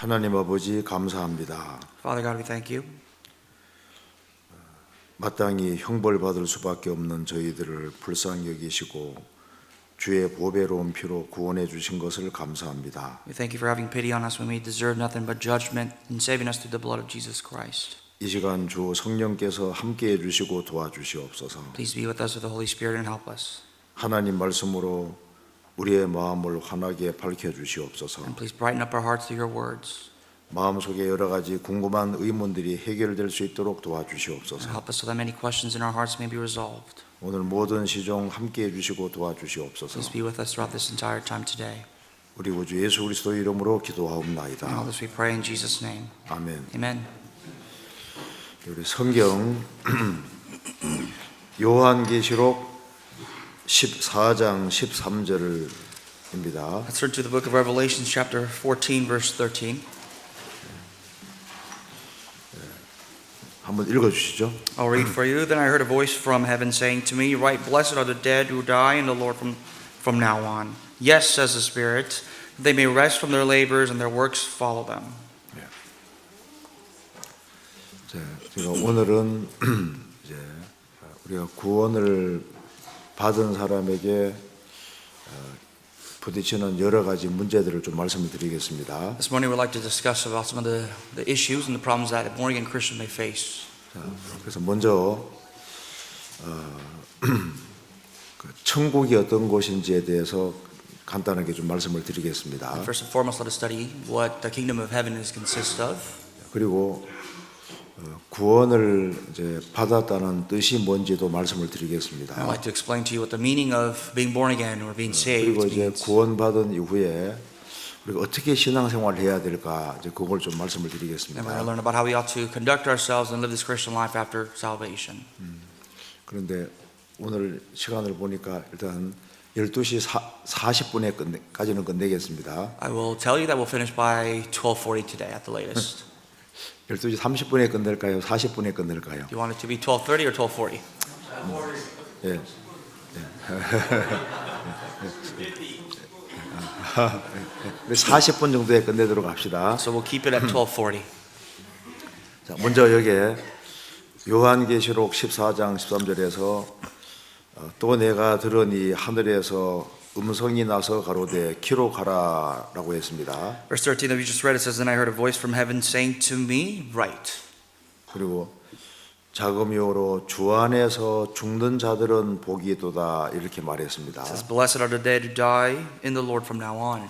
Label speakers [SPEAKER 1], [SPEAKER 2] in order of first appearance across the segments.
[SPEAKER 1] 하나님 아버지 감사합니다.
[SPEAKER 2] Father God, we thank you.
[SPEAKER 1] 마땅히 형벌받을 수밖에 없는 저희들을 불쌍히 여기시고 주의 보배로운 피로 구원해 주신 것을 감사합니다.
[SPEAKER 2] We thank you for having pity on us when we deserve nothing but judgment and saving us through the blood of Jesus Christ.
[SPEAKER 1] 이 시간 주 성령께서 함께해 주시고 도와주시옵소서.
[SPEAKER 2] Please be with us with the Holy Spirit and help us.
[SPEAKER 1] 하나님 말씀으로 우리의 마음을 환하게 밝혀 주시옵소서.
[SPEAKER 2] And please brighten up our hearts through your words.
[SPEAKER 1] 마음속에 여러 가지 궁금한 의문들이 해결될 수 있도록 도와주시옵소서.
[SPEAKER 2] And help us so that many questions in our hearts may be resolved.
[SPEAKER 1] 오늘 모든 시종 함께해 주시고 도와주시옵소서.
[SPEAKER 2] Please be with us throughout this entire time today.
[SPEAKER 1] 우리 구주 예수 그리스도 이름으로
[SPEAKER 2] And all
[SPEAKER 1] 기도하옵나이다.
[SPEAKER 2] this we pray in Jesus' name.
[SPEAKER 1] 아멘.
[SPEAKER 2] Amen.
[SPEAKER 1] 우리 성경 요한계시록 14장 13절입니다.
[SPEAKER 2] Let's turn to the book of Revelation, chapter 14, verse 13.
[SPEAKER 1] 한번 읽어주시죠.
[SPEAKER 2] I'll read for you. Then I heard a voice from heaven saying to me, Write, blessed are the dead who die in the Lord from now on. Yes, says the Spirit, that they may rest from their labors and their works follow them.
[SPEAKER 1] 제가 오늘은 이제 우리가 구원을 받은 사람에게 부딪히는 여러 가지 문제들을 좀 말씀을 드리겠습니다.
[SPEAKER 2] This morning we'd like to discuss about some of the issues and the problems that a born-again Christian may face.
[SPEAKER 1] 자, 그래서 먼저 천국이 어떤 곳인지에 대해서 간단하게 좀 말씀을 드리겠습니다.
[SPEAKER 2] First and foremost, let us study what the kingdom of heaven is consist of.
[SPEAKER 1] 그리고 구원을 이제 받았다는 뜻이 뭔지도 말씀을 드리겠습니다.
[SPEAKER 2] I'd like to explain to you what the meaning of being born again or being saved
[SPEAKER 1] 그리고 이제
[SPEAKER 2] means.
[SPEAKER 1] 구원받은 이후에 우리가 어떻게 신앙생활을 해야 될까 이제 그걸 좀 말씀을
[SPEAKER 2] And we're going to
[SPEAKER 1] 드리겠습니다.
[SPEAKER 2] learn about how we ought to conduct ourselves and live this Christian life after salvation.
[SPEAKER 1] 그런데 오늘 시간을 보니까 일단 12시 40분까지는 끝내겠습니다.
[SPEAKER 2] I will tell you that we'll finish by 12:40 today at the latest.
[SPEAKER 1] 12시 30분에 끝낼까요? 40분에 끝낼까요?
[SPEAKER 2] Do you want it to be 12:30 or 12:40?
[SPEAKER 1] 예. 40분 정도에 끝내도록 합시다.
[SPEAKER 2] So we'll keep it at 12:40.
[SPEAKER 1] 자, 먼저 여기에 요한계시록 14장 13절에서 또 내가 들으니 하늘에서 음성이 나서 가로되 키로 가라라고 했습니다.
[SPEAKER 2] Verse 13 that we just read, it says, Then I heard a voice from heaven saying to me, Write.
[SPEAKER 1] 그리고 자금이오로 주 안에서 죽는 자들은 복이 있도다 이렇게 말했습니다.
[SPEAKER 2] It says, Blessed are the dead who die in the Lord from now on.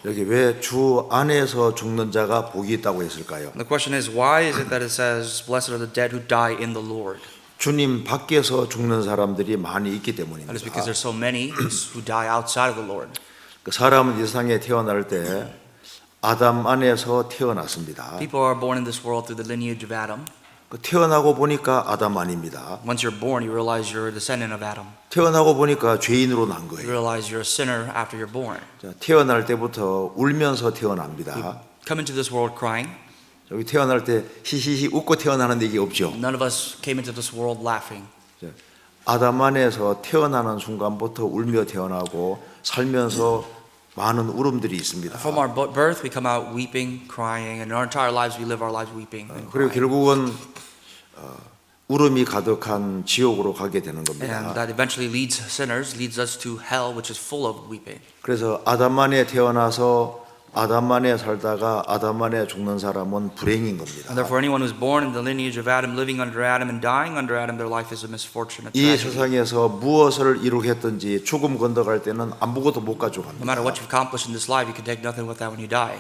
[SPEAKER 1] 여기 왜 주 안에서 죽는 자가 복이 있다고 했을까요?
[SPEAKER 2] And the question is, why is it that it says, Blessed are the dead who die in the Lord?
[SPEAKER 1] 주님 밖에서 죽는 사람들이 많이 있기 때문입니다.
[SPEAKER 2] That is because there's so many who die outside of the Lord.
[SPEAKER 1] 그 사람은 이 세상에 태어날 때 아담 안에서 태어났습니다.
[SPEAKER 2] People are born in this world through the lineage of Adam.
[SPEAKER 1] 그 태어나고 보니까 아담 아닙니다.
[SPEAKER 2] Once you're born, you realize you're a descendant of Adam.
[SPEAKER 1] 태어나고 보니까 죄인으로 난
[SPEAKER 2] You
[SPEAKER 1] 거예요.
[SPEAKER 2] realize you're a sinner after you're born.
[SPEAKER 1] 자, 태어날 때부터 울면서 태어납니다.
[SPEAKER 2] Come into this world crying.
[SPEAKER 1] 여기 태어날 때 히히히 웃고 태어나는 얘기 없죠.
[SPEAKER 2] None of us came into this world laughing.
[SPEAKER 1] 아담 안에서 태어나는 순간부터 울며 태어나고 살면서 많은 울음들이 있습니다.
[SPEAKER 2] From our birth, we come out weeping, crying, and in our entire lives, we live our lives weeping. And
[SPEAKER 1] 그리고
[SPEAKER 2] crying.
[SPEAKER 1] 결국은 울음이 가득한 지옥으로 가게 되는
[SPEAKER 2] And
[SPEAKER 1] 겁니다.
[SPEAKER 2] that eventually leads sinners, leads us to hell, which is full of weeping.
[SPEAKER 1] 그래서 아담 안에 태어나서 아담 안에 살다가 아담 안에 죽는 사람은 불행인 겁니다.
[SPEAKER 2] And therefore, anyone who's born in the lineage of Adam, living under Adam, and dying under Adam, their life is a misfortune, a
[SPEAKER 1] 이
[SPEAKER 2] tragedy.
[SPEAKER 1] 세상에서 무엇을 이루겠든지 죽음 건너갈 때는 아무것도 못
[SPEAKER 2] No
[SPEAKER 1] 가져갑니다.
[SPEAKER 2] matter what you've accomplished in this life, you can take nothing with that when you die.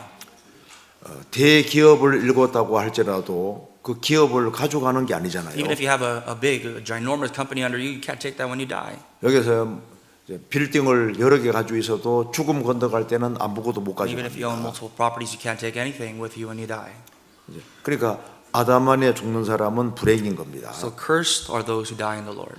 [SPEAKER 1] 대기업을 일궜다고 할지라도 그 기업을 가져가는 게 아니잖아요.
[SPEAKER 2] Even if you have a big, a ginormous company under you, you can't take that when you die.
[SPEAKER 1] 여기서 이제 빌딩을 여러 개 가지고 있어도 죽음 건너갈 때는 아무것도 못
[SPEAKER 2] Even if you own
[SPEAKER 1] 가져갑니다.
[SPEAKER 2] multiple properties, you can't take anything with you when you die.
[SPEAKER 1] 그러니까 아담 안에 죽는 사람은 불행인 겁니다.
[SPEAKER 2] So cursed are those who die in the Lord.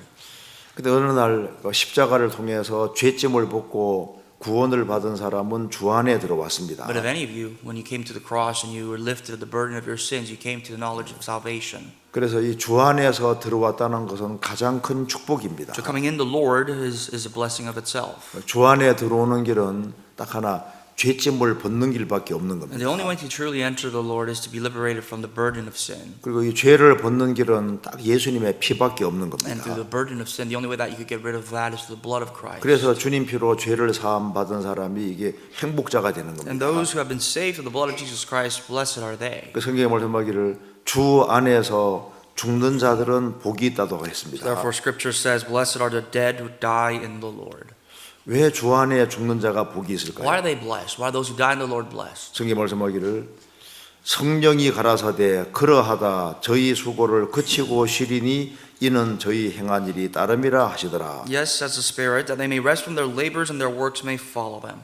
[SPEAKER 1] 근데 어느 날 십자가를 통해서 죄짐을 벗고 구원을 받은 사람은 주 안에 들어왔습니다.
[SPEAKER 2] But if any of you, when you came to the cross and you were lifted of the burden of your sins, you came to the knowledge of salvation.
[SPEAKER 1] 그래서 이 주 안에서 들어왔다는 것은 가장 큰 축복입니다.
[SPEAKER 2] So coming in the Lord is a blessing of itself.
[SPEAKER 1] 주 안에 들어오는 길은 딱 하나 죄짐을 벗는 길밖에 없는
[SPEAKER 2] And the only
[SPEAKER 1] 겁니다.
[SPEAKER 2] way to truly enter the Lord is to be liberated from the burden of sin.
[SPEAKER 1] 그리고 이 죄를 벗는 길은 딱 예수님의 피밖에 없는
[SPEAKER 2] And through the
[SPEAKER 1] 겁니다.
[SPEAKER 2] burden of sin, the only way that you could get rid of that is through the blood of Christ.
[SPEAKER 1] 그래서 주님 피로 죄를 사함 받은 사람이 이게 행복자가 되는
[SPEAKER 2] And
[SPEAKER 1] 겁니다.
[SPEAKER 2] those who have been saved through the blood of Jesus Christ, blessed are they.
[SPEAKER 1] 그 성경에 말씀하기를 주 안에서 죽는 자들은 복이 있다고 했습니다.
[SPEAKER 2] Therefore, Scripture says, "Blessed are the dead who die in the Lord."
[SPEAKER 1] 왜 주 안에 죽는 자가 복이
[SPEAKER 2] Why
[SPEAKER 1] 있을까요?
[SPEAKER 2] are they blessed? Why are those who die in the Lord blessed?
[SPEAKER 1] 성경에 말씀하기를 성령이 가라사대 그러하다 저희 수고를 그치고 쉬리니 이는 저희 행한 일이 따름이라 하시더라.
[SPEAKER 2] Yes, says the Spirit, that they may rest from their labors and their works may follow them.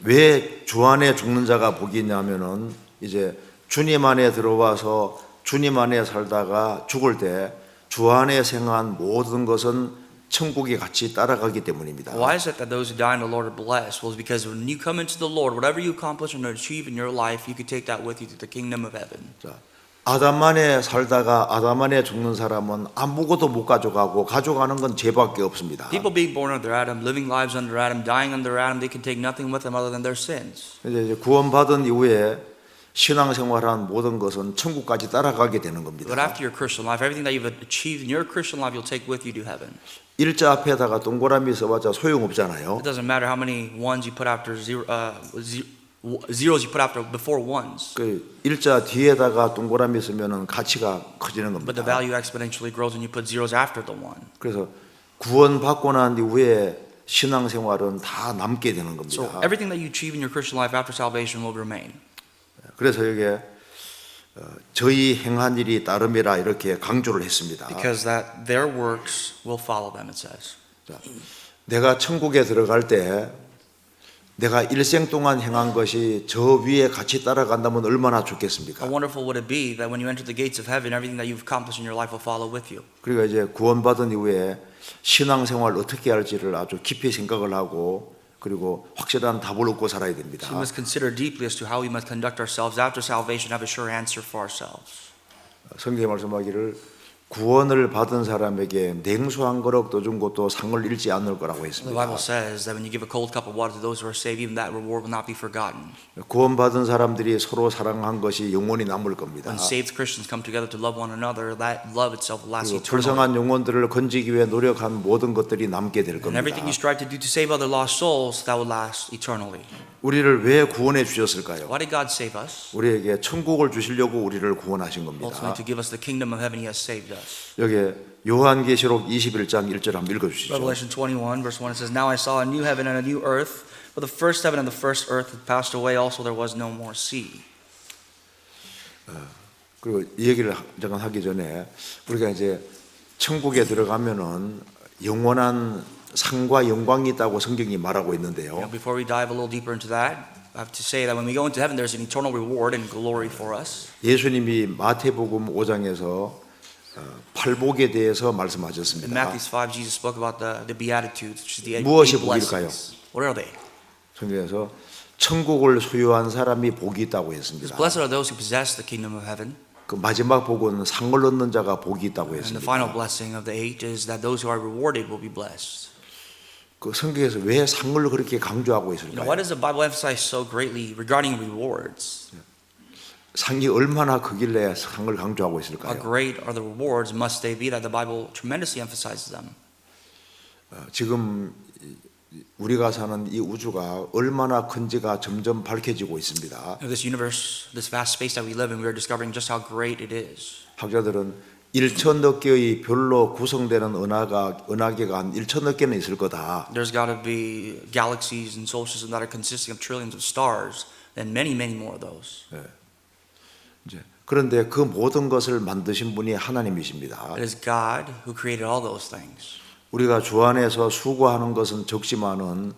[SPEAKER 1] 왜 주 안에 죽는 자가 복이 있냐면은 이제 주님 안에 들어와서 주님 안에 살다가 죽을 때 주 안에 생한 모든 것은 천국에 같이 따라가기 때문입니다.
[SPEAKER 2] Why is it that those who die in the Lord are blessed? Well, it's because when you come into the Lord, whatever you accomplish and achieve in your life, you can take that with you to the kingdom of heaven.
[SPEAKER 1] 자, 아담 안에 살다가 아담 안에 죽는 사람은 아무것도 못 가져가고 가져가는 건 죄밖에 없습니다.
[SPEAKER 2] People being born under Adam, living lives under Adam, dying under Adam, they can take nothing with them other than their sins.
[SPEAKER 1] 이제 구원받은 이후에 신앙생활한 모든 것은 천국까지 따라가게 되는
[SPEAKER 2] But
[SPEAKER 1] 겁니다.
[SPEAKER 2] after your Christian life, everything that you've achieved in your Christian life, you'll take with you to heaven.
[SPEAKER 1] 일자 앞에다가 동그라미 써봤자 소용없잖아요.
[SPEAKER 2] It doesn't matter how many ones you put after zeros you put after before ones,
[SPEAKER 1] 그 일자 뒤에다가 동그라미 쓰면은 가치가 커지는
[SPEAKER 2] but the
[SPEAKER 1] 겁니다.
[SPEAKER 2] value exponentially grows when you put zeros after the one.
[SPEAKER 1] 그래서 구원받고 난 이후에 신앙생활은 다 남게 되는
[SPEAKER 2] So
[SPEAKER 1] 겁니다.
[SPEAKER 2] everything that you achieve in your Christian life after salvation will remain.
[SPEAKER 1] 그래서 여기에 저희 행한 일이 따름이라 이렇게 강조를 했습니다.
[SPEAKER 2] Because that their works will follow them, it says.
[SPEAKER 1] 자, 내가 천국에 들어갈 때 내가 일생 동안 행한 것이 저 위에 같이 따라간다면 얼마나 좋겠습니까?
[SPEAKER 2] How wonderful would it be that when you enter the gates of heaven, everything that you've accomplished in your life will follow with you.
[SPEAKER 1] 그러니까 이제 구원받은 이후에 신앙생활 어떻게 할지를 아주 깊이 생각을 하고 그리고 확실한 답을 얻고 살아야 됩니다.
[SPEAKER 2] So we must consider deeply as to how we must conduct ourselves after salvation, have a sure answer for ourselves.
[SPEAKER 1] 성경에 말씀하기를 구원을 받은 사람에게 냉수 한 그릇 떠준 것도 상을 잃지 않을 거라고
[SPEAKER 2] The
[SPEAKER 1] 했습니다.
[SPEAKER 2] Bible says that when you give a cold cup of water to those who are saved, even that reward will not be forgotten.
[SPEAKER 1] 구원받은 사람들이 서로 사랑한 것이 영원히 남을 겁니다.
[SPEAKER 2] When saved Christians come together to love one another, that love itself will last
[SPEAKER 1] 그리고
[SPEAKER 2] eternally.
[SPEAKER 1] 불쌍한 영혼들을 건지기 위해 노력한 모든 것들이 남게 될
[SPEAKER 2] And
[SPEAKER 1] 겁니다.
[SPEAKER 2] everything you strive to do to save other lost souls, that will last eternally.
[SPEAKER 1] 우리를 왜 구원해 주셨을까요?
[SPEAKER 2] Why did God save us?
[SPEAKER 1] 우리에게 천국을 주시려고 우리를 구원하신 겁니다.
[SPEAKER 2] Ultimately to give us the kingdom of heaven, He has saved us.
[SPEAKER 1] 여기 요한계시록 21장 1절 한번 읽어주시죠.
[SPEAKER 2] Revelation 21 verse 1, it says, "Now I saw a new heaven and a new earth, for the first heaven and the first earth had passed away, also there was no more sea."
[SPEAKER 1] 그리고 이 얘기를 잠깐 하기 전에 우리가 이제 천국에 들어가면은 영원한 상과 영광이 있다고 성경이 말하고 있는데요.
[SPEAKER 2] Before we dive a little deeper into that, I have to say that when we go into heaven, there's an eternal reward and glory for us.
[SPEAKER 1] 예수님이 마태복음 5장에서 팔복에 대해서
[SPEAKER 2] In
[SPEAKER 1] 말씀하셨습니다.
[SPEAKER 2] Matthew 5, Jesus spoke about the Beatitudes, which is the eight
[SPEAKER 1] 무엇이
[SPEAKER 2] blessings. What are they?
[SPEAKER 1] 성경에서 천국을 소유한 사람이 복이 있다고 했습니다.
[SPEAKER 2] Blessed are those who possess the kingdom of heaven.
[SPEAKER 1] 그 마지막 복은 상을 얻는 자가 복이 있다고
[SPEAKER 2] And the
[SPEAKER 1] 했습니다.
[SPEAKER 2] final blessing of the eight is that those who are rewarded will be blessed.
[SPEAKER 1] 그 성경에서 왜 상을 그렇게 강조하고
[SPEAKER 2] Why
[SPEAKER 1] 있을까요?
[SPEAKER 2] does the Bible emphasize so greatly regarding rewards?
[SPEAKER 1] 상이 얼마나 크길래 상을 강조하고
[SPEAKER 2] How
[SPEAKER 1] 있을까요?
[SPEAKER 2] great are the rewards must they be that the Bible tremendously emphasizes them?
[SPEAKER 1] 지금 우리가 사는 이 우주가 얼마나 큰지가 점점 밝혀지고 있습니다.
[SPEAKER 2] This universe, this vast space that we live in, we are discovering just how great it is.
[SPEAKER 1] 학자들은 1천억 개의 별로 구성되는 은하계가 한 1천억 개는 있을 거다.
[SPEAKER 2] There's got to be galaxies and solar systems that are consisting of trillions of stars, and many, many more of those.
[SPEAKER 1] 이제 그런데 그 모든 것을 만드신 분이 하나님이십니다.
[SPEAKER 2] It is God who created all those things.
[SPEAKER 1] 우리가 주 안에서 수고하는 것은 적지만은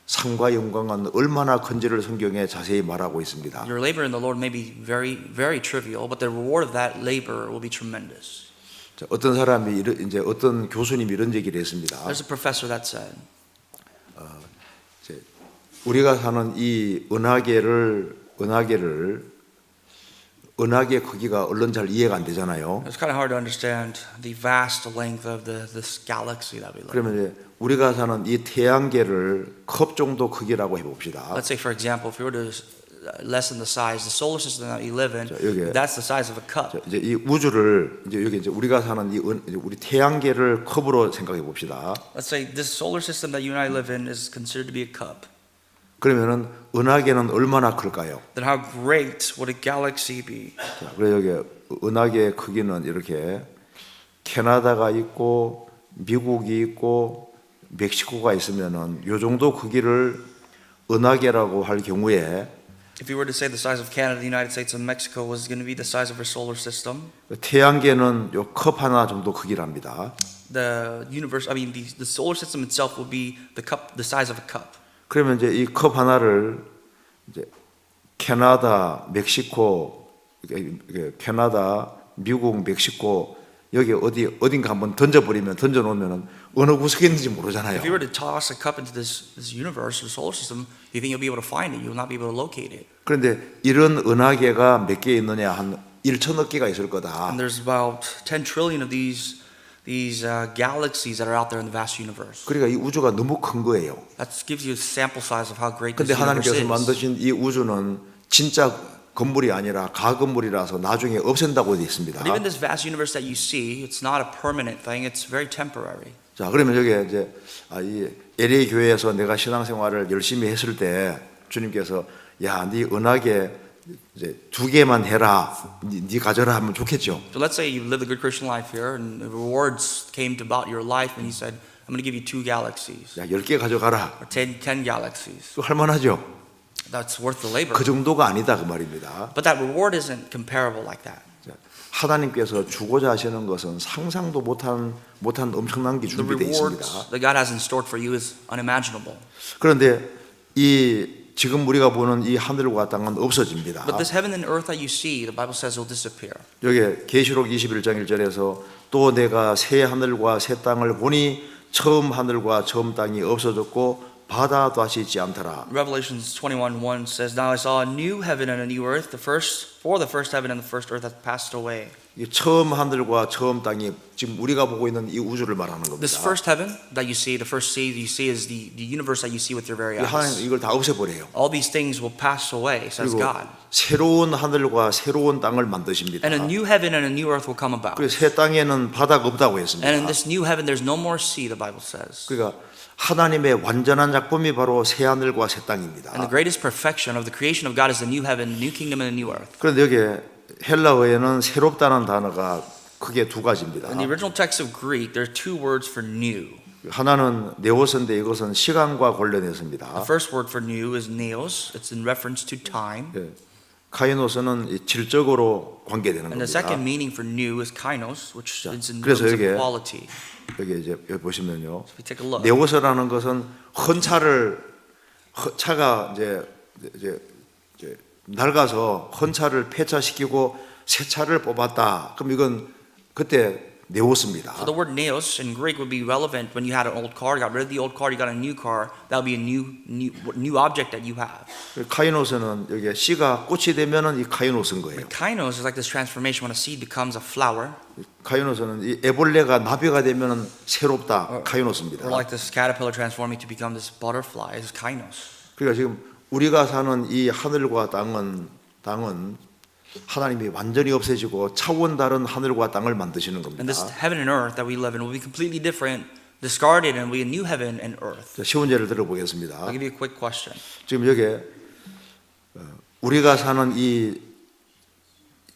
[SPEAKER 1] 상과 영광은 얼마나 큰지를 성경에 자세히 말하고 있습니다.
[SPEAKER 2] Your labor in the Lord may be very, very trivial, but the reward of that labor will be tremendous.
[SPEAKER 1] 자, 어떤 사람이 이제 어떤 교수님이 이런 얘기를 했습니다.
[SPEAKER 2] There's a professor that said,
[SPEAKER 1] 이제 우리가 사는 이 은하계를 은하계 크기가 얼른 잘 이해가 안 되잖아요.
[SPEAKER 2] It's kind of hard to understand the vast length of this galaxy that we live in.
[SPEAKER 1] 그러면 이제 우리가 사는 이 태양계를 컵 정도 크기라고 해봅시다.
[SPEAKER 2] Let's say, for example, if we were to lessen the size, the solar system that we live in,
[SPEAKER 1] 여기-
[SPEAKER 2] that's the size of a cup.
[SPEAKER 1] 자, 이제 이 우주를 이제 여기 이제 우리가 사는 이제 우리 태양계를 컵으로 생각해 봅시다.
[SPEAKER 2] Let's say this solar system that you and I live in is considered to be a cup.
[SPEAKER 1] 그러면은 은하계는 얼마나 클까요?
[SPEAKER 2] Then how great would a galaxy be?
[SPEAKER 1] 자, 그래 여기 은하계 크기는 이렇게 캐나다가 있고 미국이 있고 멕시코가 있으면은 요 정도 크기를 은하계라고 할 경우에
[SPEAKER 2] If you were to say the size of Canada, the United States, and Mexico was going to be the size of our solar system,
[SPEAKER 1] 태양계는 요 컵 하나 정도 크기랍니다.
[SPEAKER 2] the universe, I mean, the solar system itself will be the size of a cup.
[SPEAKER 1] 그러면 이제 이 컵 하나를 이제 캐나다, 멕시코, 캐나다, 미국, 멕시코 여기 어딘가 한번 던져 놓으면은 어느 구석에 있는지 모르잖아요.
[SPEAKER 2] If you were to toss a cup into this universe or solar system, you think you'll be able to find it? You will not be able to locate it.
[SPEAKER 1] 그런데 이런 은하계가 몇 개 있느냐 한 1천억 개가 있을 거다.
[SPEAKER 2] And there's about 10 trillion of these galaxies that are out there in the vast universe.
[SPEAKER 1] 그러니까 이 우주가 너무 큰 거예요.
[SPEAKER 2] That gives you a sample size of how great this
[SPEAKER 1] 근데
[SPEAKER 2] universe
[SPEAKER 1] 하나님께서
[SPEAKER 2] is.
[SPEAKER 1] 만드신 이 우주는 진짜 건물이 아니라 가건물이라서 나중에 없앤다고 되어 있습니다.
[SPEAKER 2] But even this vast universe that you see, it's not a permanent thing. It's very temporary.
[SPEAKER 1] 자, 그러면 여기 이제 이 LA 교회에서 내가 신앙생활을 열심히 했을 때 주님께서 야, 네 은하계 이제 2개만 해라, 네 가져라 하면 좋겠죠.
[SPEAKER 2] So let's say you live a good Christian life here, and the rewards came about your life, and He said, "I'm going to give you 2 galaxies,
[SPEAKER 1] 야, 10개 가져가라.
[SPEAKER 2] or 10 galaxies."
[SPEAKER 1] 또 할만하죠.
[SPEAKER 2] That's worth the labor.
[SPEAKER 1] 그 정도가 아니다 그 말입니다.
[SPEAKER 2] But that reward isn't comparable like that.
[SPEAKER 1] 자, 하나님께서 주고자 하시는 것은 상상도 못한 엄청난 게
[SPEAKER 2] The
[SPEAKER 1] 준비되어
[SPEAKER 2] rewards
[SPEAKER 1] 있습니다.
[SPEAKER 2] that God has in store for you is unimaginable.
[SPEAKER 1] 그런데 이 지금 우리가 보는 이 하늘과 땅은 없어집니다.
[SPEAKER 2] But this heaven and earth that you see, the Bible says, will disappear.
[SPEAKER 1] 여기 계시록 21장 1절에서 또 내가 새 하늘과 새 땅을 보니 처음 하늘과 처음 땅이 없어졌고 바다 다시 있지 않더라.
[SPEAKER 2] Revelations 21:1 says, "Now I saw a new heaven and a new earth. The first heaven and the first earth had passed away."
[SPEAKER 1] 이 처음 하늘과 처음 땅이 지금 우리가 보고 있는 이 우주를 말하는 겁니다.
[SPEAKER 2] This first heaven that you see, the first sea that you see, is the universe that you see with your very
[SPEAKER 1] 이 하나님
[SPEAKER 2] eyes.
[SPEAKER 1] 이걸 다 없애버려요.
[SPEAKER 2] All these things will pass away, says
[SPEAKER 1] 그리고
[SPEAKER 2] God.
[SPEAKER 1] 새로운 하늘과 새로운 땅을 만드십니다.
[SPEAKER 2] And a new heaven and a new earth will come about.
[SPEAKER 1] 그래서 새 땅에는 바다가 없다고 했습니다.
[SPEAKER 2] And in this new heaven, there's no more sea, the Bible says.
[SPEAKER 1] 그러니까 하나님의 완전한 작품이 바로 새 하늘과 새 땅입니다.
[SPEAKER 2] And the greatest perfection of the creation of God is the new heaven, new kingdom, and a new earth.
[SPEAKER 1] 그런데 여기 헬라어에는 새롭다는 단어가 크게 2가지입니다.
[SPEAKER 2] In the original text of Greek, there are 2 words for new.
[SPEAKER 1] 하나는 네오스인데 이것은 시간과 관련해서입니다.
[SPEAKER 2] The first word for new is neos. It's in reference to time.
[SPEAKER 1] 예. 카이노스는 이 질적으로 관계되는
[SPEAKER 2] And the
[SPEAKER 1] 겁니다.
[SPEAKER 2] second meaning for new is kainos, which is in
[SPEAKER 1] 그래서
[SPEAKER 2] terms of
[SPEAKER 1] 여기에
[SPEAKER 2] quality.
[SPEAKER 1] 여기 이제 여기 보시면요.
[SPEAKER 2] We take a look.
[SPEAKER 1] 네오스라는 것은 차가 이제 낡아서 헌차를 폐차시키고 새 차를 뽑았다. 그럼 이건 그때 네오스입니다.
[SPEAKER 2] So the word neos in Greek would be relevant when you had an old car, got rid of the old car, you got a new car. That would be a new object that you have.
[SPEAKER 1] 카이노스는 여기 씨가 꽃이 되면은 이 카이노스인 거예요.
[SPEAKER 2] Kainos is like this transformation when a seed becomes a flower,
[SPEAKER 1] 카이노스는 이 애벌레가 나비가 되면은 새롭다. 카이노스입니다.
[SPEAKER 2] or like this caterpillar transforming to become this butterfly is kainos.
[SPEAKER 1] 그러니까 지금 우리가 사는 이 하늘과 땅은 하나님이 완전히 없애지고 차원 다른 하늘과 땅을 만드시는 겁니다.
[SPEAKER 2] And this heaven and earth that we live in will be completely different, discarded, and will be a new heaven and earth.
[SPEAKER 1] 자, 쉬운 예를 들어보겠습니다.
[SPEAKER 2] I'll give you a quick question.
[SPEAKER 1] 지금 여기 우리가 사는 이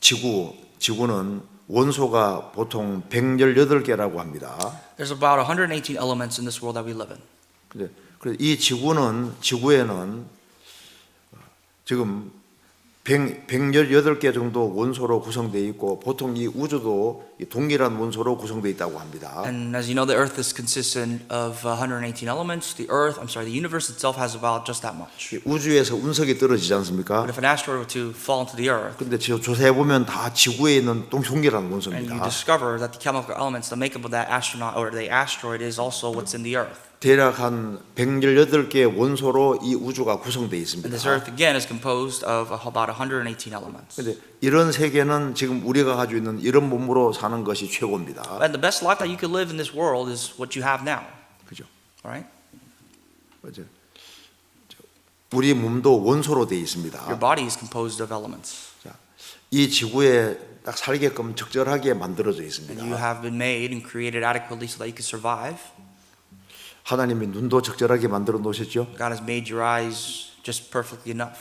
[SPEAKER 1] 지구는 원소가 보통 118개라고 합니다.
[SPEAKER 2] There's about 118 elements in this world that we live in.
[SPEAKER 1] 그래서 이 지구에는 지금 118개 정도 원소로 구성되어 있고 보통 이 우주도 동일한 원소로 구성되어 있다고 합니다.
[SPEAKER 2] And as you know, the earth is consistent of 118 elements. The universe itself has about just that much.
[SPEAKER 1] 우주에서 운석이 떨어지지 않습니까?
[SPEAKER 2] But if an asteroid were to fall into the earth,
[SPEAKER 1] 근데 조사해 보면 다 지구에 있는 동일한
[SPEAKER 2] and you
[SPEAKER 1] 원소입니다.
[SPEAKER 2] discover that the chemical elements, the makeup of that astronaut or the asteroid is also what's in the earth.
[SPEAKER 1] 대략 한 118개의 원소로 이 우주가 구성되어
[SPEAKER 2] And
[SPEAKER 1] 있습니다.
[SPEAKER 2] this earth again is composed of about 118 elements.
[SPEAKER 1] 근데 이런 세계는 지금 우리가 가지고 있는 이런 몸으로 사는 것이 최고입니다.
[SPEAKER 2] And the best life that you could live in this world is what you have now.
[SPEAKER 1] 그죠?
[SPEAKER 2] All right?
[SPEAKER 1] 그죠? 우리 몸도 원소로 되어 있습니다.
[SPEAKER 2] Your body is composed of elements.
[SPEAKER 1] 자, 이 지구에 딱 살게끔 적절하게 만들어져 있습니다.
[SPEAKER 2] And you have been made and created adequately so that you can survive.
[SPEAKER 1] 하나님이 눈도 적절하게 만들어 놓으셨죠?
[SPEAKER 2] God has made your eyes just perfectly enough.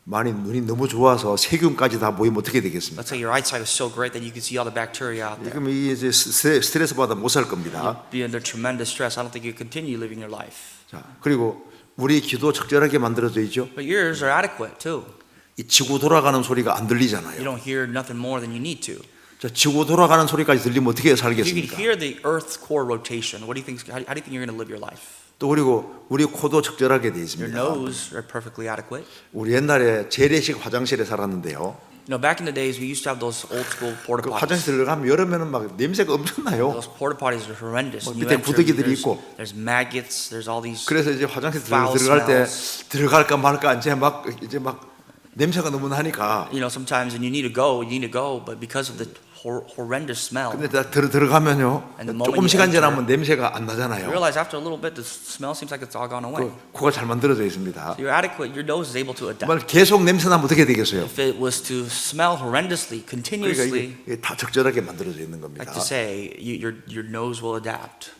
[SPEAKER 1] 만일 눈이 너무 좋아서 세균까지 다 모이면 어떻게 되겠습니까?
[SPEAKER 2] Let's say your eyesight is so great that you can see all the bacteria out there.
[SPEAKER 1] 그럼 이제 스트레스 받아 못 살 겁니다.
[SPEAKER 2] Be under tremendous stress. I don't think you continue living your life.
[SPEAKER 1] 자, 그리고 우리 귀도 적절하게 만들어져 있죠?
[SPEAKER 2] But yours are adequate too.
[SPEAKER 1] 이 지구 돌아가는 소리가 안
[SPEAKER 2] You
[SPEAKER 1] 들리잖아요.
[SPEAKER 2] don't hear nothing more than you need to.
[SPEAKER 1] 자, 지구 돌아가는 소리까지 들리면 어떻게
[SPEAKER 2] If you can
[SPEAKER 1] 살겠습니까?
[SPEAKER 2] hear the Earth's core rotation, what do you think? How do you think you're going to live your life?
[SPEAKER 1] 또 그리고 우리 코도 적절하게 돼
[SPEAKER 2] Your
[SPEAKER 1] 있습니다.
[SPEAKER 2] nose are perfectly adequate.
[SPEAKER 1] 우리 옛날에 재래식 화장실에 살았는데요.
[SPEAKER 2] You know, back in the days, we used to have those old school porta
[SPEAKER 1] 그
[SPEAKER 2] potties.
[SPEAKER 1] 화장실 들어가면 여름에는 막 냄새가 엄청나요.
[SPEAKER 2] Those porta potties are horrendous.
[SPEAKER 1] 뭐
[SPEAKER 2] And you
[SPEAKER 1] 밑에
[SPEAKER 2] enter,
[SPEAKER 1] 구더기들이
[SPEAKER 2] there's,
[SPEAKER 1] 있고.
[SPEAKER 2] there's maggots. There's all these.
[SPEAKER 1] 그래서 이제 화장실
[SPEAKER 2] Foul
[SPEAKER 1] 들어갈 때
[SPEAKER 2] smells.
[SPEAKER 1] 들어갈까 말까 이제 막 냄새가 너무 나니까.
[SPEAKER 2] You know, sometimes and you need to go, but because of the horrendous smell,
[SPEAKER 1] 근데 딱 들어가면요.
[SPEAKER 2] And the moment
[SPEAKER 1] 조금
[SPEAKER 2] you
[SPEAKER 1] 시간
[SPEAKER 2] enter,
[SPEAKER 1] 지나면 냄새가 안
[SPEAKER 2] you
[SPEAKER 1] 나잖아요.
[SPEAKER 2] realize after a little bit, the smell seems like it's all gone away.
[SPEAKER 1] 그 코가 잘 만들어져 있습니다.
[SPEAKER 2] So you're adequate. Your nose is able to adapt.
[SPEAKER 1] 정말 계속 냄새 나면 어떻게 되겠어요?
[SPEAKER 2] If it was to smell horrendously,
[SPEAKER 1] 그러니까
[SPEAKER 2] continuously,
[SPEAKER 1] 이게 다 적절하게 만들어져 있는 겁니다.
[SPEAKER 2] like to say, your nose will adapt.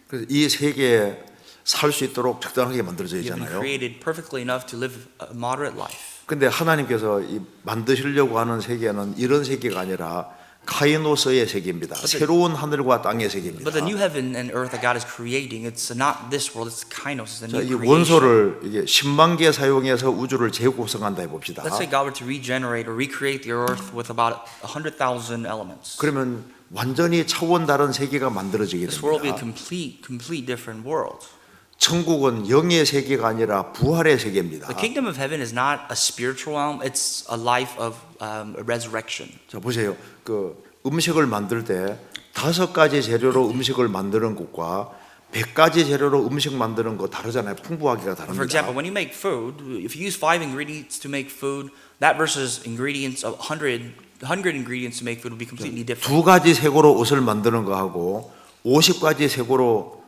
[SPEAKER 1] 그래서 이 세계에 살 수 있도록 적당하게 만들어져
[SPEAKER 2] You've been
[SPEAKER 1] 있잖아요.
[SPEAKER 2] created perfectly enough to live a moderate life.
[SPEAKER 1] 근데 하나님께서 이 만드시려고 하는 세계는 이런 세계가 아니라 카이노스의 세계입니다. 새로운 하늘과 땅의 세계입니다.
[SPEAKER 2] But the new heaven and earth that God is creating, it's not this world, it's kainos, it's the
[SPEAKER 1] 자, 이
[SPEAKER 2] new creation.
[SPEAKER 1] 원소를 이게 10만 개 사용해서 우주를 재구성한다 해봅시다.
[SPEAKER 2] Let's say God were to regenerate or recreate the earth with about 100,000 elements.
[SPEAKER 1] 그러면 완전히 차원 다른 세계가 만들어지게
[SPEAKER 2] This world will be a
[SPEAKER 1] 됩니다.
[SPEAKER 2] complete different world.
[SPEAKER 1] 천국은 영의 세계가 아니라 부활의 세계입니다.
[SPEAKER 2] The kingdom of heaven is not a spiritual realm, it's a life of resurrection.
[SPEAKER 1] 자, 보세요. 그 음식을 만들 때 5가지 재료로 음식을 만드는 것과 100가지 재료로 음식 만드는 거 다르잖아요. 풍부하기가
[SPEAKER 2] For
[SPEAKER 1] 다릅니다.
[SPEAKER 2] example, when you make food, if you use 5 ingredients to make food, that versus ingredients of 100 ingredients to make food would be completely different.
[SPEAKER 1] 2가지 색으로 옷을 만드는 거하고 50가지 색으로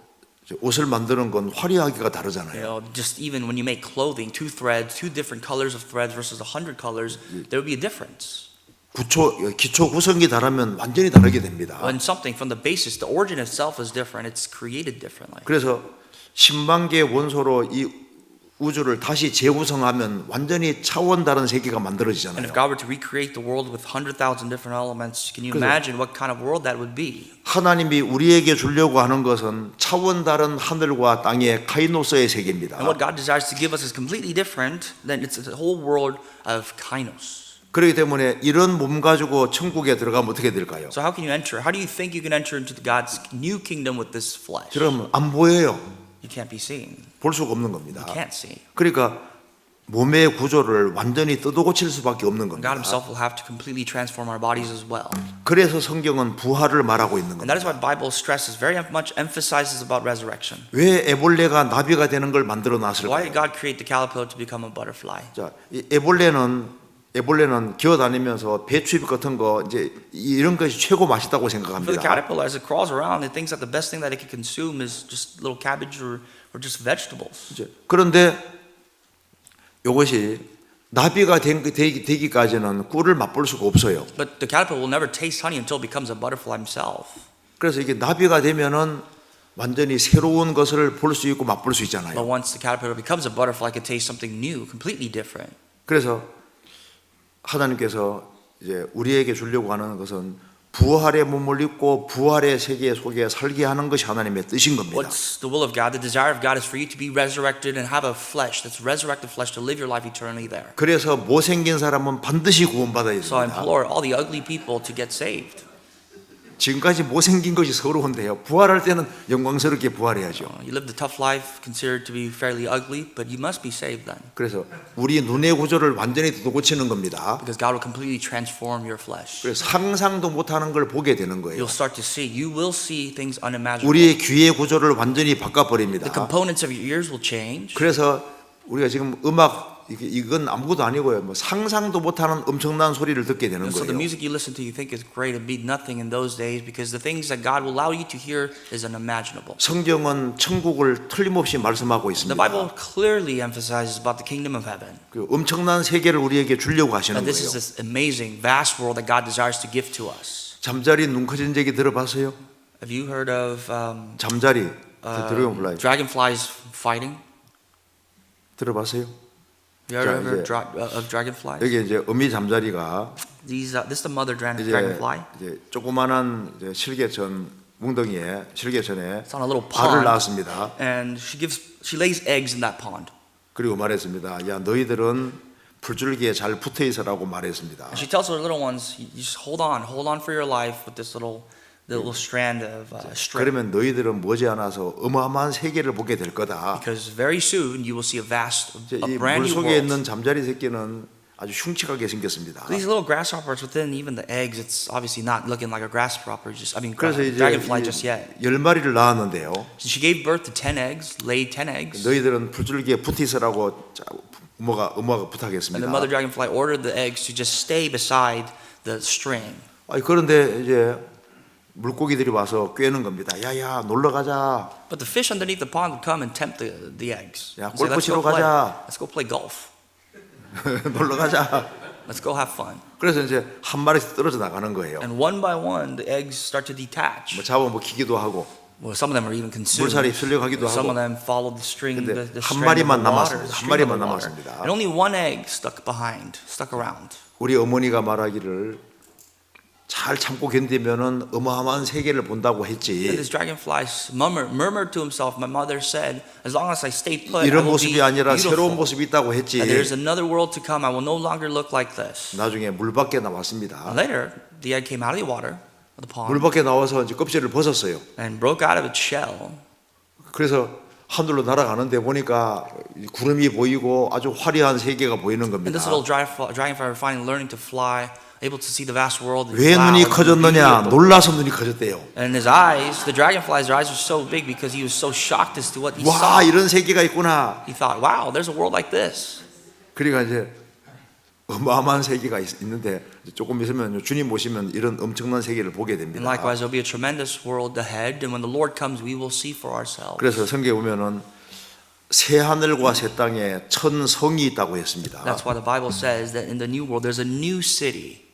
[SPEAKER 1] 옷을 만드는 건 화려하기가
[SPEAKER 2] You
[SPEAKER 1] 다르잖아요.
[SPEAKER 2] know, just even when you make clothing, 2 threads, 2 different colors of threads versus 100 colors, there would be a difference.
[SPEAKER 1] 기초 구성이 다르면 완전히 다르게 됩니다.
[SPEAKER 2] When something from the basis, the origin itself is different, it's created differently.
[SPEAKER 1] 그래서 10만 개의 원소로 이 우주를 다시 재구성하면 완전히 차원 다른 세계가
[SPEAKER 2] And
[SPEAKER 1] 만들어지잖아요.
[SPEAKER 2] if God were to recreate the world with 100,000 different elements, can you imagine what kind of world that would be?
[SPEAKER 1] 하나님이 우리에게 주려고 하는 것은 차원 다른 하늘과 땅의 카이노스의 세계입니다.
[SPEAKER 2] And what God desires to give us is completely different than it's a whole world of kainos.
[SPEAKER 1] 그렇기 때문에 이런 몸 가지고 천국에 들어가면 어떻게 될까요?
[SPEAKER 2] So how can you enter? How do you think you can enter into God's new kingdom with this flesh?
[SPEAKER 1] 그러면 안 보여요.
[SPEAKER 2] You can't be seen.
[SPEAKER 1] 볼 수가 없는 겁니다.
[SPEAKER 2] You can't see.
[SPEAKER 1] 그러니까 몸의 구조를 완전히 뜯어고칠 수밖에 없는
[SPEAKER 2] God
[SPEAKER 1] 겁니다.
[SPEAKER 2] Himself will have to completely transform our bodies as well.
[SPEAKER 1] 그래서 성경은 부활을 말하고 있는
[SPEAKER 2] And that is
[SPEAKER 1] 겁니다.
[SPEAKER 2] why the Bible stresses, very much emphasizes about resurrection.
[SPEAKER 1] 왜 애벌레가 나비가 되는 걸 만들어
[SPEAKER 2] Why
[SPEAKER 1] 놨을까요?
[SPEAKER 2] did God create the caterpillar to become a butterfly?
[SPEAKER 1] 자, 이 애벌레는 기어다니면서 배추잎 같은 거 이제 이런 것이 최고 맛있다고
[SPEAKER 2] For the
[SPEAKER 1] 생각합니다.
[SPEAKER 2] caterpillar, as it crawls around, it thinks that the best thing that it can consume is just little cabbage or just vegetables.
[SPEAKER 1] 이제 그런데 이것이 나비가 되기까지는 꿀을 맛볼 수가 없어요.
[SPEAKER 2] But the caterpillar will never taste honey until it becomes a butterfly himself.
[SPEAKER 1] 그래서 이게 나비가 되면은 완전히 새로운 것을 볼 수 있고 맛볼 수
[SPEAKER 2] But
[SPEAKER 1] 있잖아요.
[SPEAKER 2] once the caterpillar becomes a butterfly, it can taste something new, completely different.
[SPEAKER 1] 그래서 하나님께서 이제 우리에게 주려고 하는 것은 부활의 몸을 입고 부활의 세계 속에 살게 하는 것이 하나님의 뜻인 겁니다.
[SPEAKER 2] What's the will of God? The desire of God is for you to be resurrected and have a flesh that's resurrected flesh to live your life eternally there.
[SPEAKER 1] 그래서 못생긴 사람은 반드시 구원받아야
[SPEAKER 2] So I
[SPEAKER 1] 됩니다.
[SPEAKER 2] implore all the ugly people to get saved.
[SPEAKER 1] 지금까지 못생긴 것이 서러운데요. 부활할 때는 영광스럽게 부활해야죠.
[SPEAKER 2] You lived a tough life, considered to be fairly ugly, but you must be saved then.
[SPEAKER 1] 그래서 우리 눈의 구조를 완전히 고치는 겁니다.
[SPEAKER 2] Because God will completely transform your flesh.
[SPEAKER 1] 그래서 상상도 못하는 걸 보게 되는 거예요.
[SPEAKER 2] You'll start to see, you will see things unimaginable.
[SPEAKER 1] 우리의 귀의 구조를 완전히 바꿔버립니다.
[SPEAKER 2] The components of your ears will change.
[SPEAKER 1] 그래서 우리가 지금 음악 이건 아무것도 아니고요. 뭐 상상도 못하는 엄청난 소리를 듣게 되는
[SPEAKER 2] And so the
[SPEAKER 1] 거예요.
[SPEAKER 2] music you listen to, you think is great, it means nothing in those days because the things that God will allow you to hear is unimaginable.
[SPEAKER 1] 성경은 천국을 틀림없이 말씀하고
[SPEAKER 2] The
[SPEAKER 1] 있습니다.
[SPEAKER 2] Bible clearly emphasizes about the kingdom of heaven.
[SPEAKER 1] 그 엄청난 세계를 우리에게 주려고 하시는
[SPEAKER 2] And this is
[SPEAKER 1] 거예요.
[SPEAKER 2] this amazing, vast world that God desires to give to us.
[SPEAKER 1] 잠자리 눈 커진 얘기 들어봤어요?
[SPEAKER 2] Have you heard of
[SPEAKER 1] 잠자리 드래곤플라이
[SPEAKER 2] dragonflies fighting?
[SPEAKER 1] 들어봤어요?
[SPEAKER 2] Have you ever
[SPEAKER 1] 이제-
[SPEAKER 2] heard of dragonflies?
[SPEAKER 1] 여기 이제 어미 잠자리가
[SPEAKER 2] This is the mother
[SPEAKER 1] 이제,
[SPEAKER 2] dragonfly.
[SPEAKER 1] 이제 조그만한 이제 실개천 뭉덩이에 실개천에
[SPEAKER 2] It's on a little
[SPEAKER 1] 알을
[SPEAKER 2] pond,
[SPEAKER 1] 낳았습니다.
[SPEAKER 2] and she lays eggs in that pond.
[SPEAKER 1] 그리고 말했습니다. 야 너희들은 풀줄기에 잘 붙어 있어라고 말했습니다.
[SPEAKER 2] And she tells her little ones, "You just hold on for your life with this little strand of string,
[SPEAKER 1] 그러면 너희들은 머지않아서 어마어마한 세계를 보게 될 거다.
[SPEAKER 2] because very soon you will see a
[SPEAKER 1] 이
[SPEAKER 2] brand
[SPEAKER 1] 물
[SPEAKER 2] new
[SPEAKER 1] 속에
[SPEAKER 2] world."
[SPEAKER 1] 있는 잠자리 새끼는 아주 흉측하게 생겼습니다.
[SPEAKER 2] These little grasshoppers within even the eggs, it's obviously not looking like a grasshopper.
[SPEAKER 1] 그래서 이제
[SPEAKER 2] Dragonfly just yet.
[SPEAKER 1] 10마리를 낳았는데요.
[SPEAKER 2] So she gave birth to 10 eggs, laid 10 eggs.
[SPEAKER 1] 너희들은 풀줄기에 붙어 있으라고 어머가
[SPEAKER 2] And the
[SPEAKER 1] 부탁했습니다.
[SPEAKER 2] mother dragonfly ordered the eggs to just stay beside the string.
[SPEAKER 1] 그런데 이제 물고기들이 와서 꿰는 겁니다. 야야 놀러 가자.
[SPEAKER 2] But the fish underneath the pond would come and tempt the eggs.
[SPEAKER 1] 야,
[SPEAKER 2] And say,
[SPEAKER 1] 골프 치러 가자.
[SPEAKER 2] Let's go play golf.
[SPEAKER 1] 놀러 가자.
[SPEAKER 2] Let's go have fun.
[SPEAKER 1] 그래서 이제 한 마리씩 떨어져 나가는 거예요.
[SPEAKER 2] And one by one, the eggs start to detach.
[SPEAKER 1] 뭐 잡아먹히기도 하고
[SPEAKER 2] Well, some of them are even consumed.
[SPEAKER 1] 물살이 쓸려가기도
[SPEAKER 2] Some of
[SPEAKER 1] 하고.
[SPEAKER 2] them followed the string,
[SPEAKER 1] 근데
[SPEAKER 2] the
[SPEAKER 1] 한
[SPEAKER 2] strand of
[SPEAKER 1] 마리만
[SPEAKER 2] the water,
[SPEAKER 1] 남았습니다.
[SPEAKER 2] the
[SPEAKER 1] 한
[SPEAKER 2] string
[SPEAKER 1] 마리만
[SPEAKER 2] of the water.
[SPEAKER 1] 남았습니다.
[SPEAKER 2] And only one egg stuck around.
[SPEAKER 1] 우리 어머니가 말하기를 잘 참고 견디면은 어마어마한 세계를 본다고
[SPEAKER 2] And
[SPEAKER 1] 했지.
[SPEAKER 2] this dragonfly murmured to himself, my mother said, as long as I stay put, I
[SPEAKER 1] 이런
[SPEAKER 2] will be
[SPEAKER 1] 모습이 아니라 새로운
[SPEAKER 2] beautiful.
[SPEAKER 1] 모습이 있다고 했지.
[SPEAKER 2] And there's another world to come. I will no longer look like this.
[SPEAKER 1] 나중에 물 밖에 나왔습니다.
[SPEAKER 2] And later, the egg came out of the water, of the pond,
[SPEAKER 1] 물 밖에 나와서 이제 껍질을 벗었어요.
[SPEAKER 2] and broke out of its shell.
[SPEAKER 1] 그래서 하늘로 날아가는데 보니까 구름이 보이고 아주 화려한 세계가 보이는
[SPEAKER 2] And this
[SPEAKER 1] 겁니다.
[SPEAKER 2] little dragonfly finally learning to fly, able to see the vast world. And
[SPEAKER 1] 왜
[SPEAKER 2] wow,
[SPEAKER 1] 눈이
[SPEAKER 2] and the beauty
[SPEAKER 1] 커졌느냐?
[SPEAKER 2] of the world.
[SPEAKER 1] 놀라서 눈이 커졌대요.
[SPEAKER 2] And his eyes, the dragonfly's eyes were so big because he was so shocked as to what he
[SPEAKER 1] 와,
[SPEAKER 2] saw.
[SPEAKER 1] 이런 세계가 있구나.
[SPEAKER 2] He thought, wow, there's a world like this.
[SPEAKER 1] 그러니까 이제 어마어마한 세계가 있는데 조금 있으면 주님 오시면 이런 엄청난 세계를 보게
[SPEAKER 2] And
[SPEAKER 1] 됩니다.
[SPEAKER 2] likewise, there'll be a tremendous world ahead. And when the Lord comes, we will see for ourselves.
[SPEAKER 1] 그래서 성경에 보면은 새 하늘과 새 땅에 천 성이 있다고 했습니다.
[SPEAKER 2] That's why the Bible says that in the new world, there's a new city.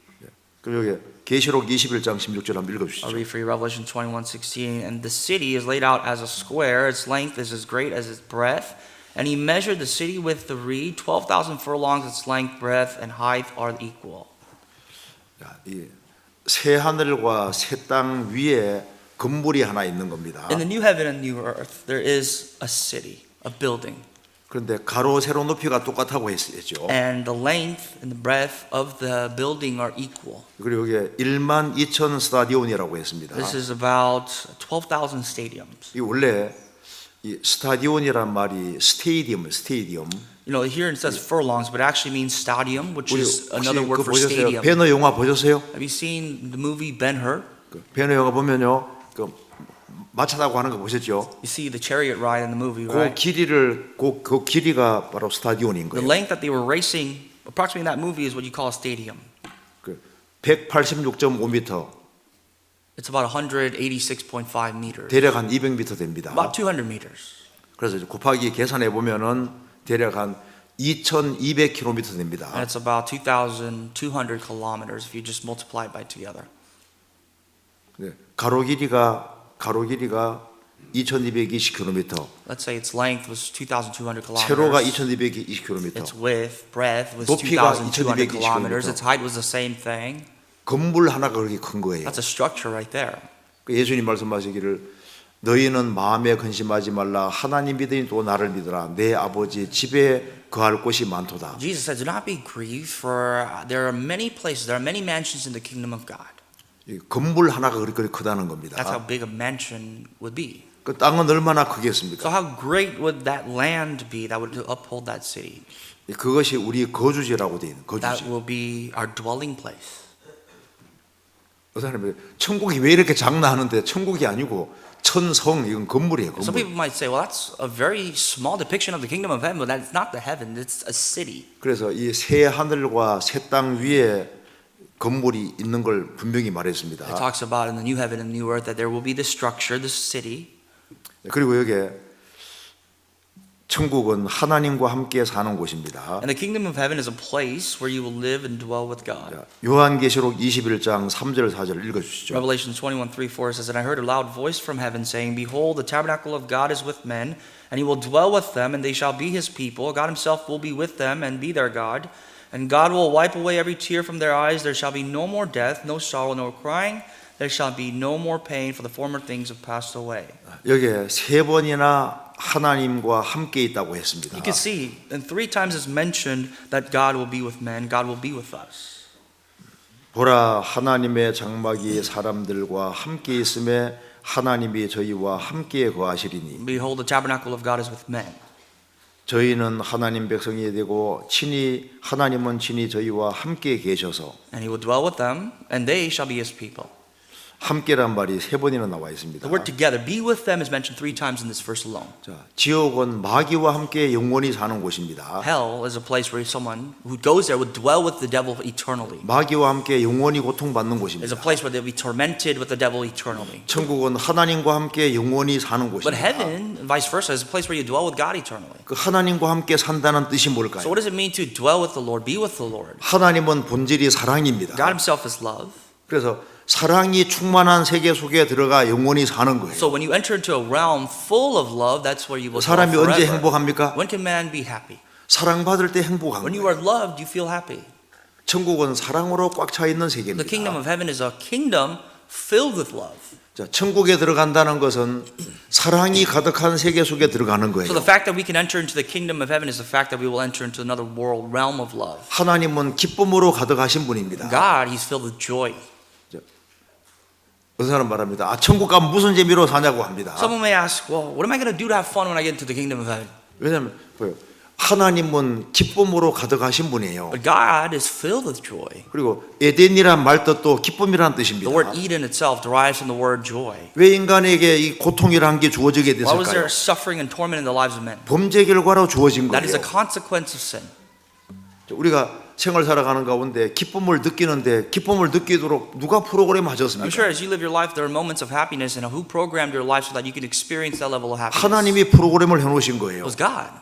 [SPEAKER 1] 그리고 여기 계시록 21장 16절 한번
[SPEAKER 2] I'll
[SPEAKER 1] 읽어주시죠.
[SPEAKER 2] read for you Revelation 21:16. And the city is laid out as a square. Its length is as great as its breadth. And he measured the city with the reed. 12,000 furlongs. Its length, breadth, and height are equal.
[SPEAKER 1] 새 하늘과 새 땅 위에 건물이 하나 있는 겁니다.
[SPEAKER 2] In the new heaven and new earth, there is a city, a building.
[SPEAKER 1] 그런데 가로 세로 높이가 똑같다고 했죠.
[SPEAKER 2] And the length and the breadth of the building are equal.
[SPEAKER 1] 그리고 여기 1만 2천 스타디온이라고 했습니다.
[SPEAKER 2] This is about 12,000 stadiums.
[SPEAKER 1] 이 원래 이 스타디온이란 말이 스테디움.
[SPEAKER 2] You know, here it says furlongs, but it actually means stadium, which
[SPEAKER 1] 우리
[SPEAKER 2] is
[SPEAKER 1] 혹시
[SPEAKER 2] another word
[SPEAKER 1] 그
[SPEAKER 2] for
[SPEAKER 1] 보셨어요?
[SPEAKER 2] stadium.
[SPEAKER 1] 배너 영화 보셨어요?
[SPEAKER 2] Have you seen the movie Ben-Hur?
[SPEAKER 1] 그 배너 영화 보면요, 그 마차 타고 하는 거 보셨죠?
[SPEAKER 2] You see the chariot ride in the movie,
[SPEAKER 1] 그
[SPEAKER 2] right?
[SPEAKER 1] 길이를 그 길이가 바로 스타디온인
[SPEAKER 2] The
[SPEAKER 1] 거예요.
[SPEAKER 2] length that they were racing, approximately in that movie, is what you call a stadium.
[SPEAKER 1] 그 186.5m,
[SPEAKER 2] It's about 186.5 meters,
[SPEAKER 1] 대략 한 200m 됩니다.
[SPEAKER 2] about 200 meters.
[SPEAKER 1] 그래서 이제 곱하기 계산해 보면은 대략 한 2,200km 됩니다.
[SPEAKER 2] And it's about 2,200 kilometers if you just multiply it by together.
[SPEAKER 1] 네, 가로 길이가 2,220km,
[SPEAKER 2] Let's say its length was 2,200
[SPEAKER 1] 세로가
[SPEAKER 2] kilometers.
[SPEAKER 1] 2,220km,
[SPEAKER 2] Its breadth was
[SPEAKER 1] 높이가
[SPEAKER 2] 2,200
[SPEAKER 1] 2220
[SPEAKER 2] kilometers. Its height was the same thing.
[SPEAKER 1] 건물 하나가 그렇게 큰 거예요.
[SPEAKER 2] That's a structure right there.
[SPEAKER 1] 그 예수님 말씀하시기를 너희는 마음에 근심하지 말라. 하나님 믿으니 또 나를 믿으라. 내 아버지 집에 거할 곳이 많도다.
[SPEAKER 2] Jesus said, do not be grieved, for there are many places, there are many mansions in the kingdom of God.
[SPEAKER 1] 이 건물 하나가 그렇게 크다는
[SPEAKER 2] That's
[SPEAKER 1] 겁니다.
[SPEAKER 2] how big a mansion would be.
[SPEAKER 1] 그 땅은 얼마나
[SPEAKER 2] So
[SPEAKER 1] 크겠습니까?
[SPEAKER 2] how great would that land be that would uphold that city?
[SPEAKER 1] 그것이 우리 거주지라고 되어 있는
[SPEAKER 2] That
[SPEAKER 1] 거주지.
[SPEAKER 2] will be our dwelling place.
[SPEAKER 1] 그 사람이 천국이 왜 이렇게 장난하는데 천국이 아니고 천성 이건 건물이에요.
[SPEAKER 2] Some
[SPEAKER 1] 건물.
[SPEAKER 2] people might say, well, that's a very small depiction of the kingdom of heaven, but that's not the heaven, it's a city.
[SPEAKER 1] 그래서 이 새 하늘과 새 땅 위에 건물이 있는 걸 분명히
[SPEAKER 2] It
[SPEAKER 1] 말했습니다.
[SPEAKER 2] talks about in the new heaven and new earth that there will be this structure, this city.
[SPEAKER 1] 그리고 여기에 천국은 하나님과 함께 사는 곳입니다.
[SPEAKER 2] And the kingdom of heaven is a place where you will live and dwell with God.
[SPEAKER 1] 자, 요한계시록 21장 3절 4절 읽어 주시죠.
[SPEAKER 2] Revelation 21:3-4 says, And I heard a loud voice from heaven saying, Behold, the tabernacle of God is with men, and he will dwell with them, and they shall be his people. God himself will be with them and be their God. And God will wipe away every tear from their eyes. There shall be no more death, no sorrow, no crying. There shall be no more pain, for the former things have passed away.
[SPEAKER 1] 여기에 세 번이나 하나님과 함께 있다고 했습니다.
[SPEAKER 2] You can see, and 3 times it's mentioned that God will be with men, God will be with us.
[SPEAKER 1] 보라 하나님의 장막이 사람들과 함께 있음에 하나님이 저희와 함께 거하시리니
[SPEAKER 2] Behold, the tabernacle of God is with men.
[SPEAKER 1] 저희는 하나님 백성이 되고 하나님은 친히 저희와 함께 계셔서
[SPEAKER 2] And he will dwell with them, and they shall be his people.
[SPEAKER 1] 함께란 말이 세 번이나 나와 있습니다.
[SPEAKER 2] The word together, be with them, is mentioned 3 times in this verse alone.
[SPEAKER 1] 자, 지옥은 마귀와 함께 영원히 사는 곳입니다.
[SPEAKER 2] Hell is a place where someone who goes there would dwell with the devil eternally.
[SPEAKER 1] 마귀와 함께 영원히 고통받는
[SPEAKER 2] It's
[SPEAKER 1] 곳입니다.
[SPEAKER 2] a place where they'll be tormented with the devil eternally.
[SPEAKER 1] 천국은 하나님과 함께 영원히 사는
[SPEAKER 2] But
[SPEAKER 1] 곳입니다.
[SPEAKER 2] heaven, vice versa, is a place where you dwell with God eternally.
[SPEAKER 1] 그 하나님과 함께 산다는 뜻이
[SPEAKER 2] So
[SPEAKER 1] 뭘까요?
[SPEAKER 2] what does it mean to dwell with the Lord, be with the Lord?
[SPEAKER 1] 하나님은 본질이 사랑입니다.
[SPEAKER 2] God himself is love.
[SPEAKER 1] 그래서 사랑이 충만한 세계 속에 들어가 영원히 사는 거예요.
[SPEAKER 2] So when you enter into a realm full of love, that's where you will dwell
[SPEAKER 1] 사람이 언제
[SPEAKER 2] forever.
[SPEAKER 1] 행복합니까?
[SPEAKER 2] When can man be happy?
[SPEAKER 1] 사랑받을 때 행복한
[SPEAKER 2] When you
[SPEAKER 1] 거예요.
[SPEAKER 2] are loved, you feel happy.
[SPEAKER 1] 천국은 사랑으로 꽉 차 있는
[SPEAKER 2] The kingdom
[SPEAKER 1] 세계입니다.
[SPEAKER 2] of heaven is a kingdom filled with love.
[SPEAKER 1] 자, 천국에 들어간다는 것은 사랑이 가득한 세계 속에 들어가는
[SPEAKER 2] So
[SPEAKER 1] 거예요.
[SPEAKER 2] the fact that we can enter into the kingdom of heaven is the fact that we will enter into another world, realm of love.
[SPEAKER 1] 하나님은 기쁨으로 가득하신 분입니다.
[SPEAKER 2] God, he's filled with joy.
[SPEAKER 1] 어떤 사람 말합니다. 아, 천국 가면 무슨 재미로 사냐고 합니다.
[SPEAKER 2] Someone may ask, well, what am I going to do to have fun when I get into the kingdom of heaven?
[SPEAKER 1] 왜냐하면 뭐예요? 하나님은 기쁨으로 가득하신 분이에요.
[SPEAKER 2] But God is filled with joy.
[SPEAKER 1] 그리고 에덴이란 말 뜻도 기쁨이란
[SPEAKER 2] The
[SPEAKER 1] 뜻입니다.
[SPEAKER 2] word Eden itself derives from the word joy.
[SPEAKER 1] 왜 인간에게 이 고통이라는 게 주어지게
[SPEAKER 2] Why was there
[SPEAKER 1] 됐을까요?
[SPEAKER 2] suffering and torment in the lives of men?
[SPEAKER 1] 범죄 결과로 주어진
[SPEAKER 2] That is a
[SPEAKER 1] 거예요.
[SPEAKER 2] consequence of sin.
[SPEAKER 1] 우리가 생활 살아가는 가운데 기쁨을 느끼는데 기쁨을 느끼도록 누가 프로그램
[SPEAKER 2] I'm sure
[SPEAKER 1] 하셨습니까?
[SPEAKER 2] as you live your life, there are moments of happiness, and who programmed your life so that you can experience that level of happiness?
[SPEAKER 1] 하나님이 프로그램을 해놓으신
[SPEAKER 2] It
[SPEAKER 1] 거예요.
[SPEAKER 2] was God.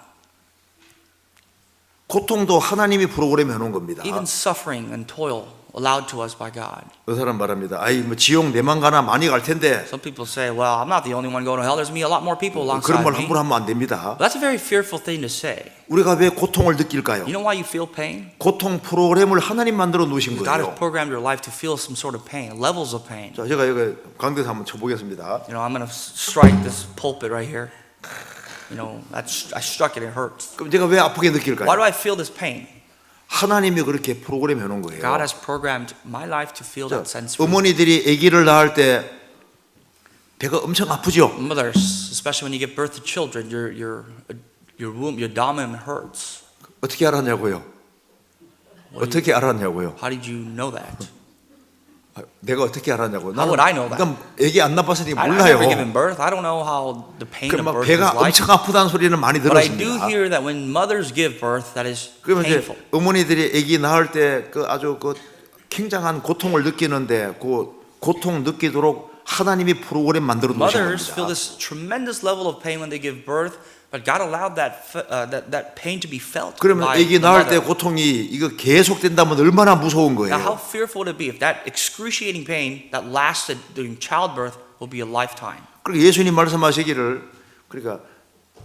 [SPEAKER 1] 고통도 하나님이 프로그램 해놓은 겁니다.
[SPEAKER 2] Even suffering and toil allowed to us by God.
[SPEAKER 1] 그 사람 말합니다. 아이 뭐 지옥 내만 가나 많이 갈 텐데
[SPEAKER 2] Some people say, well, I'm not the only one going to hell. There's going to be a lot more people
[SPEAKER 1] 그런
[SPEAKER 2] alongside
[SPEAKER 1] 말
[SPEAKER 2] me.
[SPEAKER 1] 함부로 하면 안 됩니다.
[SPEAKER 2] That's a very fearful thing to say.
[SPEAKER 1] 우리가 왜 고통을 느낄까요?
[SPEAKER 2] You know why you feel pain?
[SPEAKER 1] 고통 프로그램을 하나님 만들어 놓으신
[SPEAKER 2] God has
[SPEAKER 1] 거예요.
[SPEAKER 2] programmed your life to feel some sort of pain, levels of pain.
[SPEAKER 1] 자, 제가 여기 강대에서 한번 쳐보겠습니다.
[SPEAKER 2] You know, I'm going to strike this pulpit right here. You know, I struck it, it hurts.
[SPEAKER 1] 그럼 제가 왜 아프게
[SPEAKER 2] Why do
[SPEAKER 1] 느낄까요?
[SPEAKER 2] I feel this pain?
[SPEAKER 1] 하나님이 그렇게 프로그램 해놓은 거예요.
[SPEAKER 2] God has programmed my life to feel that sense.
[SPEAKER 1] 어머니들이 아기를 낳을 때 배가 엄청 아프죠.
[SPEAKER 2] Mothers, especially when you give birth to children, your womb, your abdomen hurts.
[SPEAKER 1] 어떻게 알았냐고요? 어떻게 알았냐고요?
[SPEAKER 2] How did you know that?
[SPEAKER 1] 내가 어떻게 알았냐고.
[SPEAKER 2] How would I know that?
[SPEAKER 1] 그럼 아기 안 낳았으니
[SPEAKER 2] I've
[SPEAKER 1] 몰라요.
[SPEAKER 2] never given birth. I don't know how the pain of
[SPEAKER 1] 그럼 막
[SPEAKER 2] birth is
[SPEAKER 1] 배가
[SPEAKER 2] like.
[SPEAKER 1] 엄청 아프다는 소리는 많이
[SPEAKER 2] But I do
[SPEAKER 1] 들었습니다.
[SPEAKER 2] hear that when mothers give birth, that is
[SPEAKER 1] 그러면 이제
[SPEAKER 2] painful.
[SPEAKER 1] 어머니들이 아기 낳을 때 그 아주 그 굉장한 고통을 느끼는데 그 고통 느끼도록 하나님이 프로그램 만들어 놓으신
[SPEAKER 2] Mothers feel
[SPEAKER 1] 겁니다.
[SPEAKER 2] this tremendous level of pain when they give birth, but God allowed that pain to be felt
[SPEAKER 1] 그러면
[SPEAKER 2] by
[SPEAKER 1] 아기
[SPEAKER 2] the
[SPEAKER 1] 낳을 때
[SPEAKER 2] mother.
[SPEAKER 1] 고통이 이거 계속된다면 얼마나 무서운
[SPEAKER 2] Now, how
[SPEAKER 1] 거예요.
[SPEAKER 2] fearful would it be if that excruciating pain that lasted during childbirth will be a lifetime?
[SPEAKER 1] 그리고 예수님 말씀하시기를 그러니까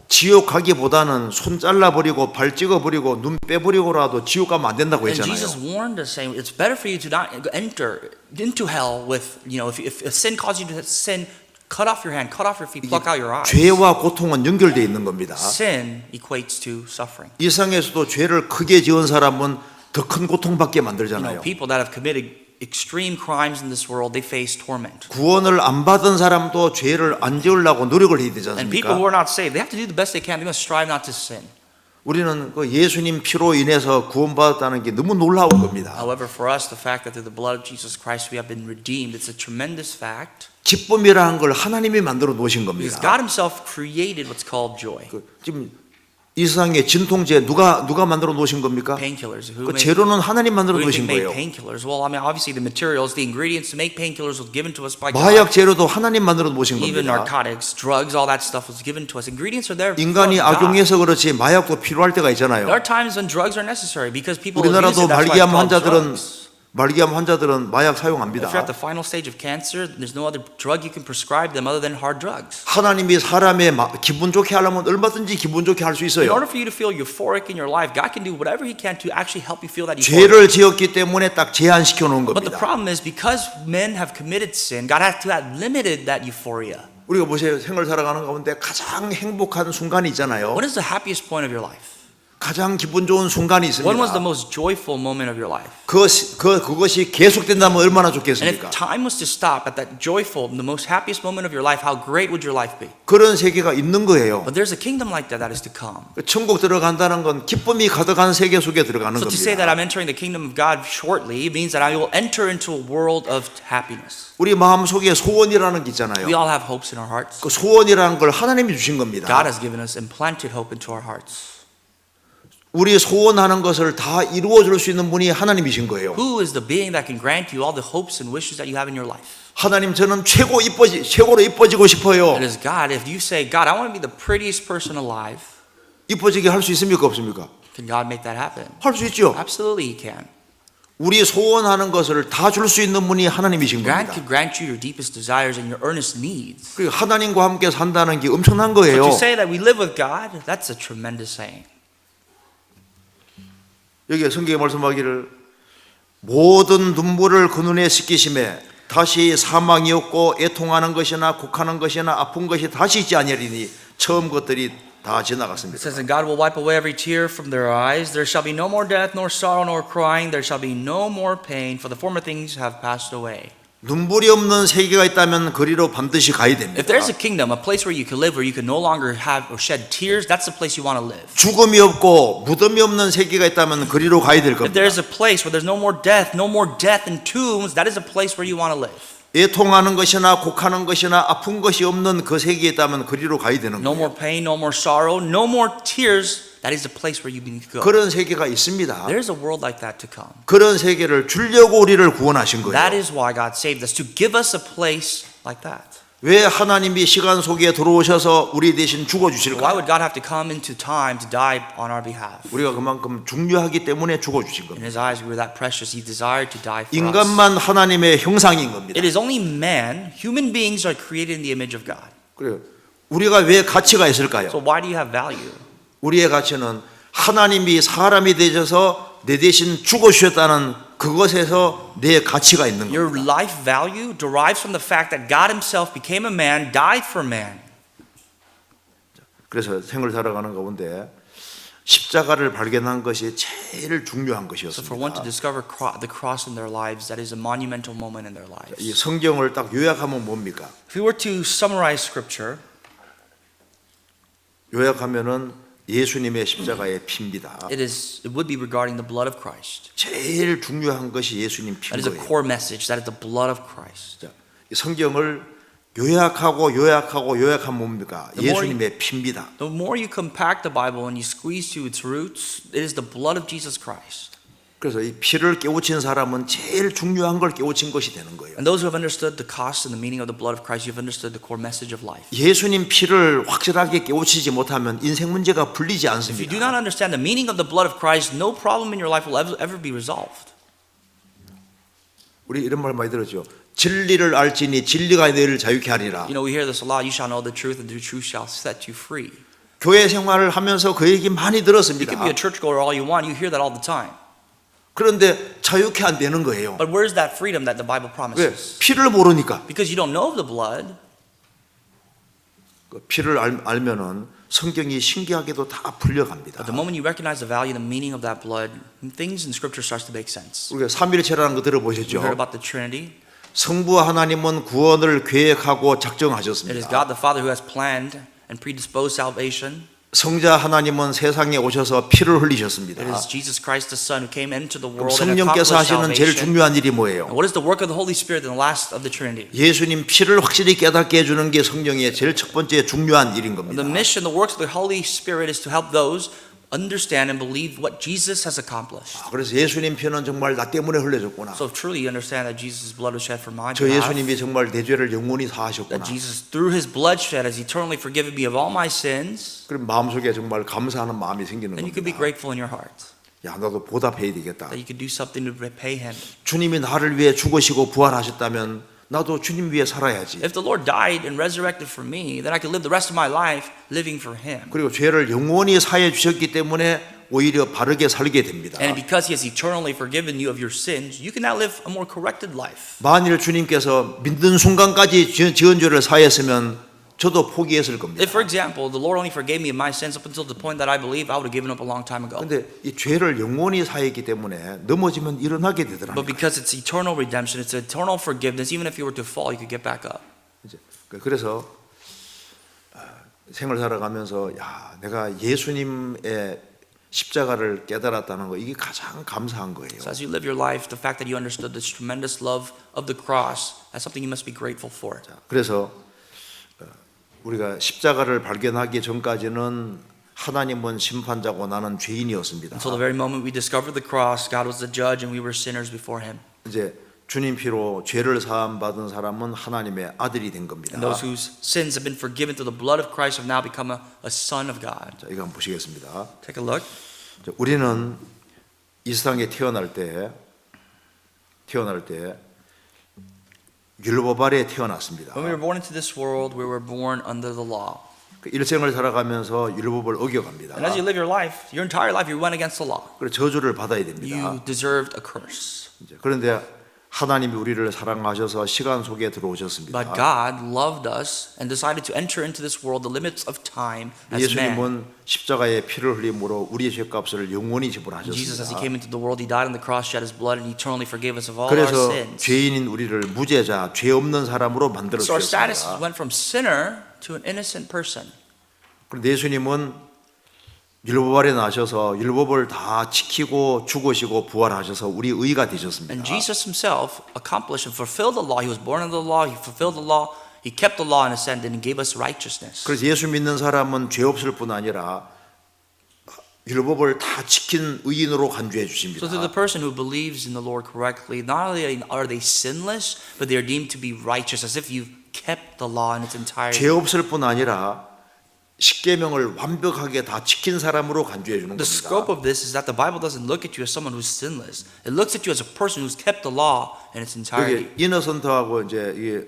[SPEAKER 1] 지옥 가기보다는 손 잘라버리고 발 찍어버리고 눈 빼버리고라도 지옥 가면 안 된다고
[SPEAKER 2] And Jesus
[SPEAKER 1] 했잖아요.
[SPEAKER 2] warned us, saying it's better for you to not enter into hell with, you know, if sin causes you to sin, cut off your hand, cut off your feet, pluck out your eyes.
[SPEAKER 1] 죄와 고통은 연결되어 있는 겁니다.
[SPEAKER 2] Sin equates to suffering.
[SPEAKER 1] 이 세상에서도 죄를 크게 지은 사람은 더 큰 고통받게
[SPEAKER 2] You know,
[SPEAKER 1] 만들잖아요.
[SPEAKER 2] people that have committed extreme crimes in this world, they face torment.
[SPEAKER 1] 구원을 안 받은 사람도 죄를 안 지으려고 노력을 해야 되지
[SPEAKER 2] And people who
[SPEAKER 1] 않습니까?
[SPEAKER 2] are not saved, they have to do the best they can. They must strive not to sin.
[SPEAKER 1] 우리는 그 예수님 피로 인해서 구원받았다는 게 너무 놀라운 겁니다.
[SPEAKER 2] However, for us, the fact that through the blood of Jesus Christ we have been redeemed, it's a tremendous fact
[SPEAKER 1] 기쁨이라는 걸 하나님이 만들어 놓으신
[SPEAKER 2] because
[SPEAKER 1] 겁니다.
[SPEAKER 2] God Himself created what's called joy.
[SPEAKER 1] 지금 이 세상에 진통제 누가 만들어 놓으신 겁니까?
[SPEAKER 2] Painkillers.
[SPEAKER 1] 그 재료는 하나님 만들어
[SPEAKER 2] Who
[SPEAKER 1] 놓으신
[SPEAKER 2] made
[SPEAKER 1] 거예요.
[SPEAKER 2] painkillers? Well, I mean, obviously the materials, the ingredients to make painkillers was given to us by God.
[SPEAKER 1] 마약 재료도 하나님 만들어 놓으신
[SPEAKER 2] Even
[SPEAKER 1] 겁니다.
[SPEAKER 2] narcotics, drugs, all that stuff was given to us. Ingredients are there.
[SPEAKER 1] 인간이
[SPEAKER 2] from God.
[SPEAKER 1] 악용해서 그렇지 마약도 필요할 때가 있잖아요.
[SPEAKER 2] There are times when drugs are necessary because people abuse
[SPEAKER 1] 우리나라도
[SPEAKER 2] it. That's why it's
[SPEAKER 1] 말기암
[SPEAKER 2] called
[SPEAKER 1] 환자들은
[SPEAKER 2] drugs.
[SPEAKER 1] 말기암 환자들은 마약 사용합니다.
[SPEAKER 2] If you're at the final stage of cancer, there's no other drug you can prescribe them other than hard drugs.
[SPEAKER 1] 하나님이 사람의 기분 좋게 하려면 얼마든지 기분 좋게 할 수
[SPEAKER 2] In
[SPEAKER 1] 있어요.
[SPEAKER 2] order for you to feel euphoric in your life, God can do whatever He can to actually help you feel that euphoria.
[SPEAKER 1] 죄를 지었기 때문에 딱 제한시켜 놓은
[SPEAKER 2] But the
[SPEAKER 1] 겁니다.
[SPEAKER 2] problem is because men have committed sin, God has to have limited that euphoria.
[SPEAKER 1] 우리가 보세요. 생을 살아가는 가운데 가장 행복한 순간이 있잖아요.
[SPEAKER 2] What is the happiest point of your life?
[SPEAKER 1] 가장 기분 좋은 순간이
[SPEAKER 2] When was the
[SPEAKER 1] 있습니다.
[SPEAKER 2] most joyful moment of your life?
[SPEAKER 1] 그것이 계속된다면 얼마나
[SPEAKER 2] And if
[SPEAKER 1] 좋겠습니까?
[SPEAKER 2] time was to stop at that joyful, the most happiest moment of your life, how great would your life be?
[SPEAKER 1] 그런 세계가 있는 거예요.
[SPEAKER 2] But there's a kingdom like that that is to come.
[SPEAKER 1] 천국 들어간다는 건 기쁨이 가득한 세계 속에 들어가는
[SPEAKER 2] So to say that
[SPEAKER 1] 겁니다.
[SPEAKER 2] I'm entering the kingdom of God shortly means that I will enter into a world of happiness.
[SPEAKER 1] 우리 마음 속에 소원이라는 게 있잖아요.
[SPEAKER 2] We all have hopes in our hearts.
[SPEAKER 1] 그 소원이라는 걸 하나님이 주신 겁니다.
[SPEAKER 2] God has given us implanted hope into our hearts.
[SPEAKER 1] 우리 소원하는 것을 다 이루어 줄 수 있는 분이 하나님이신 거예요.
[SPEAKER 2] Who is the being that can grant you all the hopes and wishes that you have in your life?
[SPEAKER 1] 하나님 저는 최고로 이뻐지고 싶어요.
[SPEAKER 2] It is God. If you say, God, I want to be the prettiest person alive,
[SPEAKER 1] 이뻐지게 할 수 있습니까 없습니까?
[SPEAKER 2] can God make that happen?
[SPEAKER 1] 할 수 있죠.
[SPEAKER 2] Absolutely He can.
[SPEAKER 1] 우리 소원하는 것을 다 줄 수 있는 분이 하나님이신
[SPEAKER 2] God
[SPEAKER 1] 겁니다.
[SPEAKER 2] can grant you your deepest desires and your earnest needs.
[SPEAKER 1] 그리고 하나님과 함께 산다는 게 엄청난
[SPEAKER 2] But
[SPEAKER 1] 거예요.
[SPEAKER 2] to say that we live with God, that's a tremendous saying.
[SPEAKER 1] 여기 성경에 말씀하기를 모든 눈물을 그 눈에 씻기심에 다시 사망이 없고 애통하는 것이나 곡하는 것이나 아픈 것이 다시 있지 아니하리니 처음 것들이 다
[SPEAKER 2] It
[SPEAKER 1] 지나갔습니다.
[SPEAKER 2] says that God will wipe away every tear from their eyes. There shall be no more death, nor sorrow, nor crying. There shall be no more pain, for the former things have passed away.
[SPEAKER 1] 눈물이 없는 세계가 있다면 그리로 반드시 가야 됩니다.
[SPEAKER 2] If there's a kingdom, a place where you can live, where you can no longer have or shed tears, that's the place you want to live.
[SPEAKER 1] 죽음이 없고 무덤이 없는 세계가 있다면 그리로 가야 될
[SPEAKER 2] If
[SPEAKER 1] 겁니다.
[SPEAKER 2] there's a place where there's no more death in tombs, that is a place where you want to live.
[SPEAKER 1] 애통하는 것이나 곡하는 것이나 아픈 것이 없는 그 세계에 있다면 그리로 가야 되는
[SPEAKER 2] No
[SPEAKER 1] 거예요.
[SPEAKER 2] more pain, no more sorrow, no more tears. That is the place where you need to go.
[SPEAKER 1] 그런 세계가 있습니다.
[SPEAKER 2] There's a world like that to come.
[SPEAKER 1] 그런 세계를 주려고 우리를 구원하신
[SPEAKER 2] That
[SPEAKER 1] 거예요.
[SPEAKER 2] is why God saved us, to give us a place like that.
[SPEAKER 1] 왜 하나님이 시간 속에 들어오셔서 우리 대신
[SPEAKER 2] Why
[SPEAKER 1] 죽어주실까요?
[SPEAKER 2] would God have to come into time to die on our behalf?
[SPEAKER 1] 우리가 그만큼 중요하기 때문에 죽어주신
[SPEAKER 2] In
[SPEAKER 1] 겁니다.
[SPEAKER 2] His eyes, we were that precious. He desired to die for us.
[SPEAKER 1] 인간만 하나님의 형상인 겁니다.
[SPEAKER 2] It is only man, human beings are created in the image of God.
[SPEAKER 1] 그래요. 우리가 왜 가치가 있을까요?
[SPEAKER 2] So why do you have value?
[SPEAKER 1] 우리의 가치는 하나님이 사람이 되셔서 내 대신 죽어주셨다는 그것에서 내 가치가 있는
[SPEAKER 2] Your
[SPEAKER 1] 겁니다.
[SPEAKER 2] life value derives from the fact that God Himself became a man, died for man.
[SPEAKER 1] 그래서 생을 살아가는 가운데 십자가를 발견한 것이 제일 중요한
[SPEAKER 2] So for one to
[SPEAKER 1] 것이었습니다.
[SPEAKER 2] discover the cross in their lives, that is a monumental moment in their
[SPEAKER 1] 이
[SPEAKER 2] lives.
[SPEAKER 1] 성경을 딱 요약하면 뭡니까?
[SPEAKER 2] If we were to summarize Scripture,
[SPEAKER 1] 요약하면은 예수님의 십자가의 피입니다.
[SPEAKER 2] it would be regarding the blood of Christ.
[SPEAKER 1] 제일 중요한 것이 예수님
[SPEAKER 2] That
[SPEAKER 1] 피인
[SPEAKER 2] is a
[SPEAKER 1] 거예요.
[SPEAKER 2] core message. That is the blood of Christ.
[SPEAKER 1] 자, 이 성경을 요약하면 뭡니까?
[SPEAKER 2] The more
[SPEAKER 1] 예수님의 피입니다.
[SPEAKER 2] The more you compact the Bible and you squeeze to its roots, it is the blood of Jesus Christ.
[SPEAKER 1] 그래서 이 피를 깨우친 사람은 제일 중요한 걸 깨우친 것이 되는 거예요.
[SPEAKER 2] And those who have understood the cost and the meaning of the blood of Christ, you've understood the core message of life.
[SPEAKER 1] 예수님 피를 확실하게 깨우치지 못하면 인생 문제가 풀리지
[SPEAKER 2] If you do
[SPEAKER 1] 않습니다.
[SPEAKER 2] not understand the meaning of the blood of Christ, no problem in your life will ever be resolved.
[SPEAKER 1] 우리 이런 말 많이 들었죠. 진리를 알지니 진리가 너희를 자유케 하리라.
[SPEAKER 2] You know, we hear this a lot. You shall know the truth, and the truth shall set you free.
[SPEAKER 1] 교회 생활을 하면서 그 얘기 많이
[SPEAKER 2] You
[SPEAKER 1] 들었습니다.
[SPEAKER 2] can be a churchgoer all you want. You hear that all the time.
[SPEAKER 1] 그런데 자유케 안 되는 거예요.
[SPEAKER 2] But where's that freedom that the Bible
[SPEAKER 1] 왜?
[SPEAKER 2] promises?
[SPEAKER 1] 피를 모르니까.
[SPEAKER 2] Because you don't know of the blood.
[SPEAKER 1] 그 피를 알면은 성경이 신기하게도 다 풀려갑니다.
[SPEAKER 2] But the moment you recognize the value and the meaning of that blood, things in Scripture starts to make sense.
[SPEAKER 1] 우리가 삼위일체라는 거
[SPEAKER 2] You
[SPEAKER 1] 들어보셨죠?
[SPEAKER 2] heard about the Trinity.
[SPEAKER 1] 성부 하나님은 구원을 계획하고
[SPEAKER 2] It is
[SPEAKER 1] 작정하셨습니다.
[SPEAKER 2] God the Father who has planned and predisposed salvation.
[SPEAKER 1] 성자 하나님은 세상에 오셔서 피를 흘리셨습니다.
[SPEAKER 2] It is Jesus Christ the Son who came into the
[SPEAKER 1] 그럼
[SPEAKER 2] world and
[SPEAKER 1] 성령께서
[SPEAKER 2] accomplished
[SPEAKER 1] 하시는 제일
[SPEAKER 2] salvation.
[SPEAKER 1] 중요한 일이
[SPEAKER 2] And
[SPEAKER 1] 뭐예요?
[SPEAKER 2] what is the work of the Holy Spirit in the last of the Trinity?
[SPEAKER 1] 예수님 피를 확실히 깨닫게 해주는 게 성령의 제일 첫 번째 중요한 일인 겁니다.
[SPEAKER 2] The mission, the works of the Holy Spirit is to help those understand and believe what Jesus has accomplished.
[SPEAKER 1] 그래서 예수님 피는 정말 나 때문에 흘려졌구나.
[SPEAKER 2] So truly you understand that Jesus' blood was shed for my
[SPEAKER 1] 저
[SPEAKER 2] behalf.
[SPEAKER 1] 예수님이 정말 내 죄를 영원히 사하셨구나.
[SPEAKER 2] That Jesus, through His bloodshed, has eternally forgiven me of all my sins.
[SPEAKER 1] 그럼 마음속에 정말 감사하는 마음이 생기는
[SPEAKER 2] Then you could be
[SPEAKER 1] 겁니다.
[SPEAKER 2] grateful in your heart
[SPEAKER 1] 야, 나도 보답해야 되겠다.
[SPEAKER 2] that you could do something to repay Him.
[SPEAKER 1] 주님이 나를 위해 죽으시고 부활하셨다면 나도 주님 위해 살아야지.
[SPEAKER 2] If the Lord died and resurrected for me, then I could live the rest of my life living for Him.
[SPEAKER 1] 그리고 죄를 영원히 사해 주셨기 때문에 오히려 바르게 살게 됩니다.
[SPEAKER 2] And because He has eternally forgiven you of your sins, you can now live a more corrected life.
[SPEAKER 1] 만일 주님께서 믿는 순간까지 지은 죄를 사했으면 저도 포기했을 겁니다.
[SPEAKER 2] If, for example, the Lord only forgave me of my sins up until the point that I believe, I would have given up a long time ago.
[SPEAKER 1] 근데 이 죄를 영원히 사했기 때문에 넘어지면 일어나게 되더라고요.
[SPEAKER 2] But because it's eternal redemption, it's eternal forgiveness, even if you were to fall, you could get back up.
[SPEAKER 1] 그래서 생을 살아가면서 야, 내가 예수님의 십자가를 깨달았다는 거 이게 가장 감사한 거예요.
[SPEAKER 2] So as you live your life, the fact that you understood this tremendous love of the cross, that's something you must be grateful for.
[SPEAKER 1] 그래서 우리가 십자가를 발견하기 전까지는 하나님은 심판자고 나는 죄인이었습니다.
[SPEAKER 2] Until the very moment we discovered the cross, God was the judge and we were sinners before Him.
[SPEAKER 1] 이제 주님 피로 죄를 사함 받은 사람은 하나님의 아들이 된 겁니다.
[SPEAKER 2] And those whose sins have been forgiven through the blood of Christ have now become a son of God.
[SPEAKER 1] 자, 이거 한번 보시겠습니다.
[SPEAKER 2] Take a look.
[SPEAKER 1] 자, 우리는 이 세상에 태어날 때 율법 아래 태어났습니다.
[SPEAKER 2] When we were born into this world, we were born under the law.
[SPEAKER 1] 그 일생을 살아가면서 율법을 어겨갑니다.
[SPEAKER 2] And as you live your life, your entire life, you went against the law.
[SPEAKER 1] 그래서 저주를 받아야 됩니다.
[SPEAKER 2] You deserved a curse.
[SPEAKER 1] 이제 그런데 하나님이 우리를 사랑하셔서 시간 속에 들어오셨습니다.
[SPEAKER 2] But God loved us and decided to enter into this world the limits of time as man.
[SPEAKER 1] 예수님은 십자가에 피를 흘림으로 우리의 죄값을 영원히
[SPEAKER 2] Jesus, as He
[SPEAKER 1] 지불하셨습니다.
[SPEAKER 2] came into the world, He died on the cross, shed His blood, and eternally forgave us of all our
[SPEAKER 1] 그래서
[SPEAKER 2] sins.
[SPEAKER 1] 죄인인 우리를 무죄자, 죄 없는 사람으로 만들어
[SPEAKER 2] So our status
[SPEAKER 1] 주셨습니다.
[SPEAKER 2] went from sinner to an innocent person.
[SPEAKER 1] 그런데 예수님은 율법 아래 나셔서 율법을 다 지키고 죽으시고 부활하셔서 우리 의가 되셨습니다.
[SPEAKER 2] And Jesus Himself accomplished and fulfilled the law. He was born under the law, He fulfilled the law, He kept the law and ascended and gave us righteousness.
[SPEAKER 1] 그래서 예수 믿는 사람은 죄 없을 뿐 아니라 율법을 다 지킨 의인으로 간주해 주십니다.
[SPEAKER 2] So to the person who believes in the Lord correctly, not only are they sinless, but they are deemed to be righteous, as if you've kept the law in its entirety.
[SPEAKER 1] 죄 없을 뿐 아니라 십계명을 완벽하게 다 지킨 사람으로 간주해 주는
[SPEAKER 2] The scope
[SPEAKER 1] 겁니다.
[SPEAKER 2] of this is that the Bible doesn't look at you as someone who's sinless. It looks at you as a person who's kept the law in its entirety.
[SPEAKER 1] 이게 이너선트하고 이제 이게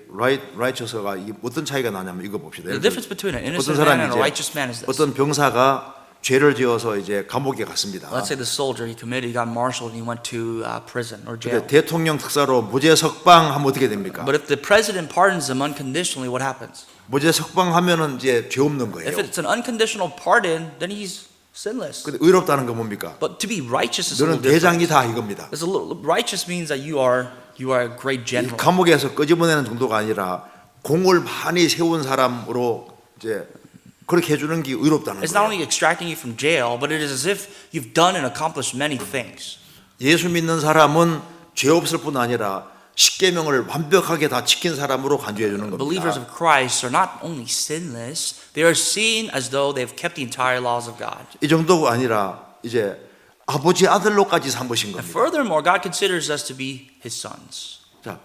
[SPEAKER 1] 라이처스가 이게 어떤 차이가 나냐면 이거 봅시다.
[SPEAKER 2] The difference between an
[SPEAKER 1] 어떤
[SPEAKER 2] innocent man
[SPEAKER 1] 사람이
[SPEAKER 2] and a righteous man is
[SPEAKER 1] 이제
[SPEAKER 2] this.
[SPEAKER 1] 어떤 병사가 죄를 지어서 이제 감옥에 갔습니다.
[SPEAKER 2] Let's say the soldier, he got marshaled, and he went to prison or jail.
[SPEAKER 1] 근데 대통령 특사로 무죄 석방하면 어떻게 됩니까?
[SPEAKER 2] But if the president pardons him unconditionally, what happens?
[SPEAKER 1] 무죄 석방하면은 이제 죄 없는 거예요.
[SPEAKER 2] If it's an unconditional pardon, then he's sinless.
[SPEAKER 1] 근데 의롭다는 건 뭡니까?
[SPEAKER 2] But to be righteous is a
[SPEAKER 1] 너는
[SPEAKER 2] little different.
[SPEAKER 1] 대장이다 이겁니다.
[SPEAKER 2] There's a little, righteous means that you are a great
[SPEAKER 1] 이
[SPEAKER 2] general.
[SPEAKER 1] 감옥에서 끄집어내는 정도가 아니라 공을 많이 세운 사람으로 이제 그렇게 해주는 게 의롭다는
[SPEAKER 2] It's not
[SPEAKER 1] 거예요.
[SPEAKER 2] only extracting you from jail, but it is as if you've done and accomplished many things.
[SPEAKER 1] 예수 믿는 사람은 죄 없을 뿐 아니라 십계명을 완벽하게 다 지킨 사람으로 간주해 주는
[SPEAKER 2] Believers
[SPEAKER 1] 겁니다.
[SPEAKER 2] of Christ are not only sinless, they are seen as though they've kept the entire laws of God.
[SPEAKER 1] 이 정도가 아니라 이제 아버지 아들로까지 삼으신
[SPEAKER 2] And
[SPEAKER 1] 겁니다.
[SPEAKER 2] furthermore, God considers us to be His sons.
[SPEAKER 1] 자,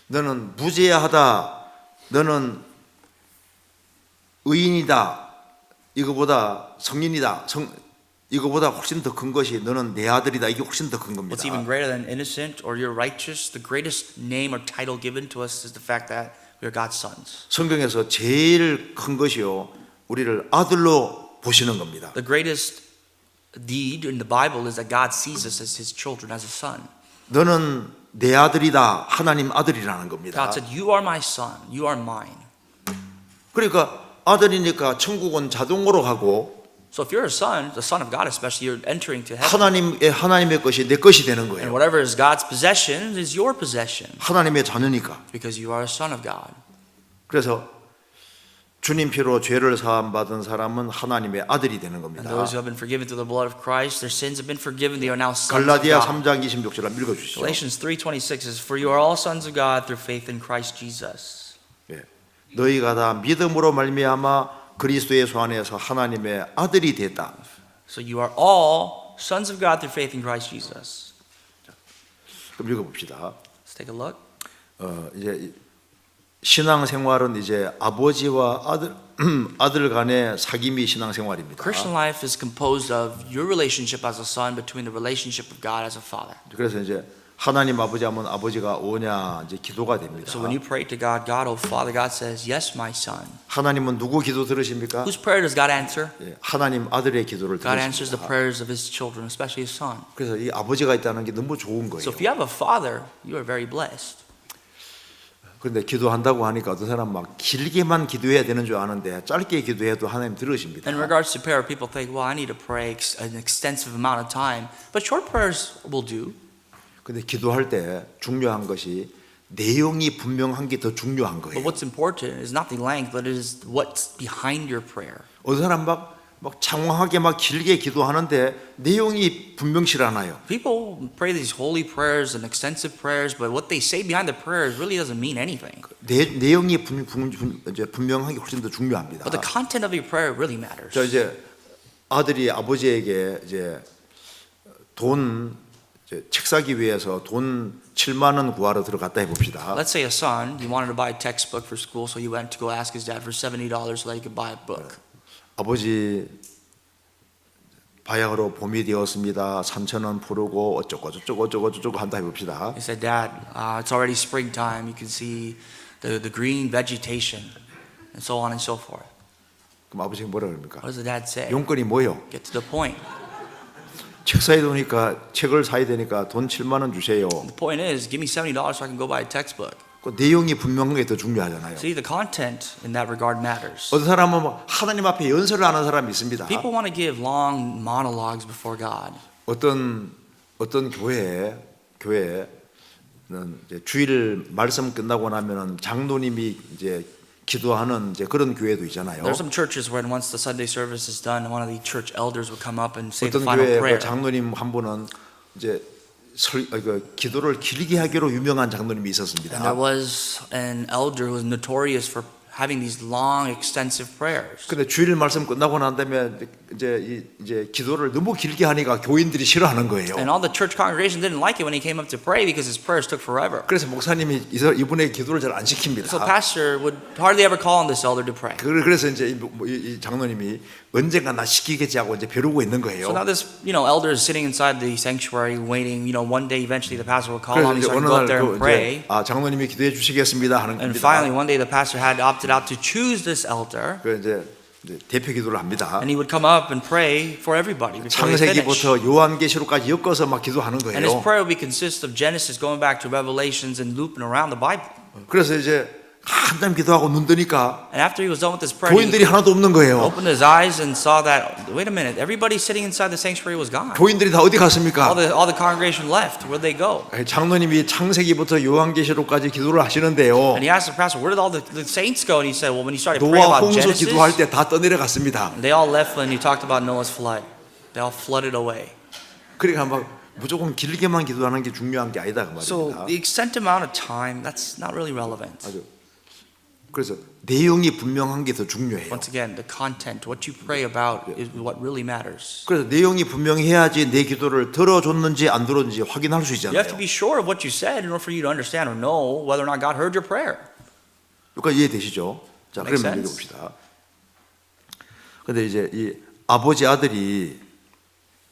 [SPEAKER 1] 너는 무죄하다, 너는 의인이다, 이거보다 성인이다, 이거보다 훨씬 더 큰 것이 너는 내 아들이다. 이게 훨씬 더 큰 겁니다.
[SPEAKER 2] What's even greater than innocent or you're righteous, the greatest name or title given to us is the fact that we are God's sons.
[SPEAKER 1] 성경에서 제일 큰 것이요, 우리를 아들로 보시는 겁니다.
[SPEAKER 2] The greatest deed in the Bible is that God sees us as His children, as a son.
[SPEAKER 1] 너는 내 아들이다, 하나님 아들이라는 겁니다.
[SPEAKER 2] God said, "You are my son, you are mine."
[SPEAKER 1] 그러니까 아들이니까 천국은 자동으로 가고
[SPEAKER 2] So if you're the son of God especially, you're entering to heaven.
[SPEAKER 1] 하나님의 것이 내 것이 되는
[SPEAKER 2] And
[SPEAKER 1] 거예요.
[SPEAKER 2] whatever is God's possession is your possession
[SPEAKER 1] 하나님의 자녀니까.
[SPEAKER 2] because you are a son of God.
[SPEAKER 1] 그래서 주님 피로 죄를 사함 받은 사람은 하나님의 아들이 되는
[SPEAKER 2] And
[SPEAKER 1] 겁니다.
[SPEAKER 2] those who have been forgiven through the blood of Christ, their sins have been forgiven. They are now sons of
[SPEAKER 1] 갈라디아
[SPEAKER 2] God.
[SPEAKER 1] 3장 26절 한번 읽어 주시죠.
[SPEAKER 2] Galatians 3:26 says, "For you are all sons of God through faith in Christ Jesus."
[SPEAKER 1] 예. 너희가 다 믿음으로 말미암아 그리스도의 소 안에서 하나님의 아들이 됐다.
[SPEAKER 2] So you are all sons of God through faith in Christ Jesus.
[SPEAKER 1] 그럼 읽어 봅시다.
[SPEAKER 2] Let's take a look.
[SPEAKER 1] 이제 신앙생활은 이제 아버지와 아들 간의 사귐이 신앙생활입니다.
[SPEAKER 2] Christian life is composed of your relationship as a son between the relationship of God as a father.
[SPEAKER 1] 그래서 이제 하나님 아버지 하면 아버지가 오냐 이제 기도가 됩니다.
[SPEAKER 2] So when you pray to God, God, oh Father, God says, "Yes, my son."
[SPEAKER 1] 하나님은 누구 기도 들으십니까?
[SPEAKER 2] Whose prayer does God answer?
[SPEAKER 1] 예, 하나님 아들의 기도를
[SPEAKER 2] God answers the
[SPEAKER 1] 들으십니다.
[SPEAKER 2] prayers of His children, especially His son.
[SPEAKER 1] 그래서 이 아버지가 있다는 게 너무 좋은 거예요.
[SPEAKER 2] So if you have a father, you are very blessed.
[SPEAKER 1] 그런데 기도한다고 하니까 어떤 사람 막 길게만 기도해야 되는 줄 아는데 짧게 기도해도 하나님 들으십니다.
[SPEAKER 2] In regards to prayer, people think, well, I need to pray an extensive amount of time. But short prayers will do.
[SPEAKER 1] 근데 기도할 때 중요한 것이 내용이 분명한 게 더 중요한
[SPEAKER 2] But
[SPEAKER 1] 거예요.
[SPEAKER 2] what's important is not the length, but it is what's behind your prayer.
[SPEAKER 1] 어떤 사람 막 장황하게 막 길게 기도하는데 내용이 분명치 않아요.
[SPEAKER 2] People pray these holy prayers and extensive prayers, but what they say behind the prayers really doesn't mean anything.
[SPEAKER 1] 내용이 분명한 게 훨씬 더 중요합니다.
[SPEAKER 2] But the content of your prayer really matters.
[SPEAKER 1] 저 이제 아들이 아버지에게 이제 책 사기 위해서 돈 7만 원 구하러 들어갔다 해봅시다.
[SPEAKER 2] Let's say a son, he wanted to buy a textbook for school, so he went to go ask his dad for $70 so that he could buy a book.
[SPEAKER 1] 아버지 바야흐로 봄이 되었습니다. 3,000원 푸르고 어쩌고 한다 해봅시다.
[SPEAKER 2] He said, Dad, it's already springtime. You can see the green vegetation and so on and so forth.
[SPEAKER 1] 그럼 아버지가 뭐라 그럽니까?
[SPEAKER 2] What does the dad say?
[SPEAKER 1] 용건이 뭐요?
[SPEAKER 2] Get to the point.
[SPEAKER 1] 책 사야 되니까 책을 사야 되니까 돈 7만 원 주세요.
[SPEAKER 2] The point is, give me $70 so I can go buy a textbook.
[SPEAKER 1] 그 내용이 분명한 게 더 중요하잖아요.
[SPEAKER 2] See, the content in that regard matters.
[SPEAKER 1] 어떤 사람은 막 하나님 앞에 연설을 하는 사람이 있습니다.
[SPEAKER 2] People want to give long monologues before God.
[SPEAKER 1] 어떤 교회는 이제 주일 말씀 끝나고 나면은 장로님이 이제 기도하는 이제 그런 교회도 있잖아요.
[SPEAKER 2] There are some churches where once the Sunday service is done, one of the church elders would come up and say the
[SPEAKER 1] 어떤
[SPEAKER 2] final
[SPEAKER 1] 교회
[SPEAKER 2] prayer.
[SPEAKER 1] 장로님 한 분은 이제 기도를 길게 하기로 유명한 장로님이 있었습니다.
[SPEAKER 2] And there was an elder who was notorious for having these long, extensive prayers.
[SPEAKER 1] 근데 주일 말씀 끝나고 난 다음에 이제 기도를 너무 길게 하니까 교인들이 싫어하는 거예요.
[SPEAKER 2] And all the church congregation didn't like it when he came up to pray because his prayers took forever.
[SPEAKER 1] 그래서 목사님이 이분의 기도를 잘 안 시킵니다.
[SPEAKER 2] So pastor would hardly ever call on this elder to pray.
[SPEAKER 1] 그래서 이제 이 장로님이 언젠가 나 시키겠지 하고 이제 벼르고 있는 거예요.
[SPEAKER 2] So now this, elder is sitting inside the sanctuary waiting. One day eventually the pastor will call
[SPEAKER 1] 그래서
[SPEAKER 2] on him
[SPEAKER 1] 이제
[SPEAKER 2] so he
[SPEAKER 1] 어느
[SPEAKER 2] can go
[SPEAKER 1] 날
[SPEAKER 2] up there and pray.
[SPEAKER 1] 장로님이 기도해 주시겠습니다 하는
[SPEAKER 2] And
[SPEAKER 1] 겁니다.
[SPEAKER 2] finally one day the pastor had opted out to choose this elder.
[SPEAKER 1] 그 이제 대표 기도를 합니다.
[SPEAKER 2] And he would come up and pray for everybody before they finish.
[SPEAKER 1] 창세기부터 요한계시록까지 엮어서 막 기도하는
[SPEAKER 2] And his
[SPEAKER 1] 거예요.
[SPEAKER 2] prayer would consist of Genesis going back to Revelations and looping around the Bible.
[SPEAKER 1] 그래서 이제 한참 기도하고 눈 뜨니까
[SPEAKER 2] And after he was done with this prayer,
[SPEAKER 1] 교인들이
[SPEAKER 2] he
[SPEAKER 1] 하나도 없는 거예요.
[SPEAKER 2] opened his eyes and saw that, wait a minute, everybody sitting inside the sanctuary was gone.
[SPEAKER 1] 교인들이 다 어디 갔습니까?
[SPEAKER 2] All the congregation left. Where'd they go?
[SPEAKER 1] 장로님이 창세기부터 요한계시록까지 기도를 하시는데요.
[SPEAKER 2] And he asked the pastor, where did all the saints go? And he said, well, when he started praying
[SPEAKER 1] 노아
[SPEAKER 2] about
[SPEAKER 1] 홍수
[SPEAKER 2] Genesis,
[SPEAKER 1] 기도할 때 다 떠내려갔습니다.
[SPEAKER 2] they all left when he talked about Noah's flood. They all flooded away.
[SPEAKER 1] 그러니까 막 무조건 길게만 기도하는 게 중요한 게 아니다 그
[SPEAKER 2] So
[SPEAKER 1] 말입니다.
[SPEAKER 2] the extent amount of time, that's not really relevant.
[SPEAKER 1] 그래서 내용이 분명한 게 더 중요해요.
[SPEAKER 2] Once again, the content, what you pray about is what really matters.
[SPEAKER 1] 그래서 내용이 분명해야지 내 기도를 들어줬는지 안 들었는지 확인할 수
[SPEAKER 2] You
[SPEAKER 1] 있잖아요.
[SPEAKER 2] have to be sure of what you said in order for you to understand or know whether or not God heard your prayer.
[SPEAKER 1] 여기까지 이해되시죠? 자,
[SPEAKER 2] Makes
[SPEAKER 1] 그러면
[SPEAKER 2] sense.
[SPEAKER 1] 읽어봅시다. 근데 이제 이 아버지 아들이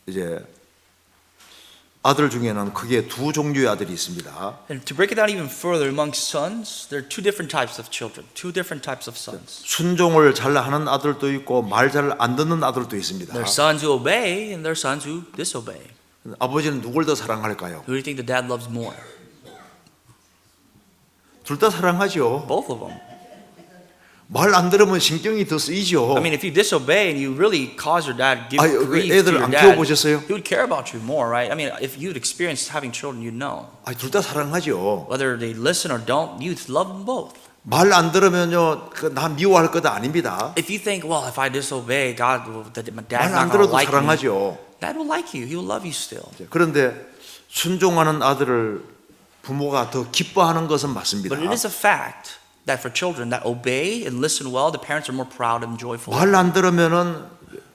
[SPEAKER 1] 이제 아들 중에는 크게 두 종류의 아들이 있습니다.
[SPEAKER 2] And to break it down even further amongst sons, there are two different types of children, two different types of sons.
[SPEAKER 1] 순종을 잘 하는 아들도 있고 말 잘 안 듣는 아들도 있습니다.
[SPEAKER 2] There are sons who obey and there are sons who disobey.
[SPEAKER 1] 아버지는 누굴 더 사랑할까요?
[SPEAKER 2] Who do you think the dad loves more?
[SPEAKER 1] 둘 다 사랑하죠.
[SPEAKER 2] Both of them.
[SPEAKER 1] 말 안 들으면 신경이 더 쓰이죠.
[SPEAKER 2] I mean, if you disobey and you really cause your dad give
[SPEAKER 1] 아유,
[SPEAKER 2] grief to
[SPEAKER 1] 애들
[SPEAKER 2] your
[SPEAKER 1] 안
[SPEAKER 2] dad,
[SPEAKER 1] 키워보셨어요?
[SPEAKER 2] he would care about you more, right? I mean, if you'd experienced having children, you'd know.
[SPEAKER 1] 둘 다 사랑하죠.
[SPEAKER 2] Whether they listen or don't, you'd love them both.
[SPEAKER 1] 말 안 들으면요, 나 미워할 거다 아닙니다.
[SPEAKER 2] If you think, well, if I disobey, God, my
[SPEAKER 1] 말
[SPEAKER 2] dad's
[SPEAKER 1] 안
[SPEAKER 2] not going to
[SPEAKER 1] 들어도
[SPEAKER 2] like me,
[SPEAKER 1] 사랑하죠.
[SPEAKER 2] Dad will like you. He will love you still.
[SPEAKER 1] 그런데 순종하는 아들을 부모가 더 기뻐하는 것은 맞습니다.
[SPEAKER 2] But it is a fact that for children that obey and listen well, the parents are more proud and joyful.
[SPEAKER 1] 말 안 들으면은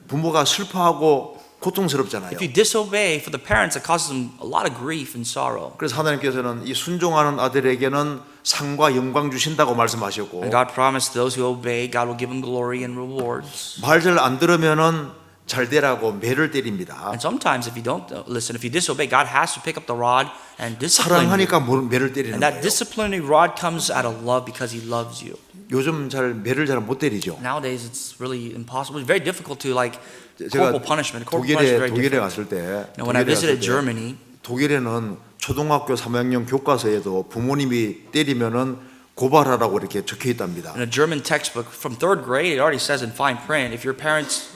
[SPEAKER 1] 부모가 슬퍼하고 고통스럽잖아요.
[SPEAKER 2] If you disobey, for the parents, it causes them a lot of grief and sorrow.
[SPEAKER 1] 그래서 하나님께서는 이 순종하는 아들에게는 상과 영광 주신다고 말씀하셨고,
[SPEAKER 2] And God promised those who obey, God will give them glory and rewards.
[SPEAKER 1] 말 잘 안 들으면은 잘 되라고 매를 때립니다.
[SPEAKER 2] And sometimes if you don't listen, if you disobey, God has to pick up the rod and discipline you.
[SPEAKER 1] 사랑하니까 매를 때리는
[SPEAKER 2] And that
[SPEAKER 1] 거예요.
[SPEAKER 2] disciplinary rod comes out of love because He loves you.
[SPEAKER 1] 요즘 매를 잘 못 때리죠.
[SPEAKER 2] Nowadays, it's really impossible. It's very difficult to like
[SPEAKER 1] 제가
[SPEAKER 2] corporal punishment. Corporal punishment is very
[SPEAKER 1] 독일에
[SPEAKER 2] difficult.
[SPEAKER 1] 갔을 때,
[SPEAKER 2] Now, when I visited Germany,
[SPEAKER 1] 독일에는 초등학교 3학년 교과서에도 부모님이 때리면은 고발하라고 이렇게 적혀 있답니다.
[SPEAKER 2] in a German textbook from third grade, it already says in fine print, if your parents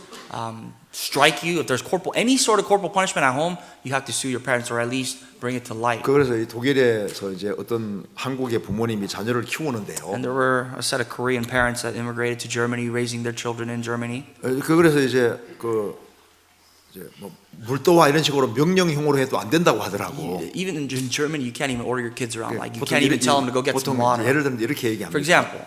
[SPEAKER 2] strike you, if there's any sort of corporal punishment at home, you have to sue your parents or at least bring it to light.
[SPEAKER 1] 그래서 이 독일에서 이제 어떤 한국의 부모님이 자녀를 키우는데요.
[SPEAKER 2] And there were a set of Korean parents that immigrated to Germany, raising their children in Germany.
[SPEAKER 1] 그래서 이제 뭐 물도와 이런 식으로 명령형으로 해도 안 된다고 하더라고.
[SPEAKER 2] Even in Germany, you can't even order your kids around. Like you
[SPEAKER 1] 보통
[SPEAKER 2] can't even tell them to go get some
[SPEAKER 1] 보통
[SPEAKER 2] water.
[SPEAKER 1] 예를 들면 이렇게
[SPEAKER 2] For
[SPEAKER 1] 얘기합니다.
[SPEAKER 2] example,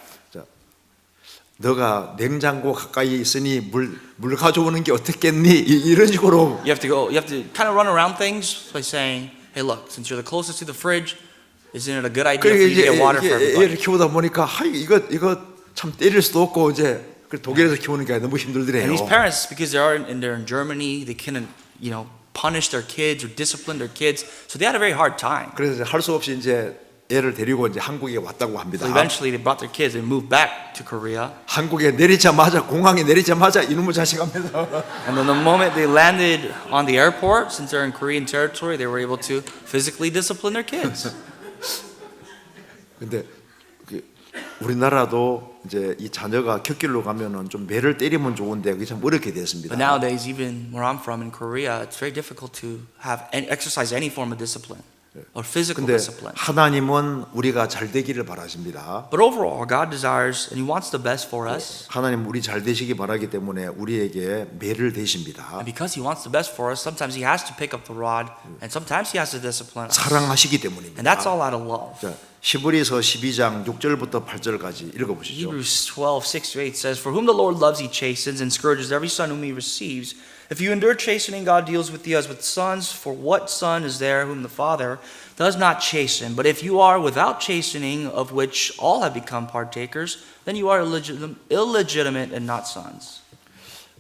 [SPEAKER 1] 너가 냉장고 가까이 있으니 물 가져오는 게 어떻겠니? 이런 식으로.
[SPEAKER 2] you have to kind of run around things by saying, hey, look, since you're the closest to the fridge, isn't it a good idea for
[SPEAKER 1] 그러니까
[SPEAKER 2] you to
[SPEAKER 1] 이제
[SPEAKER 2] get water for everybody?
[SPEAKER 1] 애를 키우다 보니까 이거 참 때릴 수도 없고 이제 독일에서 키우니까 너무 힘들더래요.
[SPEAKER 2] And these parents, because they're in Germany, they couldn't, punish their kids or discipline their kids, so they had a very hard time.
[SPEAKER 1] 그래서 할 수 없이 이제 애를 데리고 이제 한국에 왔다고 합니다.
[SPEAKER 2] So eventually, they brought their kids and moved back to Korea.
[SPEAKER 1] 한국에 내리자마자 공항에 내리자마자 이놈의 자식 하면서
[SPEAKER 2] And then the moment they landed on the airport, since they're in Korean territory, they were able to physically discipline their kids.
[SPEAKER 1] 근데 우리나라도 이제 이 자녀가 곁길로 가면은 좀 매를 때리면 좋은데 그게 참 어렵게 됐습니다.
[SPEAKER 2] But nowadays, even where I'm from in Korea, it's very difficult to exercise any form of discipline or physical
[SPEAKER 1] 근데
[SPEAKER 2] discipline.
[SPEAKER 1] 하나님은 우리가 잘 되기를 바라십니다.
[SPEAKER 2] But overall, God desires and He wants the best for us.
[SPEAKER 1] 하나님 우리 잘 되시기 바라기 때문에 우리에게 매를 대십니다.
[SPEAKER 2] And because He wants the best for us, sometimes He has to pick up the rod, and sometimes He has to discipline us.
[SPEAKER 1] 사랑하시기 때문입니다.
[SPEAKER 2] And that's all out of love.
[SPEAKER 1] 자, 히브리서 12장 6절부터 8절까지 읽어보시죠.
[SPEAKER 2] Hebrews 12:6-8 says, "For whom the Lord loves, He chastens and scourges every son whom He receives. If you endure chastening, God deals with you as with sons. For what son is there whom the Father does not chasten? But if you are without chastening, of which all have become partakers, then you are illegitimate and not sons."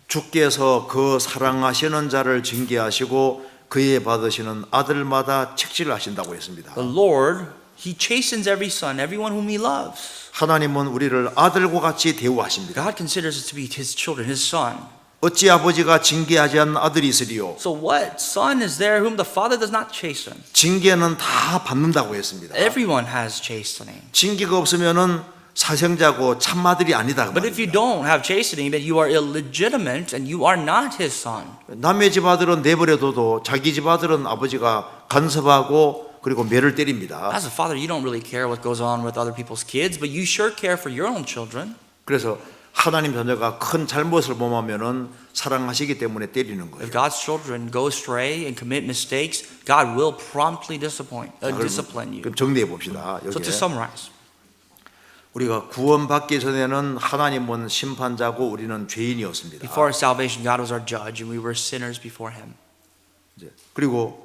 [SPEAKER 1] 주께서 그 사랑하시는 자를 징계하시고 그의 받으시는 아들마다 책질하신다고 했습니다.
[SPEAKER 2] The Lord, He chastens every son, everyone whom He loves.
[SPEAKER 1] 하나님은 우리를 아들과 같이 대우하십니다.
[SPEAKER 2] God considers us to be His children, His son.
[SPEAKER 1] 어찌 아버지가 징계하지 않는 아들이 있으리요?
[SPEAKER 2] So what son is there whom the Father does not chasten?
[SPEAKER 1] 징계는 다 받는다고 했습니다.
[SPEAKER 2] Everyone has chastening.
[SPEAKER 1] 징계가 없으면은 사생자고 참아들이 아니다. 그
[SPEAKER 2] But if you
[SPEAKER 1] 말입니다.
[SPEAKER 2] don't have chastening, then you are illegitimate and you are not His son.
[SPEAKER 1] 남의 집 아들은 내버려둬도 자기 집 아들은 아버지가 간섭하고 그리고 매를 때립니다.
[SPEAKER 2] As a father, you don't really care what goes on with other people's kids, but you sure care for your own children.
[SPEAKER 1] 그래서 하나님 자녀가 큰 잘못을 범하면은 사랑하시기 때문에 때리는 거예요.
[SPEAKER 2] If God's children go astray and commit mistakes, God will promptly discipline you.
[SPEAKER 1] 그럼 정리해 봅시다.
[SPEAKER 2] So to
[SPEAKER 1] 여기
[SPEAKER 2] summarize,
[SPEAKER 1] 우리가 구원받기 전에는 하나님은 심판자고 우리는 죄인이었습니다.
[SPEAKER 2] before our salvation, God was our judge and we were sinners before Him.
[SPEAKER 1] 그리고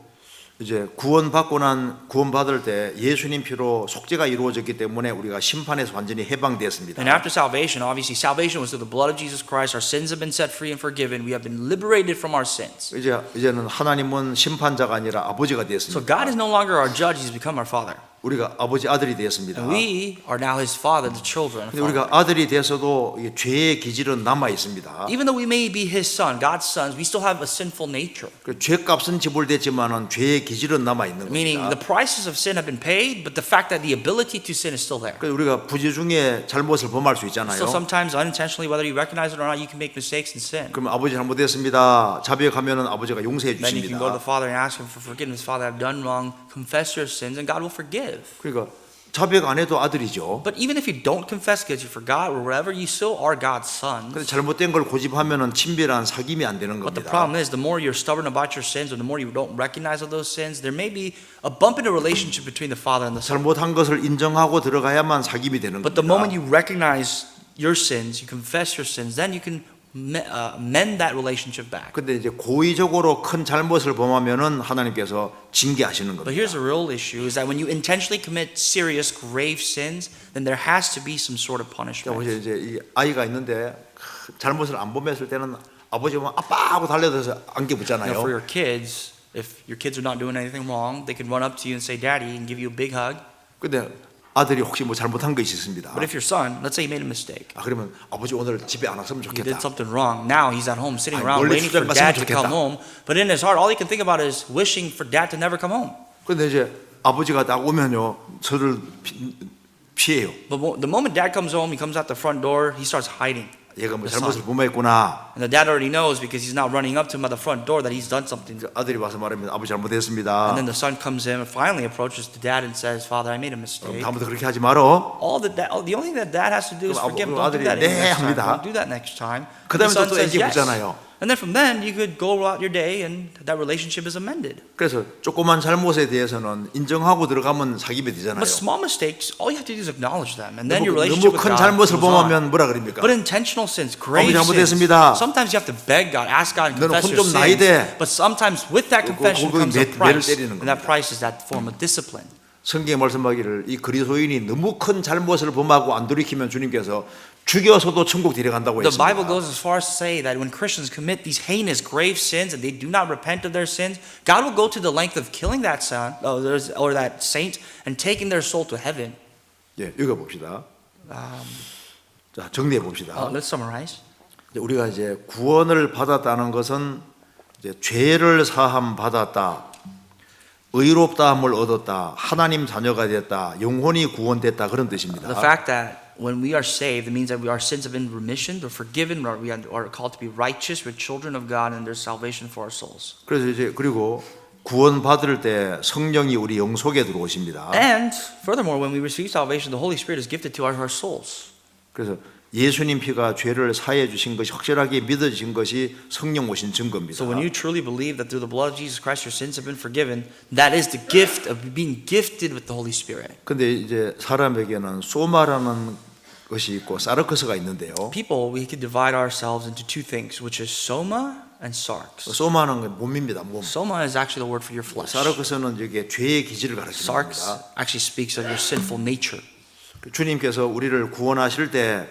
[SPEAKER 1] 이제 구원받을 때 예수님 피로 속죄가 이루어졌기 때문에 우리가 심판에서 완전히 해방되었습니다.
[SPEAKER 2] And after salvation, obviously salvation was through the blood of Jesus Christ. Our sins have been set free and forgiven. We have been liberated from our sins.
[SPEAKER 1] 이제는 하나님은 심판자가 아니라 아버지가
[SPEAKER 2] So
[SPEAKER 1] 되었습니다.
[SPEAKER 2] God is no longer our judge, He's become our Father.
[SPEAKER 1] 우리가 아버지 아들이 되었습니다.
[SPEAKER 2] And we are now his father, the children.
[SPEAKER 1] 근데 우리가 아들이 돼서도 이게 죄의 기질은 남아 있습니다.
[SPEAKER 2] Even though we may be his son, God's sons, we still have a sinful nature.
[SPEAKER 1] 그 죄값은 지불됐지만은 죄의 기질은 남아 있는
[SPEAKER 2] Meaning
[SPEAKER 1] 겁니다.
[SPEAKER 2] the prices of sin have been paid, but the fact that the ability to sin is still there.
[SPEAKER 1] 그래서 우리가 부지중에 잘못을 범할 수 있잖아요.
[SPEAKER 2] So sometimes unintentionally, whether you recognize it or not, you can make mistakes and sin.
[SPEAKER 1] 그러면 아버지 잘못했습니다. 자백하면은 아버지가 용서해
[SPEAKER 2] Then you can go to the
[SPEAKER 1] 주십니다.
[SPEAKER 2] Father and ask him for forgiveness. Father, I've done wrong. Confess your sins, and God will forgive.
[SPEAKER 1] 그러니까 자백 안 해도 아들이죠.
[SPEAKER 2] But even if you don't confess because you forgot or whatever, you still are God's sons.
[SPEAKER 1] 근데 잘못된 걸 고집하면은 친밀한 사귐이 안 되는
[SPEAKER 2] But the
[SPEAKER 1] 겁니다.
[SPEAKER 2] problem is, the more you're stubborn about your sins, or the more you don't recognize of those sins, there may be a bump in the relationship between the Father and the Son.
[SPEAKER 1] 잘못한 것을 인정하고 들어가야만 사귐이 되는
[SPEAKER 2] But the moment
[SPEAKER 1] 겁니다.
[SPEAKER 2] you recognize your sins, you confess your sins, then you can mend that relationship back.
[SPEAKER 1] 근데 이제 고의적으로 큰 잘못을 범하면은 하나님께서 징계하시는
[SPEAKER 2] But
[SPEAKER 1] 겁니다.
[SPEAKER 2] here's the real issue: is that when you intentionally commit serious, grave sins, then there has to be some sort of
[SPEAKER 1] 자,
[SPEAKER 2] punishment.
[SPEAKER 1] 보세요. 이제 이 아이가 있는데 잘못을 안 범했을 때는 아버지가 아빠 하고 달려들어서 안겨
[SPEAKER 2] You know,
[SPEAKER 1] 붙잖아요.
[SPEAKER 2] for your kids, if your kids are not doing anything wrong, they can run up to you and say, "Daddy," and give you a big hug.
[SPEAKER 1] 근데 아들이 혹시 뭐 잘못한 것이 있습니다.
[SPEAKER 2] But if your son, let's say he made a mistake,
[SPEAKER 1] 아, 그러면 아버지 오늘 집에 안 왔으면
[SPEAKER 2] he did
[SPEAKER 1] 좋겠다.
[SPEAKER 2] something wrong. Now he's at home, sitting
[SPEAKER 1] 아이,
[SPEAKER 2] around
[SPEAKER 1] 멀리
[SPEAKER 2] waiting for
[SPEAKER 1] 출장
[SPEAKER 2] dad
[SPEAKER 1] 갔으면
[SPEAKER 2] to come
[SPEAKER 1] 좋겠다.
[SPEAKER 2] home. But in his heart, all he can think about is wishing for dad to never come home.
[SPEAKER 1] 근데 이제 아버지가 딱 오면요, 저를 피해요.
[SPEAKER 2] But the moment dad comes home, he comes out the front door, he starts hiding.
[SPEAKER 1] 얘가 뭐
[SPEAKER 2] The
[SPEAKER 1] 잘못을
[SPEAKER 2] son.
[SPEAKER 1] 범했구나.
[SPEAKER 2] And the dad already knows because he's not running up to him at the front door that he's done something.
[SPEAKER 1] 아들이 와서 말합니다. 아버지 잘못했습니다.
[SPEAKER 2] And then the son comes in and finally approaches the dad and says, "Father, I made a mistake."
[SPEAKER 1] 다음부터 그렇게 하지 말어.
[SPEAKER 2] The only thing that dad has to do is
[SPEAKER 1] 그럼
[SPEAKER 2] forgive him.
[SPEAKER 1] 그럼
[SPEAKER 2] Don't do
[SPEAKER 1] 아들이
[SPEAKER 2] that
[SPEAKER 1] 네
[SPEAKER 2] next time.
[SPEAKER 1] 합니다.
[SPEAKER 2] Don't do that next time.
[SPEAKER 1] 그다음에
[SPEAKER 2] The son
[SPEAKER 1] 또
[SPEAKER 2] says
[SPEAKER 1] 애기
[SPEAKER 2] yes.
[SPEAKER 1] 붙잖아요.
[SPEAKER 2] And then from then you could go out your day and that relationship is amended.
[SPEAKER 1] 그래서 조그만 잘못에 대해서는 인정하고 들어가면 사귐이 되잖아요.
[SPEAKER 2] But small mistakes, all you have to do is acknowledge them, and then your
[SPEAKER 1] 너무
[SPEAKER 2] relationship with
[SPEAKER 1] 큰
[SPEAKER 2] God
[SPEAKER 1] 잘못을
[SPEAKER 2] goes on.
[SPEAKER 1] 범하면 뭐라 그럽니까?
[SPEAKER 2] But intentional sins, grave
[SPEAKER 1] 아버지
[SPEAKER 2] sins,
[SPEAKER 1] 잘못했습니다.
[SPEAKER 2] sometimes you have to beg God, ask God, and
[SPEAKER 1] 너는
[SPEAKER 2] confess
[SPEAKER 1] 혼
[SPEAKER 2] your
[SPEAKER 1] 좀 나야
[SPEAKER 2] sins.
[SPEAKER 1] 돼.
[SPEAKER 2] But sometimes with that confession
[SPEAKER 1] 그거
[SPEAKER 2] comes a
[SPEAKER 1] 매를
[SPEAKER 2] price,
[SPEAKER 1] 때리는
[SPEAKER 2] and that
[SPEAKER 1] 겁니다.
[SPEAKER 2] price is that form of discipline.
[SPEAKER 1] 성경에 말씀하기를 이 그리스도인이 너무 큰 잘못을 범하고 안 돌이키면 주님께서 죽여서도 천국 데려간다고
[SPEAKER 2] The Bible
[SPEAKER 1] 했습니다.
[SPEAKER 2] goes as far as to say that when Christians commit these heinous, grave sins and they do not repent of their sins, God will go to the length of killing that son or that saint and taking their soul to heaven.
[SPEAKER 1] 예, 읽어봅시다. 자, 정리해 봅시다.
[SPEAKER 2] Let's summarize.
[SPEAKER 1] 우리가 이제 구원을 받았다는 것은 이제 죄를 사함 받았다, 의롭다함을 얻었다, 하나님 자녀가 됐다, 영혼이 구원됐다 그런
[SPEAKER 2] The
[SPEAKER 1] 뜻입니다.
[SPEAKER 2] fact that when we are saved, it means that our sins have been remission, they're forgiven, we are called to be righteous, we're children of God, and there's salvation for our souls.
[SPEAKER 1] 그래서 이제 그리고 구원 받을 때 성령이 우리 영 속에 들어오십니다.
[SPEAKER 2] And furthermore, when we receive salvation, the Holy Spirit is gifted to our souls.
[SPEAKER 1] 그래서 예수님 피가 죄를 사해 주신 것이 확실하게 믿어진 것이 성령 오신 증거입니다.
[SPEAKER 2] So when you truly believe that through the blood of Jesus Christ your sins have been forgiven, that is the gift of being gifted with the Holy Spirit.
[SPEAKER 1] 근데 이제 사람에게는 소마라는 것이 있고 사르크스가 있는데요.
[SPEAKER 2] People, we can divide ourselves into two things, which is soma and sarx.
[SPEAKER 1] 소마는 건 몸입니다. 몸.
[SPEAKER 2] Soma is actually the word for your flesh.
[SPEAKER 1] 사르크스는 이게 죄의 기질을 가르치는
[SPEAKER 2] Sarx
[SPEAKER 1] 겁니다.
[SPEAKER 2] actually speaks of your sinful nature.
[SPEAKER 1] 주님께서 우리를 구원하실 때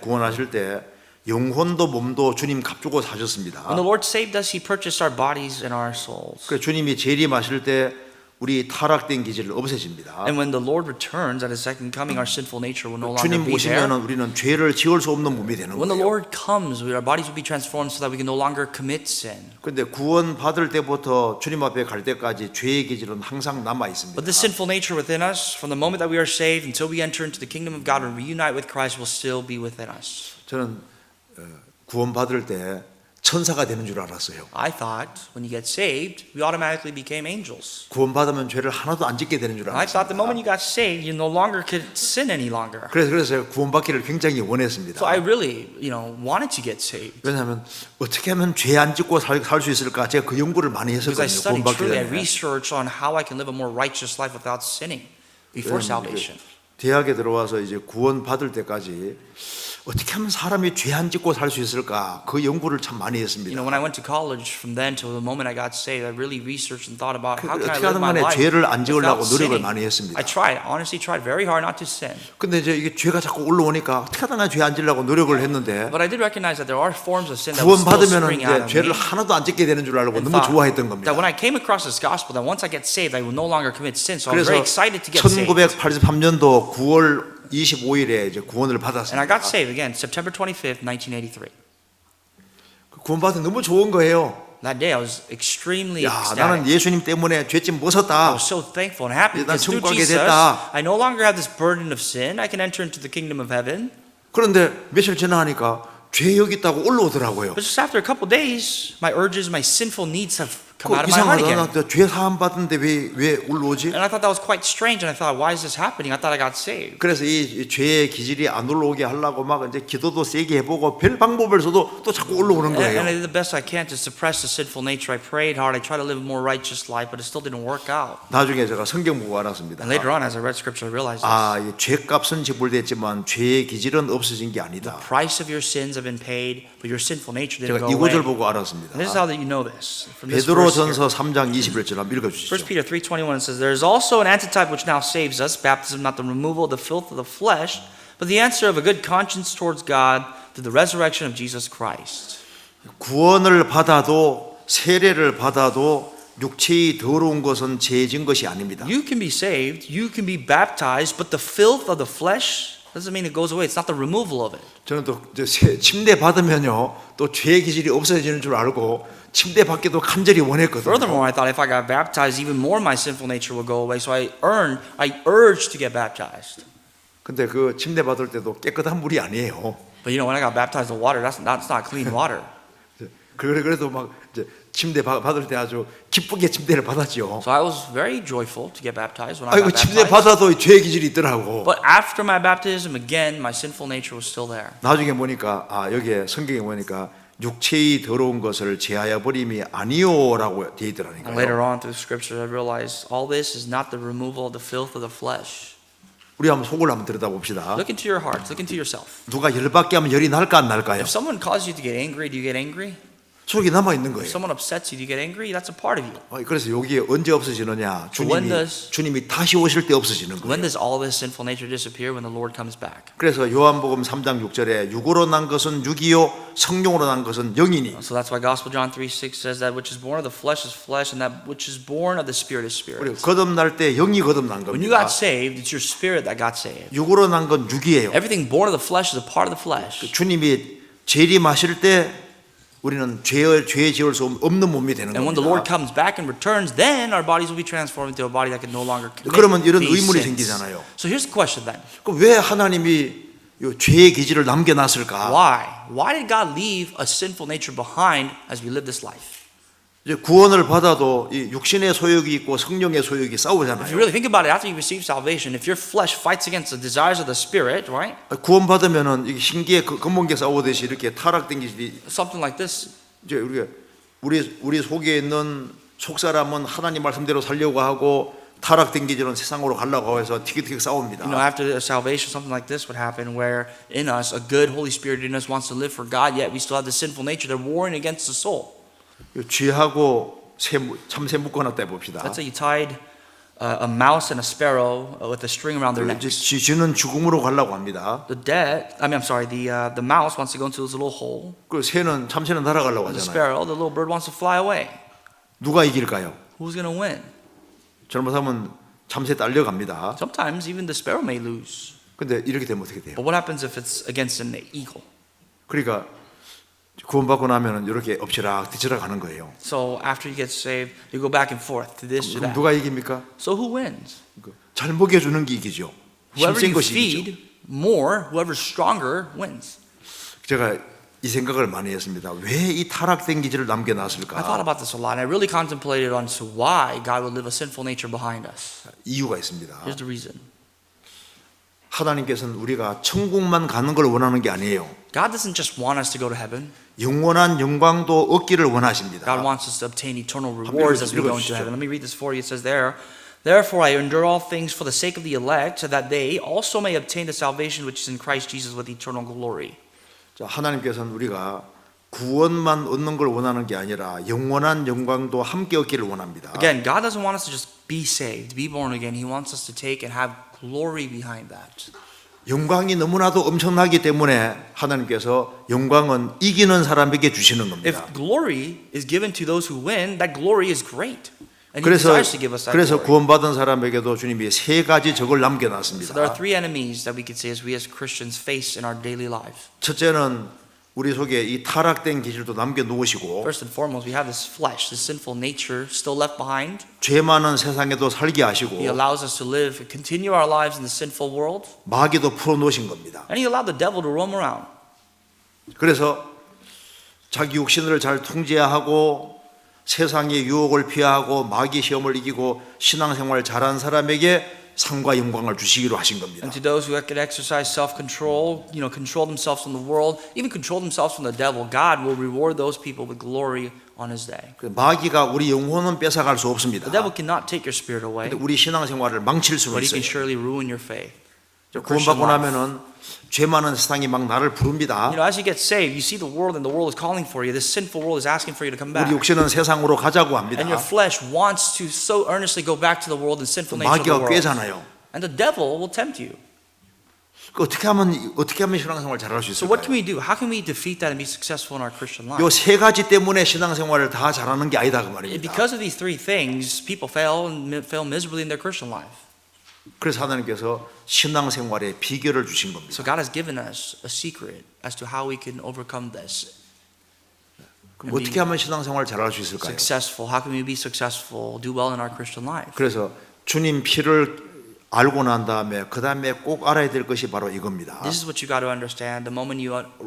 [SPEAKER 1] 영혼도 몸도 주님 값주고 사셨습니다.
[SPEAKER 2] When the Lord saved us, He purchased our bodies and our souls.
[SPEAKER 1] 그래서 주님이 재림하실 때 우리 타락된 기질을 없애십니다.
[SPEAKER 2] And when the Lord returns at His second coming, our sinful nature will no longer
[SPEAKER 1] 주님
[SPEAKER 2] be there.
[SPEAKER 1] 오시면 우리는 죄를 지을 수 없는 몸이 되는
[SPEAKER 2] When the
[SPEAKER 1] 거예요.
[SPEAKER 2] Lord comes, our bodies will be transformed so that we can no longer commit sin.
[SPEAKER 1] 그런데 구원 받을 때부터 주님 앞에 갈 때까지 죄의 기질은 항상 남아 있습니다.
[SPEAKER 2] But the sinful nature within us, from the moment that we are saved until we enter into the kingdom of God and reunite with Christ, will still be within us.
[SPEAKER 1] 저는 구원 받을 때 천사가 되는 줄 알았어요.
[SPEAKER 2] I thought when you get saved, we automatically became angels.
[SPEAKER 1] 구원 받으면 죄를 하나도 안 짓게 되는 줄
[SPEAKER 2] I thought the moment
[SPEAKER 1] 알았어요.
[SPEAKER 2] you got saved, you no longer could sin any longer.
[SPEAKER 1] 그래서 구원 받기를 굉장히 원했습니다.
[SPEAKER 2] So I really, wanted to get saved.
[SPEAKER 1] 왜냐하면 어떻게 하면 죄 안 짓고 살 수 있을까? 제가 그 연구를 많이
[SPEAKER 2] Because I
[SPEAKER 1] 했었거든요. 구원
[SPEAKER 2] studied
[SPEAKER 1] 받기
[SPEAKER 2] truly, I
[SPEAKER 1] 전에.
[SPEAKER 2] researched on how I can live a more righteous life without sinning before salvation.
[SPEAKER 1] 대학에 들어와서 이제 구원 받을 때까지 어떻게 하면 사람이 죄 안 짓고 살 수 있을까? 그 연구를 참 많이
[SPEAKER 2] You
[SPEAKER 1] 했습니다.
[SPEAKER 2] know, when I went to college, from then till the moment I got saved, I really researched and thought about how can I
[SPEAKER 1] 어떻게
[SPEAKER 2] live
[SPEAKER 1] 하든
[SPEAKER 2] my
[SPEAKER 1] 간에
[SPEAKER 2] life
[SPEAKER 1] 죄를 안 지으려고
[SPEAKER 2] without
[SPEAKER 1] 노력을
[SPEAKER 2] sinning.
[SPEAKER 1] 많이 했습니다.
[SPEAKER 2] I tried, honestly tried very hard not to sin.
[SPEAKER 1] 근데 이제 이게 죄가 자꾸 올라오니까 어떻게 하든 간에 죄 안 지으려고 노력을 했는데
[SPEAKER 2] But I did recognize that there are forms of sin that will
[SPEAKER 1] 구원
[SPEAKER 2] still
[SPEAKER 1] 받으면
[SPEAKER 2] spring out
[SPEAKER 1] 이제
[SPEAKER 2] of
[SPEAKER 1] 죄를
[SPEAKER 2] me.
[SPEAKER 1] 하나도 안 짓게 되는 줄 알고
[SPEAKER 2] And
[SPEAKER 1] 너무
[SPEAKER 2] thought
[SPEAKER 1] 좋아했던 겁니다.
[SPEAKER 2] that when I came across this gospel, that once I get saved, I will no longer commit sin. So I was
[SPEAKER 1] 그래서
[SPEAKER 2] very excited to get saved.
[SPEAKER 1] 1983년도 9월 25일에 이제 구원을
[SPEAKER 2] And I
[SPEAKER 1] 받았습니다.
[SPEAKER 2] got saved again, September 25th, 1983.
[SPEAKER 1] 구원받아 너무 좋은 거예요.
[SPEAKER 2] That day I was extremely
[SPEAKER 1] 야,
[SPEAKER 2] ecstatic.
[SPEAKER 1] 나는 예수님 때문에 죄짐
[SPEAKER 2] I
[SPEAKER 1] 벗었다.
[SPEAKER 2] was so thankful and happy
[SPEAKER 1] 난
[SPEAKER 2] because through
[SPEAKER 1] 천국 가게
[SPEAKER 2] Jesus,
[SPEAKER 1] 됐다.
[SPEAKER 2] I no longer have this burden of sin. I can enter into the kingdom of heaven.
[SPEAKER 1] 그런데 며칠 지나니까 죄 여기 있다고 올라오더라고요.
[SPEAKER 2] But just after a couple days, my urges, my sinful needs have come
[SPEAKER 1] 그
[SPEAKER 2] out of my heart
[SPEAKER 1] 이상하다.
[SPEAKER 2] again.
[SPEAKER 1] 나 죄 사함 받는데 왜 올라오지?
[SPEAKER 2] And I thought that was quite strange. And I thought, why is this happening? I thought I got saved.
[SPEAKER 1] 그래서 이 죄의 기질이 안 올라오게 하려고 막 이제 기도도 세게 해보고 별 방법을 써도 또 자꾸 올라오는
[SPEAKER 2] And I
[SPEAKER 1] 거예요.
[SPEAKER 2] did the best I can to suppress the sinful nature. I prayed hard. I tried to live a more righteous life, but it still didn't work out.
[SPEAKER 1] 나중에 제가 성경 보고 알았습니다.
[SPEAKER 2] And later on, as I read scripture, I realized this.
[SPEAKER 1] 아, 이 죄값은 지불됐지만 죄의 기질은 없어진 게 아니다.
[SPEAKER 2] Price of your sins have been paid, but your sinful nature didn't
[SPEAKER 1] 제가
[SPEAKER 2] go
[SPEAKER 1] 이
[SPEAKER 2] away.
[SPEAKER 1] 구절 보고 알았습니다.
[SPEAKER 2] And this is how that you know this. From this verse here.
[SPEAKER 1] 베드로전서 3장 21절 한번 읽어주시죠.
[SPEAKER 2] 1 Peter 3:21 says, "There is also an antitype which now saves us, baptism, not the removal of the filth of the flesh, but the answer of a good conscience towards God through the resurrection of Jesus Christ."
[SPEAKER 1] 구원을 받아도 세례를 받아도 육체의 더러운 것은 죄진 것이 아닙니다.
[SPEAKER 2] You can be saved, you can be baptized, but the filth of the flesh doesn't mean it goes away. It's not the removal of it.
[SPEAKER 1] 저는 또 침대 받으면요 또 죄의 기질이 없어지는 줄 알고 침대 받기도 간절히 원했거든요.
[SPEAKER 2] Furthermore, I thought if I got baptized, even more my sinful nature will go away. So I urged to get baptized.
[SPEAKER 1] 근데 그 침대 받을 때도 깨끗한 물이 아니에요.
[SPEAKER 2] But you know, when I got baptized in water, that's not clean water.
[SPEAKER 1] 그래도 막 이제 침대 받을 때 아주 기쁘게 침대를 받았죠.
[SPEAKER 2] So I was very joyful to get baptized when I
[SPEAKER 1] 아이고
[SPEAKER 2] got
[SPEAKER 1] 침대
[SPEAKER 2] baptized.
[SPEAKER 1] 받아도 죄의 기질이 있더라고.
[SPEAKER 2] But after my baptism, again, my sinful nature was still there.
[SPEAKER 1] 나중에 보니까 아 여기에 성경에 보니까 육체의 더러운 것을 제하여 버림이 아니요라고 돼
[SPEAKER 2] And
[SPEAKER 1] 있더라니까요.
[SPEAKER 2] later on through scripture, I realized all this is not the removal of the filth of the flesh.
[SPEAKER 1] 우리 한번 속을 한번 들여다봅시다.
[SPEAKER 2] Look into your hearts, look into yourself.
[SPEAKER 1] 누가 열받게 하면 열이 날까 안 날까요?
[SPEAKER 2] If someone causes you to get angry, do you get angry?
[SPEAKER 1] 속이 남아 있는
[SPEAKER 2] If
[SPEAKER 1] 거예요.
[SPEAKER 2] someone upsets you, do you get angry? That's a part of you.
[SPEAKER 1] 그래서 여기에 언제 없어지느냐?
[SPEAKER 2] When does-
[SPEAKER 1] 주님이 다시 오실 때 없어지는
[SPEAKER 2] When
[SPEAKER 1] 거예요.
[SPEAKER 2] does all this sinful nature disappear? When the Lord comes back.
[SPEAKER 1] 그래서 요한복음 3장 6절에 육으로 난 것은 육이요 성령으로 난 것은 영이니.
[SPEAKER 2] So that's why Gospel John 3:6 says that which is born of the flesh is flesh, and that which is born of the spirit is spirit.
[SPEAKER 1] 우리 거듭날 때 영이 거듭난
[SPEAKER 2] When you
[SPEAKER 1] 겁니다.
[SPEAKER 2] got saved, it's your spirit that got saved.
[SPEAKER 1] 육으로 난 건 육이에요.
[SPEAKER 2] Everything born of the flesh is a part of the flesh.
[SPEAKER 1] 주님이 재림하실 때 우리는 죄 지을 수 없는 몸이 되는
[SPEAKER 2] And when the Lord
[SPEAKER 1] 겁니다.
[SPEAKER 2] comes back and returns, then our bodies will be transformed into a body that can no longer commit
[SPEAKER 1] 그러면 이런
[SPEAKER 2] these
[SPEAKER 1] 의문이
[SPEAKER 2] sins.
[SPEAKER 1] 생기잖아요.
[SPEAKER 2] So here's the question then.
[SPEAKER 1] 그럼 왜 하나님이 요 죄의 기질을 남겨놨을까?
[SPEAKER 2] Why did God leave a sinful nature behind as we live this life?
[SPEAKER 1] 이제 구원을 받아도 이 육신의 소욕이 있고 성령의 소욕이
[SPEAKER 2] If
[SPEAKER 1] 싸우잖아요.
[SPEAKER 2] you really think about it, after you receive salvation, if your flesh fights against the desires of the spirit, right?
[SPEAKER 1] 구원 받으면은 이게 신기에 검은게 싸우듯이 이렇게 타락된 게
[SPEAKER 2] Something like this.
[SPEAKER 1] 이제 우리 속에 있는 속 사람은 하나님 말씀대로 살려고 하고 타락된 기질은 세상으로 가려고 해서 티격태격 싸웁니다.
[SPEAKER 2] You know, after salvation, something like this would happen where in us, a good Holy Spirit in us wants to live for God, yet we still have the sinful nature. They're warring against the soul.
[SPEAKER 1] 쥐하고 참새 묶어놨다 해봅시다.
[SPEAKER 2] Let's say you tied a mouse and a sparrow with a string around their
[SPEAKER 1] 이제
[SPEAKER 2] necks.
[SPEAKER 1] 쥐는 죽음으로 가려고 합니다.
[SPEAKER 2] The mouse wants to go into this little hole.
[SPEAKER 1] 그 참새는 날아가려고
[SPEAKER 2] The
[SPEAKER 1] 하잖아요.
[SPEAKER 2] sparrow, the little bird wants to fly away.
[SPEAKER 1] 누가 이길까요?
[SPEAKER 2] Who's going to win?
[SPEAKER 1] 잘못하면 참새 딸려갑니다.
[SPEAKER 2] Sometimes even the sparrow may lose.
[SPEAKER 1] 근데 이렇게 되면 어떻게 돼요?
[SPEAKER 2] But what happens if it's against an eagle?
[SPEAKER 1] 그러니까 구원받고 나면은 이렇게 엎치락 뒤치락 하는 거예요.
[SPEAKER 2] So after you get saved, you go back and forth to this to
[SPEAKER 1] 그럼
[SPEAKER 2] that.
[SPEAKER 1] 누가 이깁니까?
[SPEAKER 2] So who wins?
[SPEAKER 1] 잘 먹여주는 게 이기죠.
[SPEAKER 2] Whoever
[SPEAKER 1] 힘센
[SPEAKER 2] you
[SPEAKER 1] 것이 이기죠.
[SPEAKER 2] feed more, whoever's stronger wins.
[SPEAKER 1] 제가 이 생각을 많이 했습니다. 왜 이 타락된 기질을
[SPEAKER 2] I thought
[SPEAKER 1] 남겨놨을까?
[SPEAKER 2] about this a lot, and I really contemplated on to why God would leave a sinful nature behind us.
[SPEAKER 1] 이유가 있습니다.
[SPEAKER 2] Here's the reason.
[SPEAKER 1] 하나님께서는 우리가 천국만 가는 걸 원하는 게 아니에요.
[SPEAKER 2] God doesn't just want us to go to heaven.
[SPEAKER 1] 영원한 영광도 얻기를 원하십니다.
[SPEAKER 2] God wants us to obtain eternal rewards as we go into
[SPEAKER 1] 읽어주시죠.
[SPEAKER 2] heaven. Let me read this for you. It says there, Therefore I endure all things for the sake of the elect, so that they also may obtain the salvation which is in Christ Jesus with eternal glory.
[SPEAKER 1] 자, 하나님께서는 우리가 구원만 얻는 걸 원하는 게 아니라 영원한 영광도 함께 얻기를 원합니다.
[SPEAKER 2] Again, God doesn't want us to just be saved, be born again. He wants us to take and have glory behind that.
[SPEAKER 1] 영광이 너무나도 엄청나기 때문에 하나님께서 영광은 이기는 사람에게 주시는 겁니다.
[SPEAKER 2] If glory is given to those who win, that glory is great. And He
[SPEAKER 1] 그래서
[SPEAKER 2] desires to give us that
[SPEAKER 1] 그래서
[SPEAKER 2] glory.
[SPEAKER 1] 구원받은 사람에게도 주님이 세 가지 적을
[SPEAKER 2] So
[SPEAKER 1] 남겨놨습니다.
[SPEAKER 2] there are three enemies that we could say as we as Christians face in our daily lives.
[SPEAKER 1] 첫째는 우리 속에 이 타락된 기질도 남겨놓으시고
[SPEAKER 2] First and foremost, we have this flesh, this sinful nature still left behind.
[SPEAKER 1] 죄 많은 세상에도 살게
[SPEAKER 2] He
[SPEAKER 1] 하시고
[SPEAKER 2] allows us to live, continue our lives in the sinful world.
[SPEAKER 1] 마귀도 풀어놓으신 겁니다.
[SPEAKER 2] And He allowed the devil to roam around.
[SPEAKER 1] 그래서 자기 육신을 잘 통제하고 세상의 유혹을 피하고 마귀 시험을 이기고 신앙생활 잘한 사람에게 상과 영광을 주시기로 하신 겁니다.
[SPEAKER 2] And to those who can exercise self-control, control themselves from the world, even control themselves from the devil, God will reward those people with glory on His day.
[SPEAKER 1] 마귀가 우리 영혼은 뺏어갈 수 없습니다.
[SPEAKER 2] The devil cannot take your spirit away,
[SPEAKER 1] 근데 우리 신앙생활을 망칠 수는
[SPEAKER 2] but he can
[SPEAKER 1] 있어요.
[SPEAKER 2] surely ruin your faith.
[SPEAKER 1] 구원받고 나면은 죄 많은 세상이 막 나를 부릅니다.
[SPEAKER 2] As you get saved, you see the world and the world is calling for you. This sinful world is asking for you to come back.
[SPEAKER 1] 우리 육신은 세상으로 가자고 합니다.
[SPEAKER 2] And your flesh wants to so earnestly go back to the world and sinful nature of the
[SPEAKER 1] 마귀가
[SPEAKER 2] world.
[SPEAKER 1] 꾀잖아요.
[SPEAKER 2] And the devil will tempt you.
[SPEAKER 1] 어떻게 하면 신앙생활 잘할 수
[SPEAKER 2] So what can
[SPEAKER 1] 있을까요?
[SPEAKER 2] we do? How can we defeat that and be successful in our Christian life?
[SPEAKER 1] 요 세 가지 때문에 신앙생활을 다 잘하는 게 아니다 그 말입니다.
[SPEAKER 2] Because of these three things, people fail miserably in their Christian life.
[SPEAKER 1] 그래서 하나님께서 신앙생활의 비결을 주신 겁니다.
[SPEAKER 2] So God has given us a secret as to how we can overcome this.
[SPEAKER 1] 그럼 어떻게 하면 신앙생활 잘할 수 있을까요?
[SPEAKER 2] Successful. How can we be successful, do well in our Christian life?
[SPEAKER 1] 그래서 주님 피를 알고 난 다음에 그 다음에 꼭 알아야 될 것이 바로 이겁니다.
[SPEAKER 2] This is what you got to understand. The moment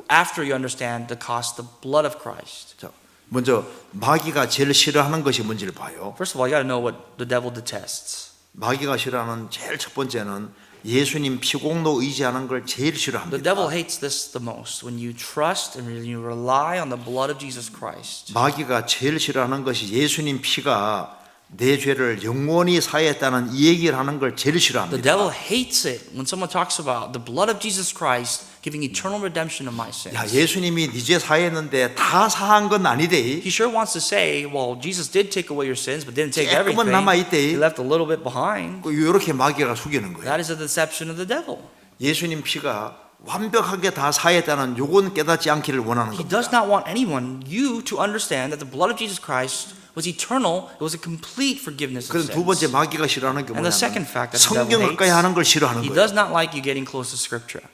[SPEAKER 2] after you understand the cost, the blood of Christ.
[SPEAKER 1] 자, 먼저 마귀가 제일 싫어하는 것이 뭔지를 봐요.
[SPEAKER 2] First of all, you got to know what the devil detests.
[SPEAKER 1] 마귀가 싫어하는 제일 첫 번째는 예수님 피공로 의지하는 걸 제일
[SPEAKER 2] The
[SPEAKER 1] 싫어합니다.
[SPEAKER 2] devil hates this the most. When you trust and when you rely on the blood of Jesus Christ.
[SPEAKER 1] 마귀가 제일 싫어하는 것이 예수님 피가 내 죄를 영원히 사했다는 이 얘기를 하는 걸 제일
[SPEAKER 2] The
[SPEAKER 1] 싫어합니다.
[SPEAKER 2] devil hates it when someone talks about the blood of Jesus Christ giving eternal redemption of my sins.
[SPEAKER 1] 야, 예수님이 네 죄 사했는데 다 사한 건 아니대.
[SPEAKER 2] He sure wants to say, well, Jesus did take away your sins, but didn't take
[SPEAKER 1] 조금은
[SPEAKER 2] everything.
[SPEAKER 1] 남아있대.
[SPEAKER 2] He left a little bit behind.
[SPEAKER 1] 이렇게 마귀가 속이는 거예요.
[SPEAKER 2] That is a deception of the devil.
[SPEAKER 1] 예수님 피가 완벽하게 다 사했다는 요건 깨닫지 않기를 원하는
[SPEAKER 2] He does
[SPEAKER 1] 겁니다.
[SPEAKER 2] not want anyone, you, to understand that the blood of Jesus Christ was eternal. It was a complete forgiveness of
[SPEAKER 1] 그래서 두 번째
[SPEAKER 2] sins.
[SPEAKER 1] 마귀가 싫어하는 게
[SPEAKER 2] And the second
[SPEAKER 1] 뭐냐면
[SPEAKER 2] fact that the
[SPEAKER 1] 성경
[SPEAKER 2] devil
[SPEAKER 1] 가까이 하는 걸
[SPEAKER 2] hates,
[SPEAKER 1] 싫어하는
[SPEAKER 2] he
[SPEAKER 1] 거예요.
[SPEAKER 2] does not like you getting close to Scripture.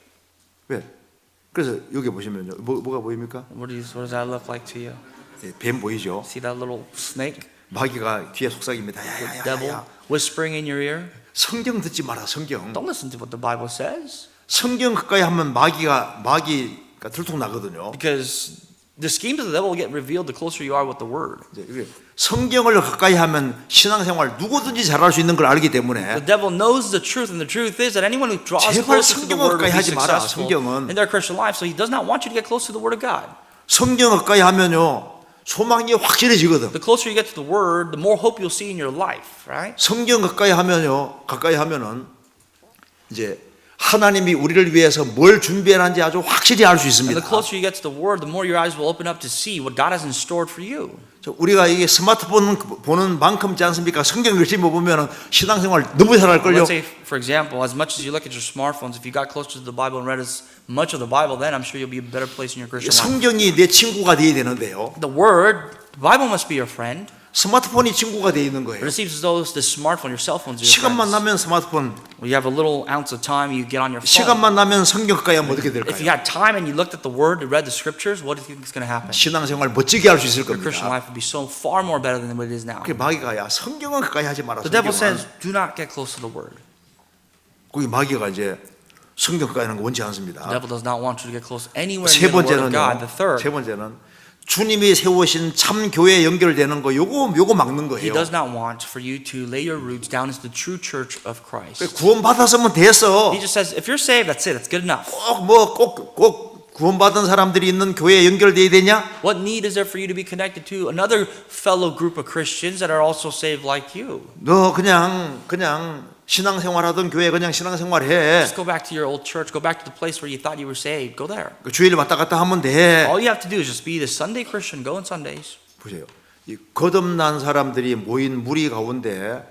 [SPEAKER 1] 왜? 그래서 여기 보시면요. 뭐가 보입니까?
[SPEAKER 2] What does that look like to you?
[SPEAKER 1] 예, 뱀 보이죠?
[SPEAKER 2] See that little snake?
[SPEAKER 1] 마귀가 귀에 속삭입니다.
[SPEAKER 2] The devil
[SPEAKER 1] 야야야야.
[SPEAKER 2] whispering in your ear?
[SPEAKER 1] 성경 듣지 마라. 성경.
[SPEAKER 2] Don't listen to what the Bible says.
[SPEAKER 1] 성경 가까이 하면 마귀가 들통 나거든요.
[SPEAKER 2] Because the schemes of the devil will get revealed the closer you are with the Word.
[SPEAKER 1] 이제 이게 성경을 가까이 하면 신앙생활 누구든지 잘할 수 있는 걸 알기 때문에
[SPEAKER 2] The devil knows the truth, and the truth is that anyone who draws
[SPEAKER 1] 제발
[SPEAKER 2] closer to the
[SPEAKER 1] 성경을
[SPEAKER 2] Word will
[SPEAKER 1] 가까이
[SPEAKER 2] be
[SPEAKER 1] 하지 마라,
[SPEAKER 2] successful
[SPEAKER 1] 성경은.
[SPEAKER 2] in their Christian life. So he does not want you to get close to the Word of God.
[SPEAKER 1] 성경 가까이 하면요 소망이 확실해지거든.
[SPEAKER 2] The closer you get to the Word, the more hope you'll see in your life, right?
[SPEAKER 1] 성경 가까이 하면은 이제 하나님이 우리를 위해서 뭘 준비해놨는지 아주 확실히 알 수
[SPEAKER 2] And
[SPEAKER 1] 있습니다.
[SPEAKER 2] the closer you get to the Word, the more your eyes will open up to see what God has in store for you.
[SPEAKER 1] 우리가 이게 스마트폰 보는 만큼지 않습니까? 성경 열심히 보면 신앙생활 너무 잘할걸요.
[SPEAKER 2] Let's say, for example, as much as you look at your smartphones, if you got closer to the Bible and read as much of the Bible, then I'm sure you'll be in a better place in your Christian life.
[SPEAKER 1] 성경이 내 친구가 되어야 되는데요.
[SPEAKER 2] The Word, the Bible must be your friend.
[SPEAKER 1] 스마트폰이 친구가 되어 있는
[SPEAKER 2] But
[SPEAKER 1] 거예요.
[SPEAKER 2] it seems as though this smartphone, your cell phones are your
[SPEAKER 1] 시간만
[SPEAKER 2] friends.
[SPEAKER 1] 나면 스마트폰,
[SPEAKER 2] When you have a little ounce of time, you get on your phone.
[SPEAKER 1] 시간만 나면 성경 가까이 하면 어떻게
[SPEAKER 2] If you
[SPEAKER 1] 될까요?
[SPEAKER 2] had time and you looked at the Word and read the Scriptures, what do you think is going to happen?
[SPEAKER 1] 신앙생활 멋지게 할 수 있을
[SPEAKER 2] Your Christian
[SPEAKER 1] 겁니다.
[SPEAKER 2] life would be so far more better than what it is now.
[SPEAKER 1] 그게 마귀가 야 성경은 가까이 하지 마라.
[SPEAKER 2] The devil
[SPEAKER 1] 성경은.
[SPEAKER 2] says, do not get close to the Word.
[SPEAKER 1] 거기 마귀가 이제 성경 가까이 하는 거 원치
[SPEAKER 2] The
[SPEAKER 1] 않습니다.
[SPEAKER 2] devil does not want you to get close anywhere
[SPEAKER 1] 세
[SPEAKER 2] near the Word of God.
[SPEAKER 1] 번째는요.
[SPEAKER 2] The third,
[SPEAKER 1] 세 번째는 주님이 세우신 참 교회에 연결되는 거 요거 막는
[SPEAKER 2] he
[SPEAKER 1] 거예요.
[SPEAKER 2] does not want for you to lay your roots down into the true church of Christ.
[SPEAKER 1] 구원 받았으면 됐어.
[SPEAKER 2] He just says, if you're saved, that's it. That's good enough.
[SPEAKER 1] 꼭 구원받은 사람들이 있는 교회에 연결돼야 되냐?
[SPEAKER 2] What need is there for you to be connected to another fellow group of Christians that are also saved like you?
[SPEAKER 1] 너 그냥 신앙생활하던 교회 그냥 신앙생활해.
[SPEAKER 2] Just go back to your old church. Go back to the place where you thought you were saved. Go there.
[SPEAKER 1] 그 주일 왔다 갔다 하면 돼.
[SPEAKER 2] All you have to do is just be the Sunday Christian. Go on Sundays.
[SPEAKER 1] 보세요. 이 거듭난 사람들이 모인 무리 가운데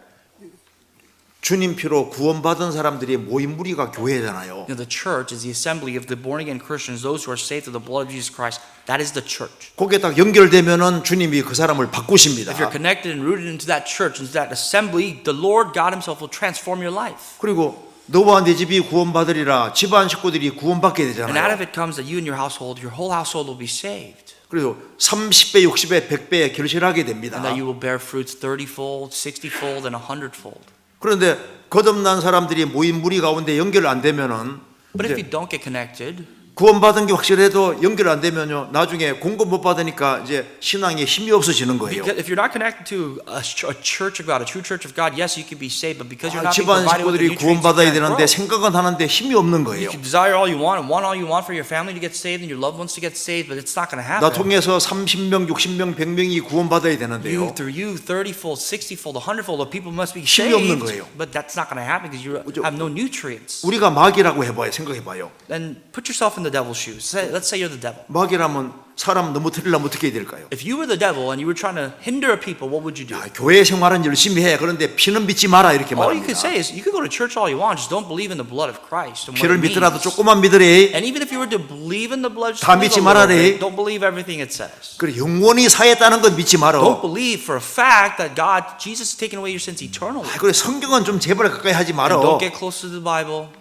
[SPEAKER 1] 주님 피로 구원받은 사람들이 모인 무리가 교회잖아요.
[SPEAKER 2] You know, the church is the assembly of the born again Christians, those who are saved through the blood of Jesus Christ. That is the church.
[SPEAKER 1] 거기에 딱 연결되면은 주님이 그 사람을 바꾸십니다.
[SPEAKER 2] If you're connected and rooted into that church, into that assembly, the Lord God Himself will transform your life.
[SPEAKER 1] 그리고 너와 내 집이 구원받으리라 집안 식구들이 구원받게
[SPEAKER 2] And out
[SPEAKER 1] 되잖아요.
[SPEAKER 2] of it comes that you and your whole household will be saved.
[SPEAKER 1] 그리고 30배, 60배, 100배 결실하게 됩니다.
[SPEAKER 2] And that you will bear fruits 30-fold, 60-fold, and 100-fold.
[SPEAKER 1] 그런데 거듭난 사람들이 모인 무리 가운데 연결 안 되면은
[SPEAKER 2] But if
[SPEAKER 1] 이제
[SPEAKER 2] you don't get connected,
[SPEAKER 1] 구원받은 게 확실해도 연결 안 되면요 나중에 공급 못 받으니까 이제 신앙에 힘이 없어지는 거예요.
[SPEAKER 2] because if you're not connected to a church of God, a true church of God, yes, you can be saved, but because you're not being
[SPEAKER 1] 집안
[SPEAKER 2] provided with
[SPEAKER 1] 식구들이
[SPEAKER 2] the nutrients, you
[SPEAKER 1] 구원받아야
[SPEAKER 2] can't
[SPEAKER 1] 되는데
[SPEAKER 2] grow.
[SPEAKER 1] 생각은 하는데 힘이 없는
[SPEAKER 2] You
[SPEAKER 1] 거예요.
[SPEAKER 2] can desire all you want and want all you want for your family to get saved and your loved ones to get saved, but it's not going to
[SPEAKER 1] 나
[SPEAKER 2] happen.
[SPEAKER 1] 통해서 30명, 60명, 100명이 구원받아야 되는데요.
[SPEAKER 2] Through you, 30-fold, 60-fold, 100-fold of people must be
[SPEAKER 1] 힘이 없는
[SPEAKER 2] saved,
[SPEAKER 1] 거예요.
[SPEAKER 2] but that's not going to happen because you have no nutrients.
[SPEAKER 1] 우리가 마귀라고 해봐요. 생각해봐요.
[SPEAKER 2] Then put yourself in the devil's shoes. Let's say you're the devil.
[SPEAKER 1] 마귀라면 사람 넘어뜨리려면 어떻게 해야 될까요?
[SPEAKER 2] If you were the devil and you were trying to hinder people, what would you do?
[SPEAKER 1] 야, 교회 생활은 열심히 해. 그런데 피는 믿지 마라 이렇게
[SPEAKER 2] All you could
[SPEAKER 1] 말합니다.
[SPEAKER 2] say is, you could go to church all you want, just don't believe in the blood of Christ. And what
[SPEAKER 1] 피를
[SPEAKER 2] it
[SPEAKER 1] 믿더라도
[SPEAKER 2] means.
[SPEAKER 1] 조금만 믿으래.
[SPEAKER 2] And even if you were to believe in the blood, just
[SPEAKER 1] 다
[SPEAKER 2] believe
[SPEAKER 1] 믿지
[SPEAKER 2] a little
[SPEAKER 1] 말아래.
[SPEAKER 2] bit. Don't believe everything it says.
[SPEAKER 1] 그래 영원히 사했다는 건 믿지 마라.
[SPEAKER 2] Don't believe for a fact that Jesus has taken away your sins eternally.
[SPEAKER 1] 그래 성경은 좀 제발 가까이 하지 마라.
[SPEAKER 2] And don't get close to the Bible.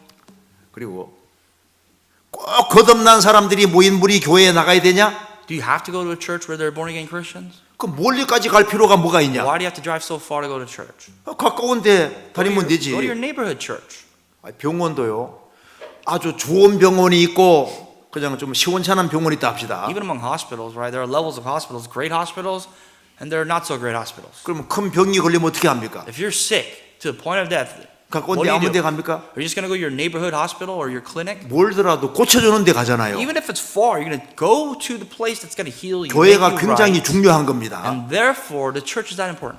[SPEAKER 1] 그리고 꼭 거듭난 사람들이 모인 무리 교회에 나가야 되냐?
[SPEAKER 2] Do you have to go to a church where there are born again Christians?
[SPEAKER 1] 그 멀리까지 갈 필요가 뭐가 있냐?
[SPEAKER 2] Why do you have to drive so far to go to church?
[SPEAKER 1] 가까운데 다니면 되지.
[SPEAKER 2] Go to your neighborhood church.
[SPEAKER 1] 병원도요. 아주 좋은 병원이 있고 그냥 좀 시원찮은 병원이 있다 합시다.
[SPEAKER 2] Even among hospitals, right? There are levels of hospitals, great hospitals, and there are not so great hospitals.
[SPEAKER 1] 그러면 큰 병이 걸리면 어떻게 합니까?
[SPEAKER 2] If you're sick to the point of death, what
[SPEAKER 1] 가까운데
[SPEAKER 2] do you
[SPEAKER 1] 아무 데
[SPEAKER 2] do?
[SPEAKER 1] 갑니까?
[SPEAKER 2] Are you just going to go to your neighborhood hospital or your clinic?
[SPEAKER 1] 멀더라도 고쳐주는 데 가잖아요.
[SPEAKER 2] Even if it's far, you're going to go to the place that's going to heal you.
[SPEAKER 1] 교회가
[SPEAKER 2] make you
[SPEAKER 1] 굉장히
[SPEAKER 2] right.
[SPEAKER 1] 중요한 겁니다.
[SPEAKER 2] And therefore, the church is that important.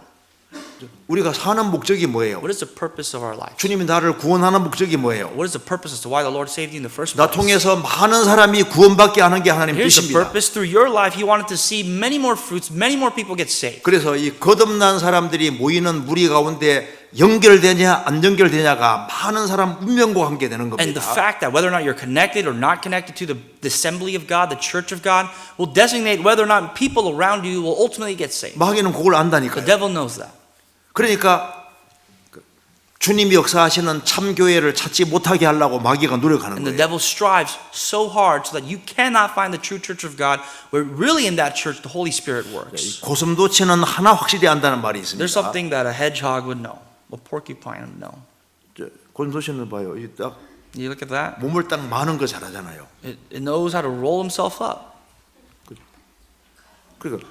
[SPEAKER 1] 우리가 사는 목적이 뭐예요?
[SPEAKER 2] What is the purpose of our life?
[SPEAKER 1] 주님이 나를 구원하는 목적이 뭐예요?
[SPEAKER 2] What is the purpose as to why the Lord saved you in the first
[SPEAKER 1] 나
[SPEAKER 2] place?
[SPEAKER 1] 통해서 많은 사람이 구원받게 하는 게 하나님
[SPEAKER 2] Here's the
[SPEAKER 1] 뜻입니다.
[SPEAKER 2] purpose. Through your life, He wanted to see many more fruits, many more people get saved.
[SPEAKER 1] 그래서 이 거듭난 사람들이 모이는 무리 가운데 연결되냐 안 연결되냐가 많은 사람 운명과 관계되는
[SPEAKER 2] And the
[SPEAKER 1] 겁니다.
[SPEAKER 2] fact that whether or not you're connected or not connected to the assembly of God, the church of God, will designate whether or not people around you will ultimately get saved.
[SPEAKER 1] 마귀는 그걸
[SPEAKER 2] The
[SPEAKER 1] 안다니까요.
[SPEAKER 2] devil knows that.
[SPEAKER 1] 그러니까 주님이 역사하시는 참 교회를 찾지 못하게 하려고 마귀가 노력하는
[SPEAKER 2] And the
[SPEAKER 1] 거예요.
[SPEAKER 2] devil strives so hard so that you cannot find the true church of God, where really in that church the Holy Spirit works.
[SPEAKER 1] 고슴도치는 하나 확실히 안다는 말이 있습니다.
[SPEAKER 2] There's something that a hedgehog would know, a porcupine would know.
[SPEAKER 1] 고슴도치는 봐요. 이 딱
[SPEAKER 2] You look at that,
[SPEAKER 1] 몸을 딱 마는 거 잘하잖아요.
[SPEAKER 2] it knows how to roll himself up.
[SPEAKER 1] 그러니까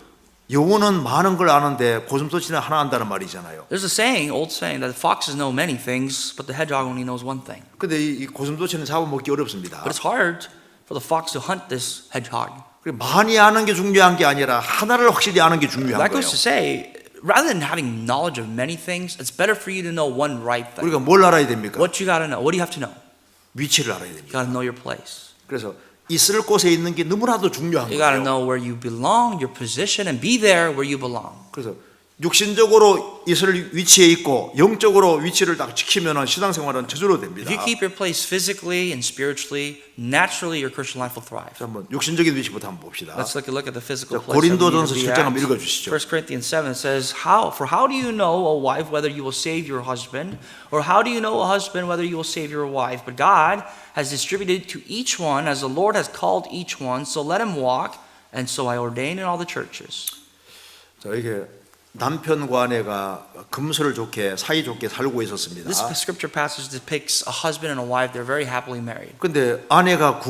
[SPEAKER 1] 영혼은 많은 걸 아는데 고슴도치는 하나 안다는 말이잖아요.
[SPEAKER 2] There's a saying, old saying, that foxes know many things, but the hedgehog only knows one thing.
[SPEAKER 1] 근데 이 고슴도치는 잡아먹기 어렵습니다.
[SPEAKER 2] But it's hard for the fox to hunt this hedgehog.
[SPEAKER 1] 많이 아는 게 중요한 게 아니라 하나를 확실히 아는 게 중요한
[SPEAKER 2] That
[SPEAKER 1] 거예요.
[SPEAKER 2] goes to say, rather than having knowledge of many things, it's better for you to know one right thing.
[SPEAKER 1] 우리가 뭘 알아야 됩니까?
[SPEAKER 2] What you got to know? What do you have to know?
[SPEAKER 1] 위치를 알아야
[SPEAKER 2] You
[SPEAKER 1] 됩니다.
[SPEAKER 2] got to know your place.
[SPEAKER 1] 그래서 있을 곳에 있는 게 너무나도 중요한
[SPEAKER 2] You got to
[SPEAKER 1] 거예요.
[SPEAKER 2] know where you belong, your position, and be there where you belong.
[SPEAKER 1] 그래서 육신적으로 있을 위치에 있고 영적으로 위치를 딱 지키면 신앙생활은 저절로 됩니다.
[SPEAKER 2] If you keep your place physically and spiritually, naturally your Christian life will thrive.
[SPEAKER 1] 자, 한번 육신적인 위치부터 한번 봅시다.
[SPEAKER 2] Let's look at the physical
[SPEAKER 1] 자,
[SPEAKER 2] place. that we need
[SPEAKER 1] 고린도전서
[SPEAKER 2] to be
[SPEAKER 1] 7장
[SPEAKER 2] at.
[SPEAKER 1] 한번 읽어주시죠.
[SPEAKER 2] 1 Corinthians 7 says, For how do you know, O wife, whether you will save your husband? Or how do you know, O husband, whether you will save your wife? But God has distributed to each one as the Lord has called each one, so let him walk, and so I ordain in all the churches.
[SPEAKER 1] 자, 이게 남편과 아내가 금슬을 좋게 사이좋게 살고 있었습니다.
[SPEAKER 2] This scripture passage depicts a husband and a wife. They're very happily married.
[SPEAKER 1] 근데 아내가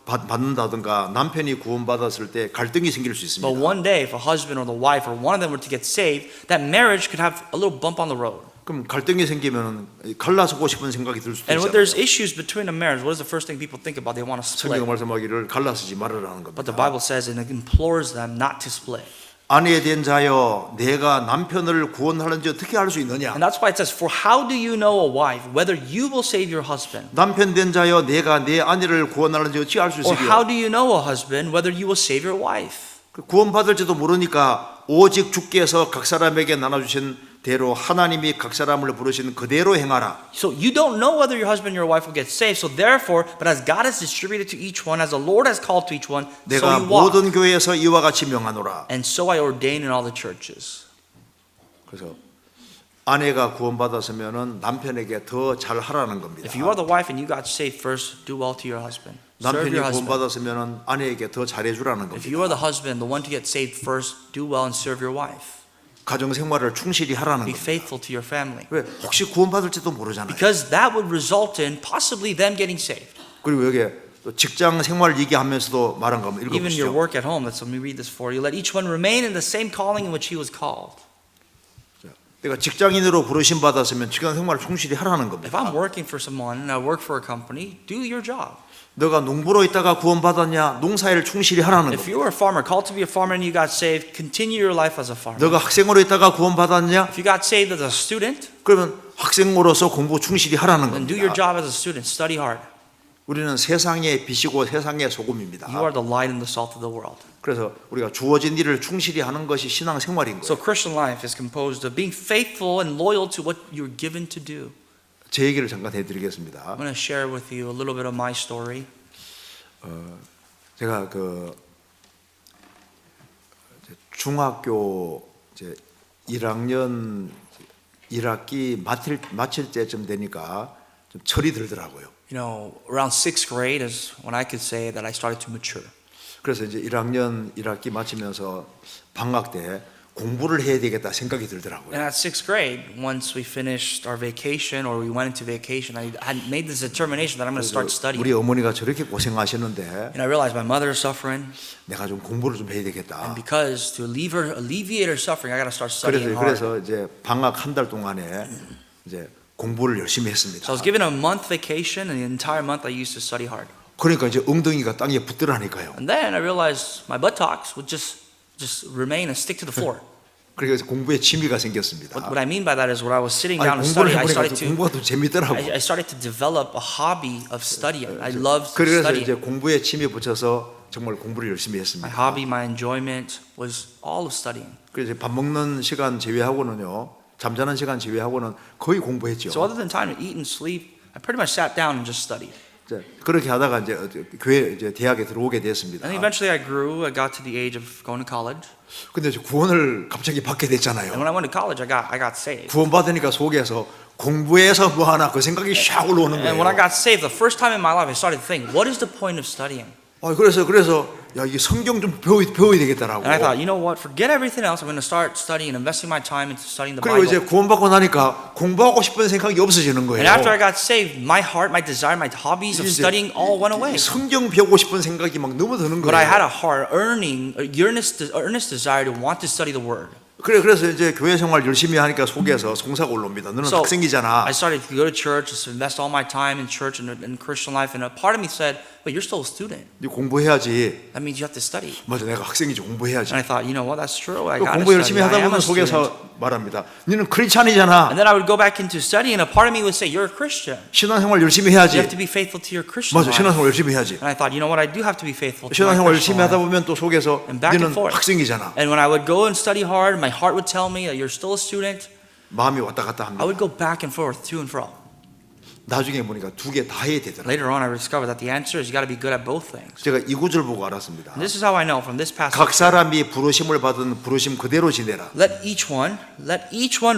[SPEAKER 1] 구원받는다든가 남편이 구원받았을 때 갈등이 생길 수 있습니다.
[SPEAKER 2] But one day, if a husband or the wife or one of them were to get saved, that marriage could have a little bump on the road.
[SPEAKER 1] 그럼 갈등이 생기면 갈라서고 싶은 생각이 들 수도
[SPEAKER 2] And when
[SPEAKER 1] 있잖아요.
[SPEAKER 2] there's issues between a marriage, what is the first thing people think about? They want to split.
[SPEAKER 1] 성경 말씀하기를 갈라서지 말으라는
[SPEAKER 2] But the
[SPEAKER 1] 겁니다.
[SPEAKER 2] Bible says and it implores them not to split.
[SPEAKER 1] 아내에 된 자여 내가 남편을 구원하는지 어떻게 알 수 있느냐?
[SPEAKER 2] And that's why it says, for how do you know a wife, whether you will save your husband?
[SPEAKER 1] 남편 된 자여 내가 내 아내를 구원하는지 어찌 알 수
[SPEAKER 2] Or how
[SPEAKER 1] 있으리요?
[SPEAKER 2] do you know a husband, whether you will save your wife?
[SPEAKER 1] 구원받을지도 모르니까 오직 주께서 각 사람에게 나눠주신 대로 하나님이 각 사람을 부르신 그대로 행하라.
[SPEAKER 2] So you don't know whether your husband or your wife will get saved. So therefore, but as God has distributed to each one, as the Lord has called to each one, so
[SPEAKER 1] 내가
[SPEAKER 2] you walk.
[SPEAKER 1] 모든 교회에서 이와 같이 명하노라.
[SPEAKER 2] And so I ordain in all the churches.
[SPEAKER 1] 그래서 아내가 구원받았으면은 남편에게 더 잘하라는 겁니다.
[SPEAKER 2] If you are the wife and you got saved first, do well to your husband. Serve
[SPEAKER 1] 남편이
[SPEAKER 2] your husband.
[SPEAKER 1] 구원받았으면은 아내에게 더 잘해주라는
[SPEAKER 2] If
[SPEAKER 1] 겁니다.
[SPEAKER 2] you are the husband, the one to get saved first, do well and serve your wife.
[SPEAKER 1] 가정 생활을 충실히 하라는
[SPEAKER 2] Be
[SPEAKER 1] 겁니다.
[SPEAKER 2] faithful to your family.
[SPEAKER 1] 왜? 혹시 구원받을지도 모르잖아요.
[SPEAKER 2] Because that would result in possibly them getting saved.
[SPEAKER 1] 그리고 여기 또 직장 생활 얘기하면서도 말한 거 한번
[SPEAKER 2] Even your
[SPEAKER 1] 읽어보시죠.
[SPEAKER 2] work at home, let me read this for you. Let each one remain in the same calling in which he was called.
[SPEAKER 1] 내가 직장인으로 부르심 받았으면 직장 생활을 충실히 하라는
[SPEAKER 2] If
[SPEAKER 1] 겁니다.
[SPEAKER 2] I'm working for someone and I work for a company, do your job.
[SPEAKER 1] 너가 농부로 있다가 구원받았냐? 농사일을 충실히 하라는
[SPEAKER 2] If
[SPEAKER 1] 겁니다.
[SPEAKER 2] you were a farmer, called to be a farmer and you got saved, continue your life as a farmer.
[SPEAKER 1] 너가 학생으로 있다가 구원받았냐?
[SPEAKER 2] If you got saved as a student,
[SPEAKER 1] 그러면 학생으로서 공부 충실히 하라는
[SPEAKER 2] then do your
[SPEAKER 1] 겁니다.
[SPEAKER 2] job as a student. Study hard.
[SPEAKER 1] 우리는 세상의 빛이고 세상의 소금입니다.
[SPEAKER 2] You are the light and the salt of the world.
[SPEAKER 1] 그래서 우리가 주어진 일을 충실히 하는 것이 신앙 생활인
[SPEAKER 2] So
[SPEAKER 1] 거예요.
[SPEAKER 2] Christian life is composed of being faithful and loyal to what you're given to do.
[SPEAKER 1] 제 얘기를 잠깐
[SPEAKER 2] I'm
[SPEAKER 1] 해드리겠습니다.
[SPEAKER 2] going to share with you a little bit of my story.
[SPEAKER 1] 제가 중학교 이제 1학년 1학기 마칠 때쯤 되니까 좀 철이 들더라고요.
[SPEAKER 2] You know, around 6th grade is when I could say that I started to mature.
[SPEAKER 1] 그래서 이제 1학년 1학기 마치면서 방학 때 공부를 해야 되겠다 생각이
[SPEAKER 2] And
[SPEAKER 1] 들더라고요.
[SPEAKER 2] at 6th grade, once we finished our vacation or we went into vacation, I had made this determination that I'm going to start studying.
[SPEAKER 1] 우리 어머니가 저렇게 고생하시는데
[SPEAKER 2] And I realized my mother is suffering,
[SPEAKER 1] 내가 좀 공부를 좀 해야 되겠다.
[SPEAKER 2] and because to alleviate her suffering, I got to start studying hard.
[SPEAKER 1] 그래서 이제 방학 한 달 동안에 이제 공부를 열심히 했습니다.
[SPEAKER 2] So I was given a month vacation, and the entire month I used to study hard.
[SPEAKER 1] 그러니까 이제 엉덩이가 땅에 붙더라니까요.
[SPEAKER 2] And then I realized my buttocks would just remain and stick to the floor.
[SPEAKER 1] 그래서 공부에 취미가 생겼습니다.
[SPEAKER 2] What I mean by that is when I was sitting
[SPEAKER 1] 아니,
[SPEAKER 2] down to
[SPEAKER 1] 공부를
[SPEAKER 2] study, I
[SPEAKER 1] 해보니까
[SPEAKER 2] started
[SPEAKER 1] 또
[SPEAKER 2] to
[SPEAKER 1] 공부가 또 재밌더라고.
[SPEAKER 2] I started to develop a hobby of studying. I loved
[SPEAKER 1] 그래서
[SPEAKER 2] studying.
[SPEAKER 1] 이제 공부에 취미 붙여서 정말 공부를 열심히
[SPEAKER 2] My
[SPEAKER 1] 했습니다.
[SPEAKER 2] hobby, my enjoyment was all of studying.
[SPEAKER 1] 그래서 이제 밥 먹는 시간 제외하고는요, 잠자는 시간 제외하고는 거의 공부했죠.
[SPEAKER 2] So other than time to eat and sleep, I pretty much sat down and just studied.
[SPEAKER 1] 이제 그렇게 하다가 이제 교회 이제 대학에 들어오게 됐습니다.
[SPEAKER 2] And eventually I grew. I got to the age of going to college.
[SPEAKER 1] 근데 이제 구원을 갑자기 받게
[SPEAKER 2] And
[SPEAKER 1] 됐잖아요.
[SPEAKER 2] when I went to college, I got saved.
[SPEAKER 1] 구원 받으니까 속에서 공부해서 뭐 하나 그 생각이 샥 올라오는
[SPEAKER 2] And when I
[SPEAKER 1] 거예요.
[SPEAKER 2] got saved, the first time in my life, I started to think, what is the point of studying?
[SPEAKER 1] 그래서 야 이게 성경 좀 배워야 되겠다라고.
[SPEAKER 2] And I thought, you know what? Forget everything else. I'm going to start studying and investing my time into studying the
[SPEAKER 1] 그리고 이제
[SPEAKER 2] Bible.
[SPEAKER 1] 구원받고 나니까 공부하고 싶은 생각이 없어지는 거예요.
[SPEAKER 2] And after I got saved, my heart, my desire, my hobbies of
[SPEAKER 1] 이제
[SPEAKER 2] studying all went away.
[SPEAKER 1] 성경 배우고 싶은 생각이 막 너무 드는
[SPEAKER 2] But I had
[SPEAKER 1] 거예요.
[SPEAKER 2] a heart earnest desire to want to study the Word.
[SPEAKER 1] 그래서 이제 교회 생활 열심히 하니까 속에서 송사가 올라옵니다. 너는
[SPEAKER 2] So
[SPEAKER 1] 학생이잖아.
[SPEAKER 2] I started to go to church, to invest all my time in church and in Christian life. And a part of me said, but you're still a student.
[SPEAKER 1] 네 공부해야지.
[SPEAKER 2] That means you have to study.
[SPEAKER 1] 맞아, 내가 학생이지 공부해야지.
[SPEAKER 2] And I thought, you know what? That's true. I got to
[SPEAKER 1] 공부
[SPEAKER 2] study.
[SPEAKER 1] 열심히
[SPEAKER 2] I
[SPEAKER 1] 하다
[SPEAKER 2] am
[SPEAKER 1] 보면
[SPEAKER 2] a student.
[SPEAKER 1] 속에서 말합니다. 너는 크리스찬이잖아.
[SPEAKER 2] And then I would go back into study, and a part of me would say, you're a Christian.
[SPEAKER 1] 신앙생활 열심히
[SPEAKER 2] You
[SPEAKER 1] 해야지.
[SPEAKER 2] have to be faithful to your Christian
[SPEAKER 1] 맞아,
[SPEAKER 2] life.
[SPEAKER 1] 신앙생활 열심히 해야지.
[SPEAKER 2] And I thought, you know what? I do have to be faithful to my
[SPEAKER 1] 신앙생활
[SPEAKER 2] Christian
[SPEAKER 1] 열심히 하다
[SPEAKER 2] life.
[SPEAKER 1] 보면 또 속에서
[SPEAKER 2] And back and
[SPEAKER 1] 너는
[SPEAKER 2] forth.
[SPEAKER 1] 학생이잖아.
[SPEAKER 2] And when I would go and study hard, my heart would tell me that you're still a student.
[SPEAKER 1] 마음이 왔다 갔다
[SPEAKER 2] I
[SPEAKER 1] 합니다.
[SPEAKER 2] would go back and forth, to and fro.
[SPEAKER 1] 나중에 보니까 두 개 다 해야 되더라.
[SPEAKER 2] Later on, I discovered that the answer is you got to be good at both things.
[SPEAKER 1] 제가 이 구절 보고 알았습니다.
[SPEAKER 2] And this is how I know from this passage.
[SPEAKER 1] 각 사람이 부르심을 받은 부르심 그대로 지내라.
[SPEAKER 2] Let each one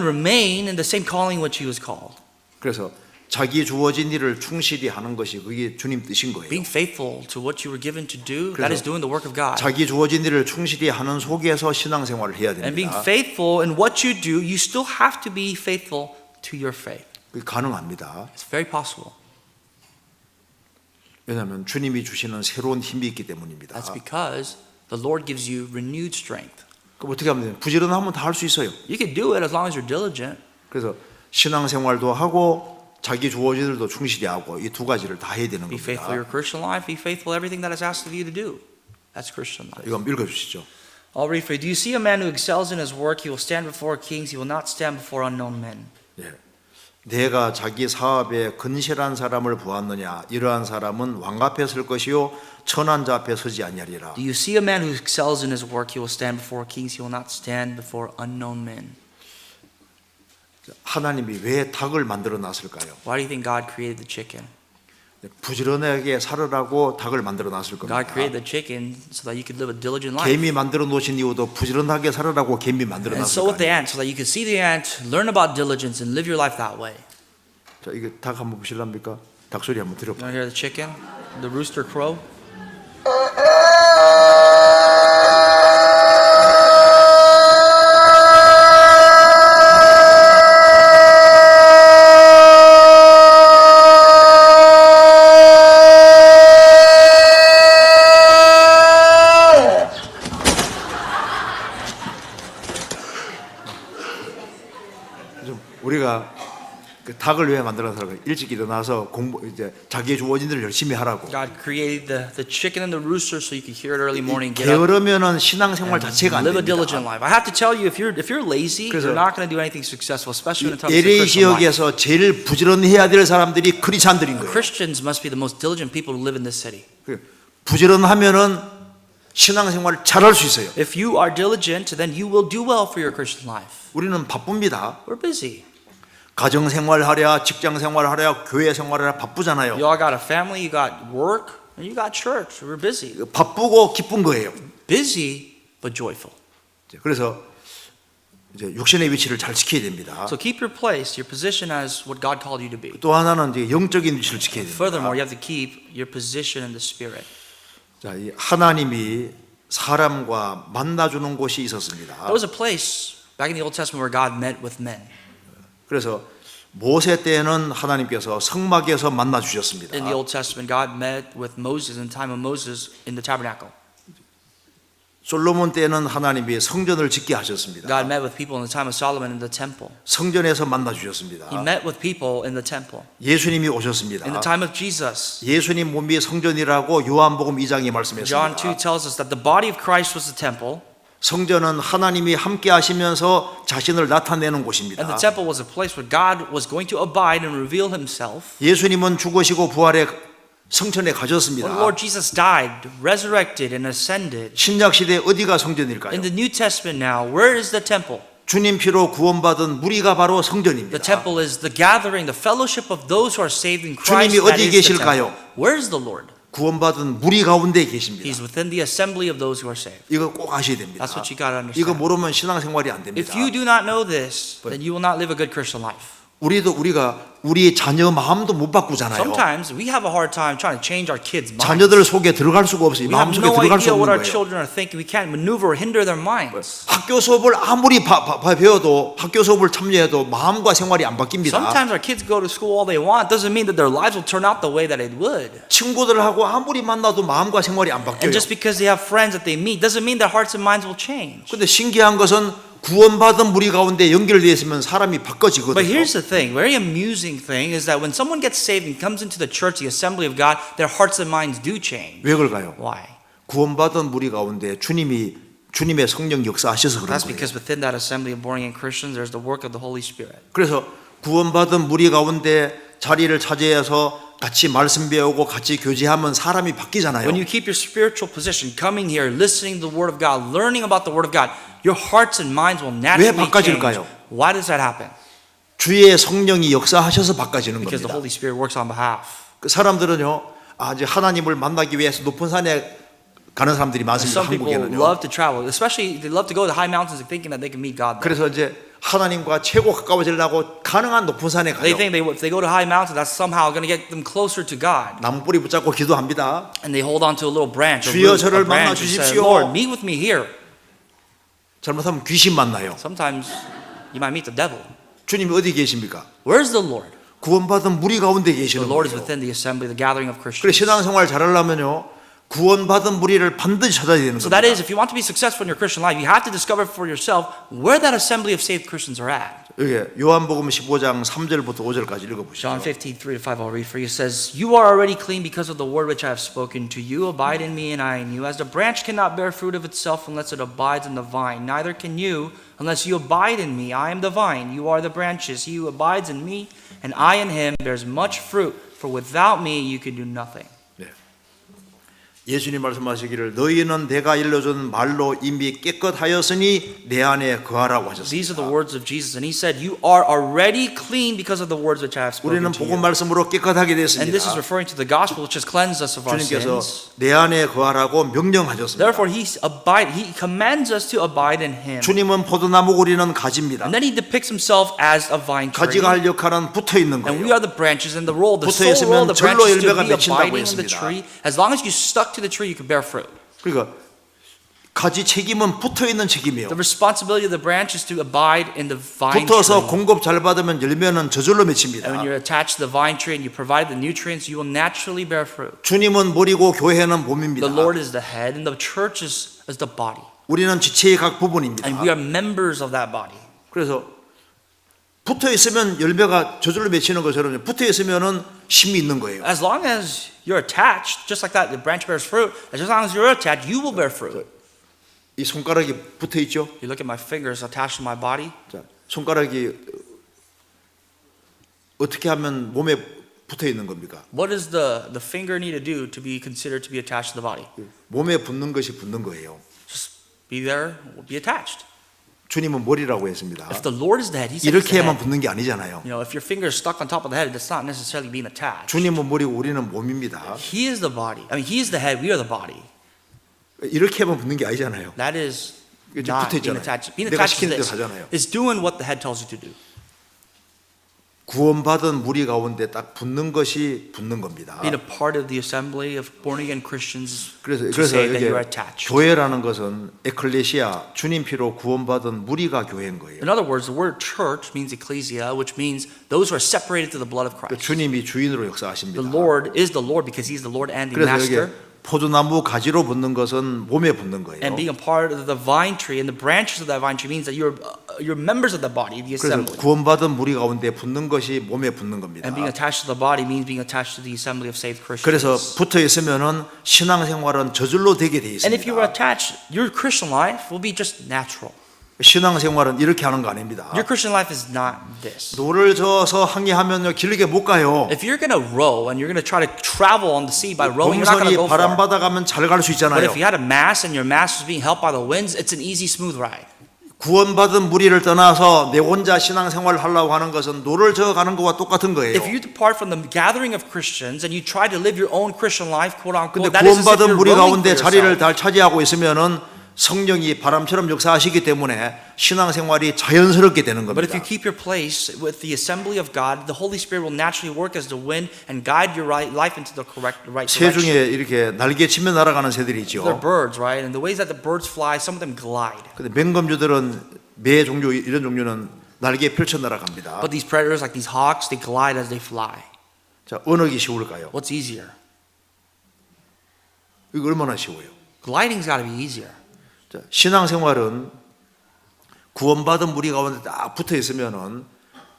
[SPEAKER 2] remain in the same calling which he was called.
[SPEAKER 1] 그래서 자기 주어진 일을 충실히 하는 것이 그게 주님 뜻인 거예요.
[SPEAKER 2] Being faithful to what you were given to do, that is doing the work of God.
[SPEAKER 1] 자기 주어진 일을 충실히 하는 속에서 신앙생활을 해야
[SPEAKER 2] And being
[SPEAKER 1] 됩니다.
[SPEAKER 2] faithful in what you do, you still have to be faithful to your faith.
[SPEAKER 1] 그게 가능합니다.
[SPEAKER 2] It's very possible.
[SPEAKER 1] 왜냐하면 주님이 주시는 새로운 힘이 있기 때문입니다.
[SPEAKER 2] That's because the Lord gives you renewed strength.
[SPEAKER 1] 그럼 어떻게 하면 돼요? 부지런하면 다 할 수 있어요.
[SPEAKER 2] You can do it as long as you're diligent.
[SPEAKER 1] 그래서 신앙생활도 하고 자기 주어지들도 충실히 하고 이 두 가지를 다 해야 되는
[SPEAKER 2] Be faithful
[SPEAKER 1] 겁니다.
[SPEAKER 2] to your Christian life. Be faithful to everything that is asked of you to do. That's Christian life.
[SPEAKER 1] 이거 한번 읽어주시죠.
[SPEAKER 2] I'll read for you. Do you see a man who excels in his work? He will stand before kings. He will not stand before unknown men.
[SPEAKER 1] 예. 내가 자기 사업에 근실한 사람을 보았느냐? 이러한 사람은 왕 앞에 설 것이요 천한 자 앞에 서지 아니하리라.
[SPEAKER 2] Do you see a man who excels in his work? He will stand before kings. He will not stand before unknown men.
[SPEAKER 1] 하나님이 왜 닭을 만들어 놨을까요?
[SPEAKER 2] Why do you think God created the chicken?
[SPEAKER 1] 부지런하게 살으라고 닭을 만들어 놨을 겁니다.
[SPEAKER 2] God created the chicken so that you could live a diligent life.
[SPEAKER 1] 개미 만들어 놓으신 이유도 부지런하게 살으라고 개미 만들어
[SPEAKER 2] And
[SPEAKER 1] 놨을
[SPEAKER 2] so with the
[SPEAKER 1] 거예요.
[SPEAKER 2] ant, so that you could see the ant, learn about diligence, and live your life that way.
[SPEAKER 1] 자, 이거 닭 한번 보실랍니까? 닭 소리 한번
[SPEAKER 2] You
[SPEAKER 1] 들어봐.
[SPEAKER 2] want to hear the chicken? The rooster crow?
[SPEAKER 1] 좀 우리가 그 닭을 왜 만들어 놨을까요? 일찍 일어나서 공부 이제 자기의 주어진 일을 열심히 하라고.
[SPEAKER 2] God created the chicken and the rooster so you could hear it early morning, get up,
[SPEAKER 1] 게으르면은 신앙생활 자체가 안
[SPEAKER 2] live a diligent
[SPEAKER 1] 됩니다.
[SPEAKER 2] life. I have to tell you, if you're lazy,
[SPEAKER 1] 그래서
[SPEAKER 2] you're not going to do anything successful, especially when it comes to
[SPEAKER 1] LA
[SPEAKER 2] Christian life.
[SPEAKER 1] 지역에서 제일 부지런해야 될 사람들이 크리스찬들인 거예요.
[SPEAKER 2] Christians must be the most diligent people to live in this city.
[SPEAKER 1] 부지런하면은 신앙생활을 잘할 수 있어요.
[SPEAKER 2] If you are diligent, then you will do well for your Christian life.
[SPEAKER 1] 우리는 바쁩니다.
[SPEAKER 2] We're busy.
[SPEAKER 1] 가정생활 하랴, 직장생활 하랴, 교회 생활하랴 바쁘잖아요.
[SPEAKER 2] You all got a family, you got work, and you got church. We're busy.
[SPEAKER 1] 바쁘고 기쁜 거예요.
[SPEAKER 2] Busy, but joyful.
[SPEAKER 1] 그래서 이제 육신의 위치를 잘 지켜야 됩니다.
[SPEAKER 2] So keep your place, your position as what God called you to be.
[SPEAKER 1] 또 하나는 이제 영적인 위치를 지켜야 됩니다.
[SPEAKER 2] Furthermore, you have to keep your position in the Spirit.
[SPEAKER 1] 자, 이 하나님이 사람과 만나주는 곳이 있었습니다.
[SPEAKER 2] There was a place back in the Old Testament where God met with men.
[SPEAKER 1] 그래서 모세 때는 하나님께서 성막에서 만나 주셨습니다.
[SPEAKER 2] In the Old Testament, God met with Moses in the time of Moses in the tabernacle.
[SPEAKER 1] 솔로몬 때는 하나님이 성전을 짓게 하셨습니다.
[SPEAKER 2] God met with people in the time of Solomon in the temple.
[SPEAKER 1] 성전에서 만나 주셨습니다.
[SPEAKER 2] He met with people in the temple.
[SPEAKER 1] 예수님이 오셨습니다.
[SPEAKER 2] In the time of Jesus,
[SPEAKER 1] 예수님 몸이 성전이라고 요한복음 2장에
[SPEAKER 2] John 2
[SPEAKER 1] 말씀했습니다.
[SPEAKER 2] tells us that the body of Christ was the temple,
[SPEAKER 1] 성전은 하나님이 함께 하시면서 자신을 나타내는
[SPEAKER 2] and
[SPEAKER 1] 곳입니다.
[SPEAKER 2] the temple was a place where God was going to abide and reveal himself.
[SPEAKER 1] 예수님은 죽으시고 부활해 성전에
[SPEAKER 2] When
[SPEAKER 1] 가셨습니다.
[SPEAKER 2] Lord Jesus died, resurrected, and ascended,
[SPEAKER 1] 신약 시대 어디가 성전일까요?
[SPEAKER 2] in the New Testament now, where is the temple?
[SPEAKER 1] 주님 피로 구원받은 무리가 바로
[SPEAKER 2] The
[SPEAKER 1] 성전입니다.
[SPEAKER 2] temple is the gathering, the fellowship of those who are saved in
[SPEAKER 1] 주님이
[SPEAKER 2] Christ. That
[SPEAKER 1] 어디
[SPEAKER 2] is the
[SPEAKER 1] 계실까요?
[SPEAKER 2] temple. Where is the Lord?
[SPEAKER 1] 구원받은 무리 가운데 계십니다.
[SPEAKER 2] He's within the assembly of those who are saved.
[SPEAKER 1] 이거 꼭 아셔야 됩니다.
[SPEAKER 2] That's what you got to
[SPEAKER 1] 이거
[SPEAKER 2] understand.
[SPEAKER 1] 모르면 신앙생활이 안 됩니다.
[SPEAKER 2] If you do not know this, then you will not live a good Christian life.
[SPEAKER 1] 우리가 우리 자녀 마음도 못 바꾸잖아요.
[SPEAKER 2] Sometimes we have a hard time trying to change our kids' minds.
[SPEAKER 1] 자녀들 속에 들어갈 수가 없어요.
[SPEAKER 2] We have
[SPEAKER 1] 마음속에
[SPEAKER 2] no
[SPEAKER 1] 들어갈 수
[SPEAKER 2] idea what
[SPEAKER 1] 없는
[SPEAKER 2] our
[SPEAKER 1] 거예요.
[SPEAKER 2] children are thinking. We can't maneuver or hinder their minds.
[SPEAKER 1] 학교 수업을 아무리 배워도 학교 수업을 참여해도 마음과 생활이 안 바뀝니다.
[SPEAKER 2] Sometimes our kids go to school all they want. Doesn't mean that their lives will turn out the way that it would.
[SPEAKER 1] 친구들하고 아무리 만나도 마음과 생활이 안 바뀌어요.
[SPEAKER 2] And just because they have friends that they meet doesn't mean their hearts and minds will change.
[SPEAKER 1] 근데 신기한 것은 구원받은 무리 가운데 연결되어 있으면 사람이
[SPEAKER 2] But
[SPEAKER 1] 바꿔지거든요.
[SPEAKER 2] here's the thing, very amusing thing is that when someone gets saved and comes into the church, the assembly of God, their hearts and minds do change.
[SPEAKER 1] 왜 그럴까요?
[SPEAKER 2] Why?
[SPEAKER 1] 구원받은 무리 가운데 주님의 성령 역사하셔서 그런
[SPEAKER 2] That's
[SPEAKER 1] 거예요.
[SPEAKER 2] because within that assembly of born again Christians, there's the work of the Holy Spirit.
[SPEAKER 1] 그래서 구원받은 무리 가운데 자리를 차지해서 같이 말씀 배우고 같이 교제하면 사람이 바뀌잖아요.
[SPEAKER 2] When you keep your spiritual position, coming here, listening to the Word of God, learning about the Word of God, your hearts and minds will naturally change.
[SPEAKER 1] 바꿔질까요?
[SPEAKER 2] Why does that happen?
[SPEAKER 1] 주의 성령이 역사하셔서 바꿔지는
[SPEAKER 2] Because the
[SPEAKER 1] 겁니다.
[SPEAKER 2] Holy Spirit works on behalf.
[SPEAKER 1] 그 사람들은요, 이제 하나님을 만나기 위해서 높은 산에 가는 사람들이 많습니다.
[SPEAKER 2] Some people
[SPEAKER 1] 한국에는요.
[SPEAKER 2] love to travel, especially they love to go to the high mountains thinking that they can meet God there.
[SPEAKER 1] 그래서 이제 하나님과 최고 가까워지려고 가능한 높은 산에
[SPEAKER 2] They
[SPEAKER 1] 가요.
[SPEAKER 2] think if they go to high mountains, that's somehow going to get them closer to God.
[SPEAKER 1] 나무 뿌리 붙잡고 기도합니다.
[SPEAKER 2] And they hold on to a little branch, a
[SPEAKER 1] 주여
[SPEAKER 2] root,
[SPEAKER 1] 저를
[SPEAKER 2] a branch,
[SPEAKER 1] 만나
[SPEAKER 2] and say,
[SPEAKER 1] 주십시오.
[SPEAKER 2] Lord, meet with me here.
[SPEAKER 1] 잘못하면 귀신 만나요.
[SPEAKER 2] Sometimes you might meet the devil.
[SPEAKER 1] 주님이 어디 계십니까?
[SPEAKER 2] Where's the Lord?
[SPEAKER 1] 구원받은 무리 가운데
[SPEAKER 2] The
[SPEAKER 1] 계시는
[SPEAKER 2] Lord is
[SPEAKER 1] 거예요.
[SPEAKER 2] within the assembly, the gathering of
[SPEAKER 1] 그래
[SPEAKER 2] Christians.
[SPEAKER 1] 신앙생활 잘하려면요, 구원받은 무리를 반드시 찾아야 되는
[SPEAKER 2] So that
[SPEAKER 1] 겁니다.
[SPEAKER 2] is, if you want to be successful in your Christian life, you have to discover for yourself where that assembly of saved Christians are at.
[SPEAKER 1] 여기 요한복음 15장 3절부터 5절까지 읽어보시죠.
[SPEAKER 2] John 15, 3 to 5, I'll read for you. It says, "You are already clean because of the word which I have spoken to you. Abide in me and I in you. As the branch cannot bear fruit of itself unless it abides in the vine, neither can you unless you abide in me. I am the vine, you are the branches. He who abides in me and I in him bears much fruit, for without me you can do nothing."
[SPEAKER 1] 예수님 말씀하시기를 너희는 내가 일러준 말로 이미 깨끗하였으니 내 안에 거하라고
[SPEAKER 2] These are the
[SPEAKER 1] 하셨습니다.
[SPEAKER 2] words of Jesus. And he said, "You are already clean because of the words which I have spoken
[SPEAKER 1] 우리는
[SPEAKER 2] to
[SPEAKER 1] 복음
[SPEAKER 2] you."
[SPEAKER 1] 말씀으로 깨끗하게
[SPEAKER 2] And this is
[SPEAKER 1] 됐습니다.
[SPEAKER 2] referring to the gospel, which has cleansed us of our
[SPEAKER 1] 주님께서
[SPEAKER 2] sins.
[SPEAKER 1] 내 안에 거하라고 명령하셨습니다.
[SPEAKER 2] Therefore, he commands us to abide in him.
[SPEAKER 1] 주님은 포도나무 우리는 가지입니다.
[SPEAKER 2] And then he depicts himself as a vine tree.
[SPEAKER 1] 가지가 할 역할은 붙어 있는
[SPEAKER 2] And we
[SPEAKER 1] 거예요.
[SPEAKER 2] are the branches, and the sole
[SPEAKER 1] 붙어
[SPEAKER 2] role of the
[SPEAKER 1] 있으면
[SPEAKER 2] branch
[SPEAKER 1] 절로
[SPEAKER 2] is to
[SPEAKER 1] 열매가
[SPEAKER 2] be
[SPEAKER 1] 맺힌다고
[SPEAKER 2] abiding in the
[SPEAKER 1] 했습니다.
[SPEAKER 2] tree. As long as you stuck to the tree, you can bear fruit.
[SPEAKER 1] 그러니까 가지 책임은 붙어 있는 책임이에요.
[SPEAKER 2] The responsibility of the branch is to abide in the vine
[SPEAKER 1] 붙어서
[SPEAKER 2] tree.
[SPEAKER 1] 공급 잘 받으면 열매는 저절로 맺힙니다.
[SPEAKER 2] And when you're attached to the vine tree and you provide the nutrients, you will naturally bear fruit.
[SPEAKER 1] 주님은 머리고 교회는 몸입니다.
[SPEAKER 2] The Lord is the head, and the church is the body.
[SPEAKER 1] 우리는 지체의 각 부분입니다.
[SPEAKER 2] And we are members of that body.
[SPEAKER 1] 그래서 붙어 있으면 열매가 저절로 맺히는 것처럼 붙어 있으면은 힘이 있는 거예요.
[SPEAKER 2] As long as you're attached, just like that, the branch bears fruit. As long as you're attached, you will bear fruit.
[SPEAKER 1] 이 손가락이 붙어 있죠.
[SPEAKER 2] You look at my fingers attached to my body.
[SPEAKER 1] 자, 손가락이 어떻게 하면 몸에 붙어 있는 겁니까?
[SPEAKER 2] What does the finger need to do to be considered to be attached to the body?
[SPEAKER 1] 몸에 붙는 것이 붙는 거예요.
[SPEAKER 2] Just be there, be attached.
[SPEAKER 1] 주님은 머리라고 했습니다.
[SPEAKER 2] If the Lord is the head, He said He's
[SPEAKER 1] 이렇게
[SPEAKER 2] the
[SPEAKER 1] 해만
[SPEAKER 2] head.
[SPEAKER 1] 붙는 게 아니잖아요.
[SPEAKER 2] You know, if your finger is stuck on top of the head, that's not necessarily being attached.
[SPEAKER 1] 주님은 머리고 우리는 몸입니다.
[SPEAKER 2] He is the body. I mean, He is the head. We are the body.
[SPEAKER 1] 이렇게 해만 붙는 게 아니잖아요.
[SPEAKER 2] That is
[SPEAKER 1] 이제
[SPEAKER 2] not
[SPEAKER 1] 붙어
[SPEAKER 2] being
[SPEAKER 1] 있잖아요.
[SPEAKER 2] attached. Being
[SPEAKER 1] 내가
[SPEAKER 2] attached to
[SPEAKER 1] 시키는 대로
[SPEAKER 2] this
[SPEAKER 1] 하잖아요.
[SPEAKER 2] is doing what the head tells you to do.
[SPEAKER 1] 구원받은 무리 가운데 딱 붙는 것이 붙는 겁니다.
[SPEAKER 2] Being a part of the assembly of born again Christians
[SPEAKER 1] 그래서
[SPEAKER 2] to say that
[SPEAKER 1] 이게
[SPEAKER 2] you are attached.
[SPEAKER 1] 교회라는 것은 에클레시아 주님 피로 구원받은 무리가 교회인 거예요.
[SPEAKER 2] In other words, the word church means ecclesia, which means those who are separated through the blood of Christ.
[SPEAKER 1] 주님이 주인으로
[SPEAKER 2] The
[SPEAKER 1] 역사하십니다.
[SPEAKER 2] Lord is the Lord because He's the Lord and the
[SPEAKER 1] 그래서
[SPEAKER 2] Master.
[SPEAKER 1] 이게 포도나무 가지로 붙는 것은 몸에 붙는 거예요.
[SPEAKER 2] And being a part of the vine tree and the branches of that vine tree means that you're members of the body, the
[SPEAKER 1] 그래서
[SPEAKER 2] assembly.
[SPEAKER 1] 구원받은 무리 가운데 붙는 것이 몸에 붙는 겁니다.
[SPEAKER 2] And being attached to the body means being attached to the assembly of saved Christians.
[SPEAKER 1] 그래서 붙어 있으면은 신앙생활은 저절로 되게 돼
[SPEAKER 2] And if you are
[SPEAKER 1] 있습니다.
[SPEAKER 2] attached, your Christian life will be just natural.
[SPEAKER 1] 신앙생활은 이렇게 하는 거 아닙니다.
[SPEAKER 2] Your Christian life is not this.
[SPEAKER 1] 노를 저어서 항해하면요 길게 못 가요.
[SPEAKER 2] If you're going to row and you're going to try to travel on the sea by rowing, you're not going to
[SPEAKER 1] 동선이
[SPEAKER 2] go
[SPEAKER 1] 바람
[SPEAKER 2] far.
[SPEAKER 1] 받아가면 잘 갈 수
[SPEAKER 2] But
[SPEAKER 1] 있잖아요.
[SPEAKER 2] if you had a mast and your mast was being helped by the winds, it's an easy, smooth ride.
[SPEAKER 1] 구원받은 무리를 떠나서 내 혼자 신앙생활을 하려고 하는 것은 노를 저어가는 것과 똑같은 거예요.
[SPEAKER 2] If you depart from the gathering of Christians and you try to live your own Christian life, quote unquote,
[SPEAKER 1] 근데
[SPEAKER 2] that is as if
[SPEAKER 1] 구원받은
[SPEAKER 2] you're
[SPEAKER 1] 무리
[SPEAKER 2] rowing
[SPEAKER 1] 가운데
[SPEAKER 2] for
[SPEAKER 1] 자리를
[SPEAKER 2] yourself.
[SPEAKER 1] 잘 차지하고 있으면은 성령이 바람처럼 역사하시기 때문에 신앙생활이 자연스럽게 되는
[SPEAKER 2] But if
[SPEAKER 1] 겁니다.
[SPEAKER 2] you keep your place with the assembly of God, the Holy Spirit will naturally work as the wind and guide your life into the right
[SPEAKER 1] 새
[SPEAKER 2] direction.
[SPEAKER 1] 중에 이렇게 날개 치며 날아가는 새들이
[SPEAKER 2] They're
[SPEAKER 1] 있죠.
[SPEAKER 2] birds, right? And the ways that the birds fly, some of them glide.
[SPEAKER 1] 근데 맹검주들은 매 종류 이런 종류는 날개 펼쳐 날아갑니다.
[SPEAKER 2] But these predators, like these hawks, they glide as they fly.
[SPEAKER 1] 자, 어느 게 쉬울까요?
[SPEAKER 2] What's easier?
[SPEAKER 1] 이거 얼마나 쉬워요?
[SPEAKER 2] Gliding's got to be easier.
[SPEAKER 1] 자, 신앙생활은 구원받은 무리 가운데 딱 붙어 있으면은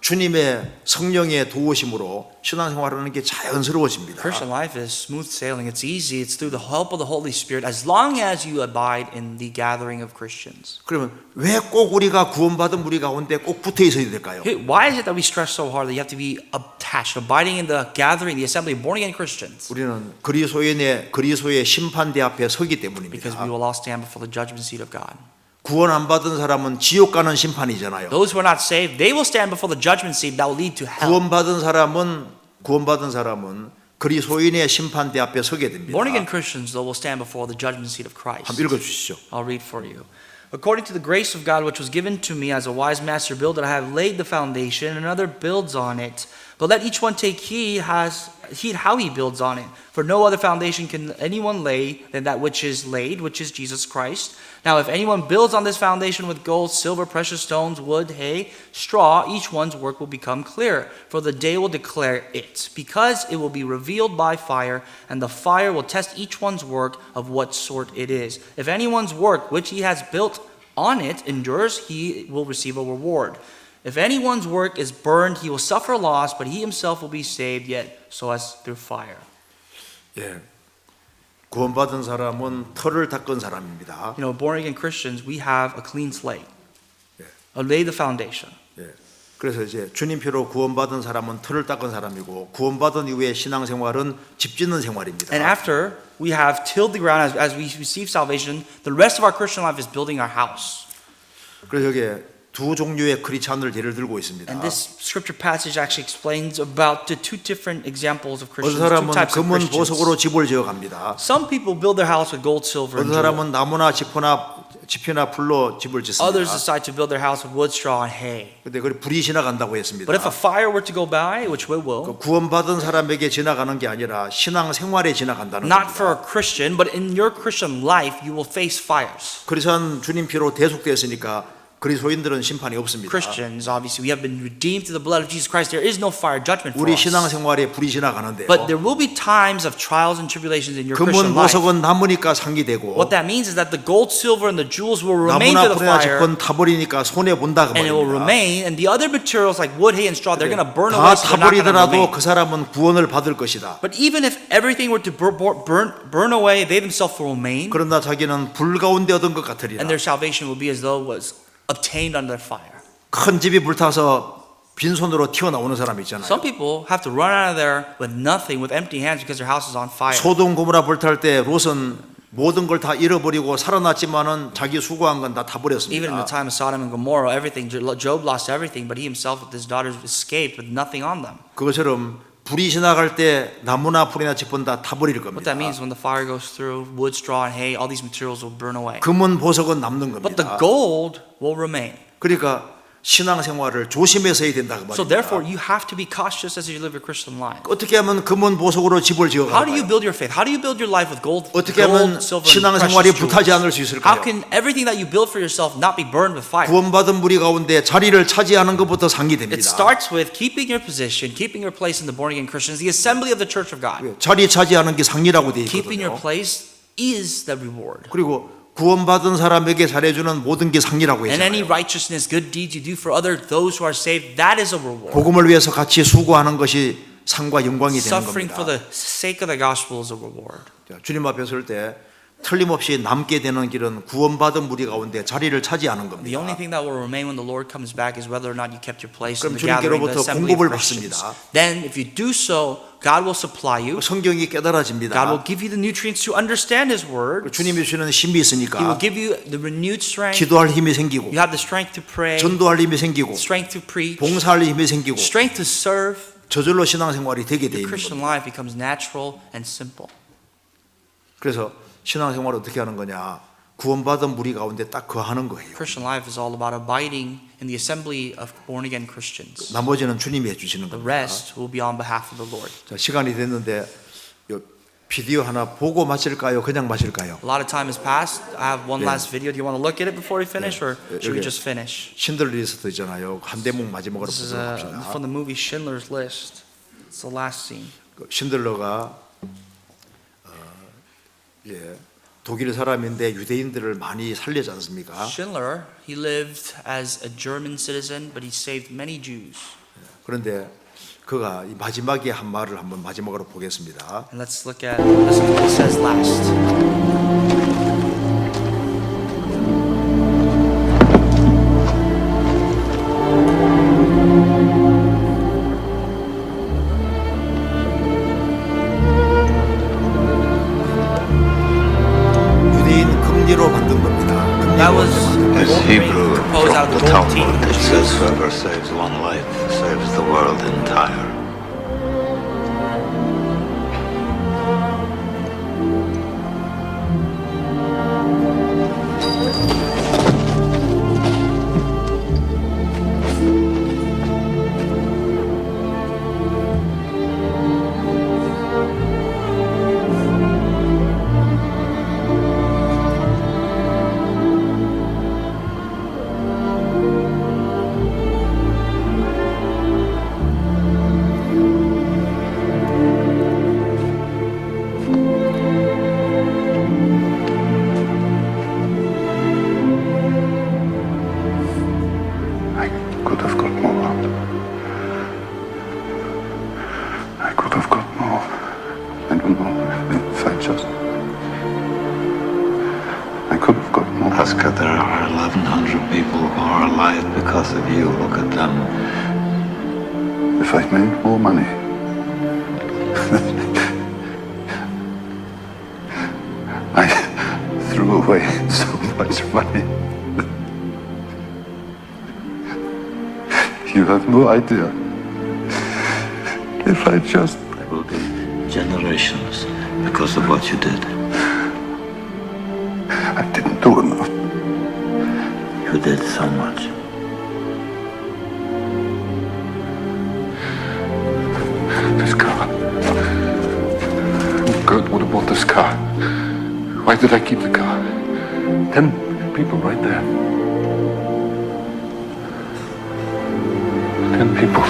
[SPEAKER 1] 주님의 성령의 도우심으로 신앙생활하는 게 자연스러워집니다.
[SPEAKER 2] Christian life is smooth sailing. It's easy. It's through the help of the Holy Spirit as long as you abide in the gathering of Christians.
[SPEAKER 1] 그러면 왜 꼭 우리가 구원받은 무리 가운데 꼭 붙어 있어야 될까요?
[SPEAKER 2] Why is it that we stress so hard that you have to be attached, abiding in the gathering, the assembly of born again Christians?
[SPEAKER 1] 우리는 그리스도의 심판대 앞에 서기
[SPEAKER 2] Because
[SPEAKER 1] 때문입니다.
[SPEAKER 2] we will all stand before the judgment seat of God.
[SPEAKER 1] 구원 안 받은 사람은 지옥 가는 심판이잖아요.
[SPEAKER 2] Those who are not saved, they will stand before the judgment seat that will lead to hell.
[SPEAKER 1] 구원받은 사람은 그리스도인의 심판대 앞에 서게 됩니다.
[SPEAKER 2] Born again Christians, though, will stand before the judgment seat of Christ.
[SPEAKER 1] 한번 읽어 주시죠.
[SPEAKER 2] I'll read for you. According to the grace of God which was given to me as a wise master builder, I have laid the foundation, and another builds on it. But let each one take heed how he builds on it. For no other foundation can anyone lay than that which is laid, which is Jesus Christ. Now if anyone builds on this foundation with gold, silver, precious stones, wood, hay, straw, each one's work will become clear. For the day will declare it, because it will be revealed by fire, and the fire will test each one's work of what sort it is. If anyone's work which he has built on it endures, he will receive a reward. If anyone's work is burned, he will suffer loss, but he himself will be saved, yet so as through fire.
[SPEAKER 1] 예. 구원받은 사람은 털을 닦은 사람입니다.
[SPEAKER 2] You know, born again Christians, we have a clean slate.
[SPEAKER 1] Yeah.
[SPEAKER 2] Lay the foundation.
[SPEAKER 1] 예. 그래서 이제 주님 피로 구원받은 사람은 털을 닦은 사람이고 구원받은 이후에 신앙생활은 집 짓는 생활입니다.
[SPEAKER 2] And after we have tilled the ground as we receive salvation, the rest of our Christian life is building our house.
[SPEAKER 1] 그래서 여기에 두 종류의 크리스찬을 예를 들고 있습니다.
[SPEAKER 2] And this scripture passage actually explains about the two different examples of
[SPEAKER 1] 어떤
[SPEAKER 2] Christians, two
[SPEAKER 1] 사람은
[SPEAKER 2] types of
[SPEAKER 1] 금은
[SPEAKER 2] Christians.
[SPEAKER 1] 보석으로 집을 지어 갑니다.
[SPEAKER 2] Some people build their house with gold, silver,
[SPEAKER 1] 어떤
[SPEAKER 2] and jewel.
[SPEAKER 1] 사람은 나무나 지피나 풀로 집을 짓습니다.
[SPEAKER 2] Others decide to build their house with wood, straw, and hay.
[SPEAKER 1] 근데 그 불이 지나간다고 했습니다.
[SPEAKER 2] But if a fire were to go by, which we will,
[SPEAKER 1] 구원받은 사람에게 지나가는 게 아니라 신앙생활에 지나간다는
[SPEAKER 2] not for a
[SPEAKER 1] 겁니다.
[SPEAKER 2] Christian, but in your Christian life, you will face fires.
[SPEAKER 1] 크리스천 주님 피로 대속되었으니까 그리스도인들은 심판이 없습니다.
[SPEAKER 2] Christians, obviously, we have been redeemed through the blood of Jesus Christ. There is no fire judgment for
[SPEAKER 1] 우리
[SPEAKER 2] us.
[SPEAKER 1] 신앙생활에 불이 지나가는데요.
[SPEAKER 2] But there will be times of trials and tribulations in your
[SPEAKER 1] 금은
[SPEAKER 2] Christian life.
[SPEAKER 1] 보석은 남으니까 상기되고
[SPEAKER 2] What that means is that the gold, silver, and the jewels will remain
[SPEAKER 1] 나무나
[SPEAKER 2] to the
[SPEAKER 1] 풀이나
[SPEAKER 2] fire,
[SPEAKER 1] 지폰 타버리니까 손해 본다 그
[SPEAKER 2] and it will
[SPEAKER 1] 말입니다.
[SPEAKER 2] remain. And the other materials like wood, hay, and straw, they're going to burn
[SPEAKER 1] 다
[SPEAKER 2] away, so they're not going to
[SPEAKER 1] 타버리더라도
[SPEAKER 2] remain.
[SPEAKER 1] 그 사람은 구원을 받을 것이다.
[SPEAKER 2] But even if everything were to burn away, they themselves will remain,
[SPEAKER 1] 그러나 자기는 불 가운데 얻은 것 같으리라.
[SPEAKER 2] and their salvation will be as though it was obtained under fire.
[SPEAKER 1] 큰 집이 불타서 빈손으로 튀어나오는 사람 있잖아요.
[SPEAKER 2] Some people have to run out of there with nothing, with empty hands, because their house is on fire.
[SPEAKER 1] 소돔 고모라 불탈 때 롯은 모든 걸 다 잃어버리고 살아났지만은 자기 수고한 건 다
[SPEAKER 2] Even in
[SPEAKER 1] 타버렸습니다.
[SPEAKER 2] the time of Sodom and Gomorrah, everything, Job lost everything, but he himself with his daughters escaped with nothing on them.
[SPEAKER 1] 그것처럼 불이 지나갈 때 나무나 풀이나 지폰 다 타버릴
[SPEAKER 2] What
[SPEAKER 1] 겁니다.
[SPEAKER 2] that means, when the fire goes through, wood, straw, and hay, all these materials will burn away.
[SPEAKER 1] 금은 보석은 남는
[SPEAKER 2] But the
[SPEAKER 1] 겁니다.
[SPEAKER 2] gold will remain.
[SPEAKER 1] 그러니까 신앙생활을 조심해서 해야 된다고
[SPEAKER 2] So therefore,
[SPEAKER 1] 말입니다.
[SPEAKER 2] you have to be cautious as you live your Christian life.
[SPEAKER 1] 어떻게 하면 금은 보석으로 집을
[SPEAKER 2] How do you
[SPEAKER 1] 지어갈까요?
[SPEAKER 2] build your faith? How do you build your life with gold,
[SPEAKER 1] 어떻게 하면
[SPEAKER 2] silver, and
[SPEAKER 1] 신앙생활이
[SPEAKER 2] precious
[SPEAKER 1] 불타지
[SPEAKER 2] jewels?
[SPEAKER 1] 않을 수
[SPEAKER 2] How
[SPEAKER 1] 있을까요?
[SPEAKER 2] can everything that you build for yourself not be burned with fire?
[SPEAKER 1] 구원받은 무리 가운데 자리를 차지하는 것부터 상기됩니다.
[SPEAKER 2] It starts with keeping your position, keeping your place in the born again Christians, the assembly of the church of God.
[SPEAKER 1] 자리 차지하는 게 상리라고 돼
[SPEAKER 2] Keeping your
[SPEAKER 1] 있거든요.
[SPEAKER 2] place is the reward.
[SPEAKER 1] 그리고 구원받은 사람에게 잘해주는 모든 게 상리라고
[SPEAKER 2] And any
[SPEAKER 1] 했잖아요.
[SPEAKER 2] righteousness, good deeds you do for those who are saved, that is a reward.
[SPEAKER 1] 복음을 위해서 같이 수고하는 것이 상과 영광이 되는
[SPEAKER 2] Suffering for
[SPEAKER 1] 겁니다.
[SPEAKER 2] the sake of the gospel is a reward.
[SPEAKER 1] 자, 주님 앞에 설 때 틀림없이 남게 되는 길은 구원받은 무리 가운데 자리를 차지하는
[SPEAKER 2] The only
[SPEAKER 1] 겁니다.
[SPEAKER 2] thing that will remain when the Lord comes back is whether or not you kept your place
[SPEAKER 1] 그럼
[SPEAKER 2] in the gathering, the
[SPEAKER 1] 주님께로부터
[SPEAKER 2] assembly of
[SPEAKER 1] 공급을
[SPEAKER 2] Christians.
[SPEAKER 1] 받습니다.
[SPEAKER 2] Then, if you do so, God will supply you.
[SPEAKER 1] 성경이
[SPEAKER 2] God
[SPEAKER 1] 깨달아집니다.
[SPEAKER 2] will give you the nutrients to understand His Word.
[SPEAKER 1] 주님이 주시는 힘이
[SPEAKER 2] He will
[SPEAKER 1] 있으니까
[SPEAKER 2] give you the renewed strength.
[SPEAKER 1] 기도할 힘이 생기고
[SPEAKER 2] You have the strength to pray,
[SPEAKER 1] 전도할 힘이 생기고
[SPEAKER 2] strength to preach,
[SPEAKER 1] 봉사할 힘이 생기고
[SPEAKER 2] strength to serve.
[SPEAKER 1] 저절로 신앙생활이 되게 돼 있는
[SPEAKER 2] Christian
[SPEAKER 1] 겁니다.
[SPEAKER 2] life becomes natural and simple.
[SPEAKER 1] 그래서 신앙생활을 어떻게 하는 거냐? 구원받은 무리 가운데 딱 거하는 거예요.
[SPEAKER 2] Christian life is all about abiding in the assembly of born again Christians.
[SPEAKER 1] 나머지는 주님이 해주시는
[SPEAKER 2] The
[SPEAKER 1] 겁니다.
[SPEAKER 2] rest will be on behalf of the Lord.
[SPEAKER 1] 자, 시간이 됐는데 요 비디오 하나 보고 마실까요? 그냥 마실까요?
[SPEAKER 2] A lot of time has passed. I have one
[SPEAKER 1] Yeah.
[SPEAKER 2] last video. Do you want to look at it before we finish, or should we
[SPEAKER 1] Okay.
[SPEAKER 2] just finish?
[SPEAKER 1] 신들 리스트 있잖아요. 한 대목 마지막으로
[SPEAKER 2] This is
[SPEAKER 1] 보도록 합시다.
[SPEAKER 2] from the movie Schindler's List. It's the last scene.
[SPEAKER 1] 그 신들러가 독일 사람인데 유대인들을 많이 살리지 않습니까?
[SPEAKER 2] Schindler, he lived as a German citizen, but he saved many Jews.
[SPEAKER 1] 그런데 그가 이 마지막에 한 말을 한번 마지막으로 보겠습니다.
[SPEAKER 2] And listen to what he says last.
[SPEAKER 1] 유대인 금리로 만든 겁니다.
[SPEAKER 2] That was
[SPEAKER 3] As Hebrew
[SPEAKER 2] composed out of
[SPEAKER 3] from
[SPEAKER 2] the
[SPEAKER 3] the
[SPEAKER 2] gold
[SPEAKER 3] Talmud,
[SPEAKER 2] teeth.
[SPEAKER 3] it says, "Whoever saves one life saves the world entire."
[SPEAKER 4] I just... I could have got more.
[SPEAKER 3] Oscar, there are 1,100 people who are alive because of you. Look at them.
[SPEAKER 4] If I'd made more money. I threw away so much money. You have no idea. If I just...
[SPEAKER 3] There will be generations because of what you did.
[SPEAKER 4] I didn't do enough.
[SPEAKER 3] You did so much.
[SPEAKER 4] This car. Kurt would have bought this car. Why did I keep the car? 10 people right there. 10 people.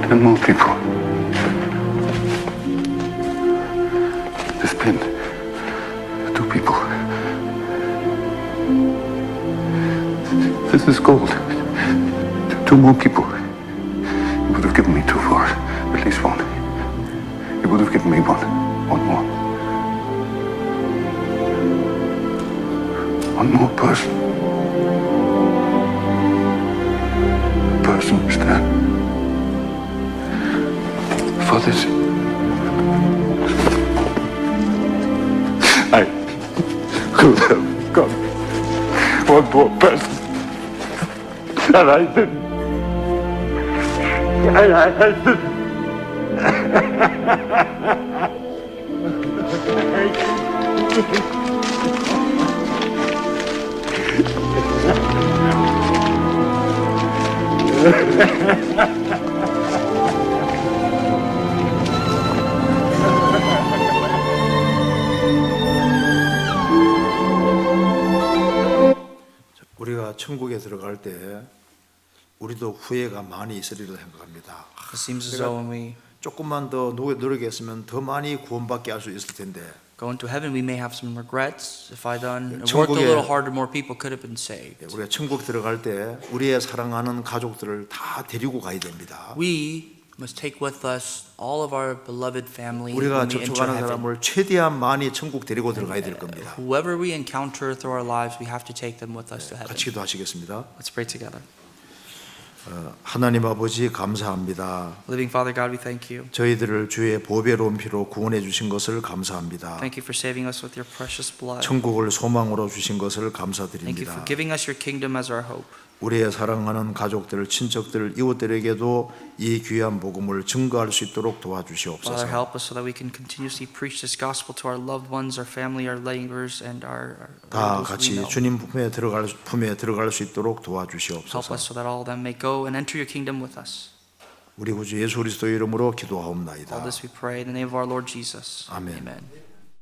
[SPEAKER 4] 10 more people. This pin. 2 people. This is gold. 2 more people. You would have given me 2 for it. At least 1. You would have given me 1. 1 more. 1 more person. A person who's there. For this. I could have got 1 more person. And I didn't. I didn't.
[SPEAKER 1] 우리가 천국에 들어갈 때 우리도 후회가 많이 있으리라 생각합니다.
[SPEAKER 2] It seems as though when we
[SPEAKER 1] 조금만 더 노력했으면 더 많이 구원받게 할 수 있을 텐데
[SPEAKER 2] go into heaven, we may have some regrets. If I done worked a
[SPEAKER 1] 천국에-
[SPEAKER 2] little harder, more people could have been saved.
[SPEAKER 1] 우리가 천국 들어갈 때 우리의 사랑하는 가족들을 다 데리고 가야 됩니다.
[SPEAKER 2] We must take with us all of our beloved family
[SPEAKER 1] 우리가
[SPEAKER 2] when we enter
[SPEAKER 1] 접촉하는
[SPEAKER 2] heaven.
[SPEAKER 1] 사람을 최대한 많이 천국 데리고 들어가야 될 겁니다.
[SPEAKER 2] Whoever we encounter through our lives, we have to take them with us to heaven.
[SPEAKER 1] 같이 기도하시겠습니다.
[SPEAKER 2] Let's pray together.
[SPEAKER 1] 하나님 아버지 감사합니다.
[SPEAKER 2] Living Father God, we thank you.
[SPEAKER 1] 저희들을 주의 보배로운 피로 구원해 주신 것을 감사합니다.
[SPEAKER 2] Thank you for saving us with your precious blood.
[SPEAKER 1] 천국을 소망으로 주신 것을
[SPEAKER 2] Thank you
[SPEAKER 1] 감사드립니다.
[SPEAKER 2] for giving us your kingdom as our hope.
[SPEAKER 1] 우리의 사랑하는 가족들, 친척들, 이웃들에게도 이 귀한 복음을 증거할 수 있도록
[SPEAKER 2] Father,
[SPEAKER 1] 도와주시옵소서.
[SPEAKER 2] help us so that we can continuously preach this gospel to our loved ones, our family, our neighbors, and our
[SPEAKER 1] 다
[SPEAKER 2] those we
[SPEAKER 1] 같이
[SPEAKER 2] know.
[SPEAKER 1] 주님 품에 들어갈 수 있도록
[SPEAKER 2] Help
[SPEAKER 1] 도와주시옵소서.
[SPEAKER 2] us so that all of them may go and enter your kingdom with us.
[SPEAKER 1] 우리 구주 예수 그리스도의 이름으로
[SPEAKER 2] All
[SPEAKER 1] 기도하옵나이다.
[SPEAKER 2] this we pray in the name of our Lord Jesus.
[SPEAKER 1] Amen.
[SPEAKER 2] Amen.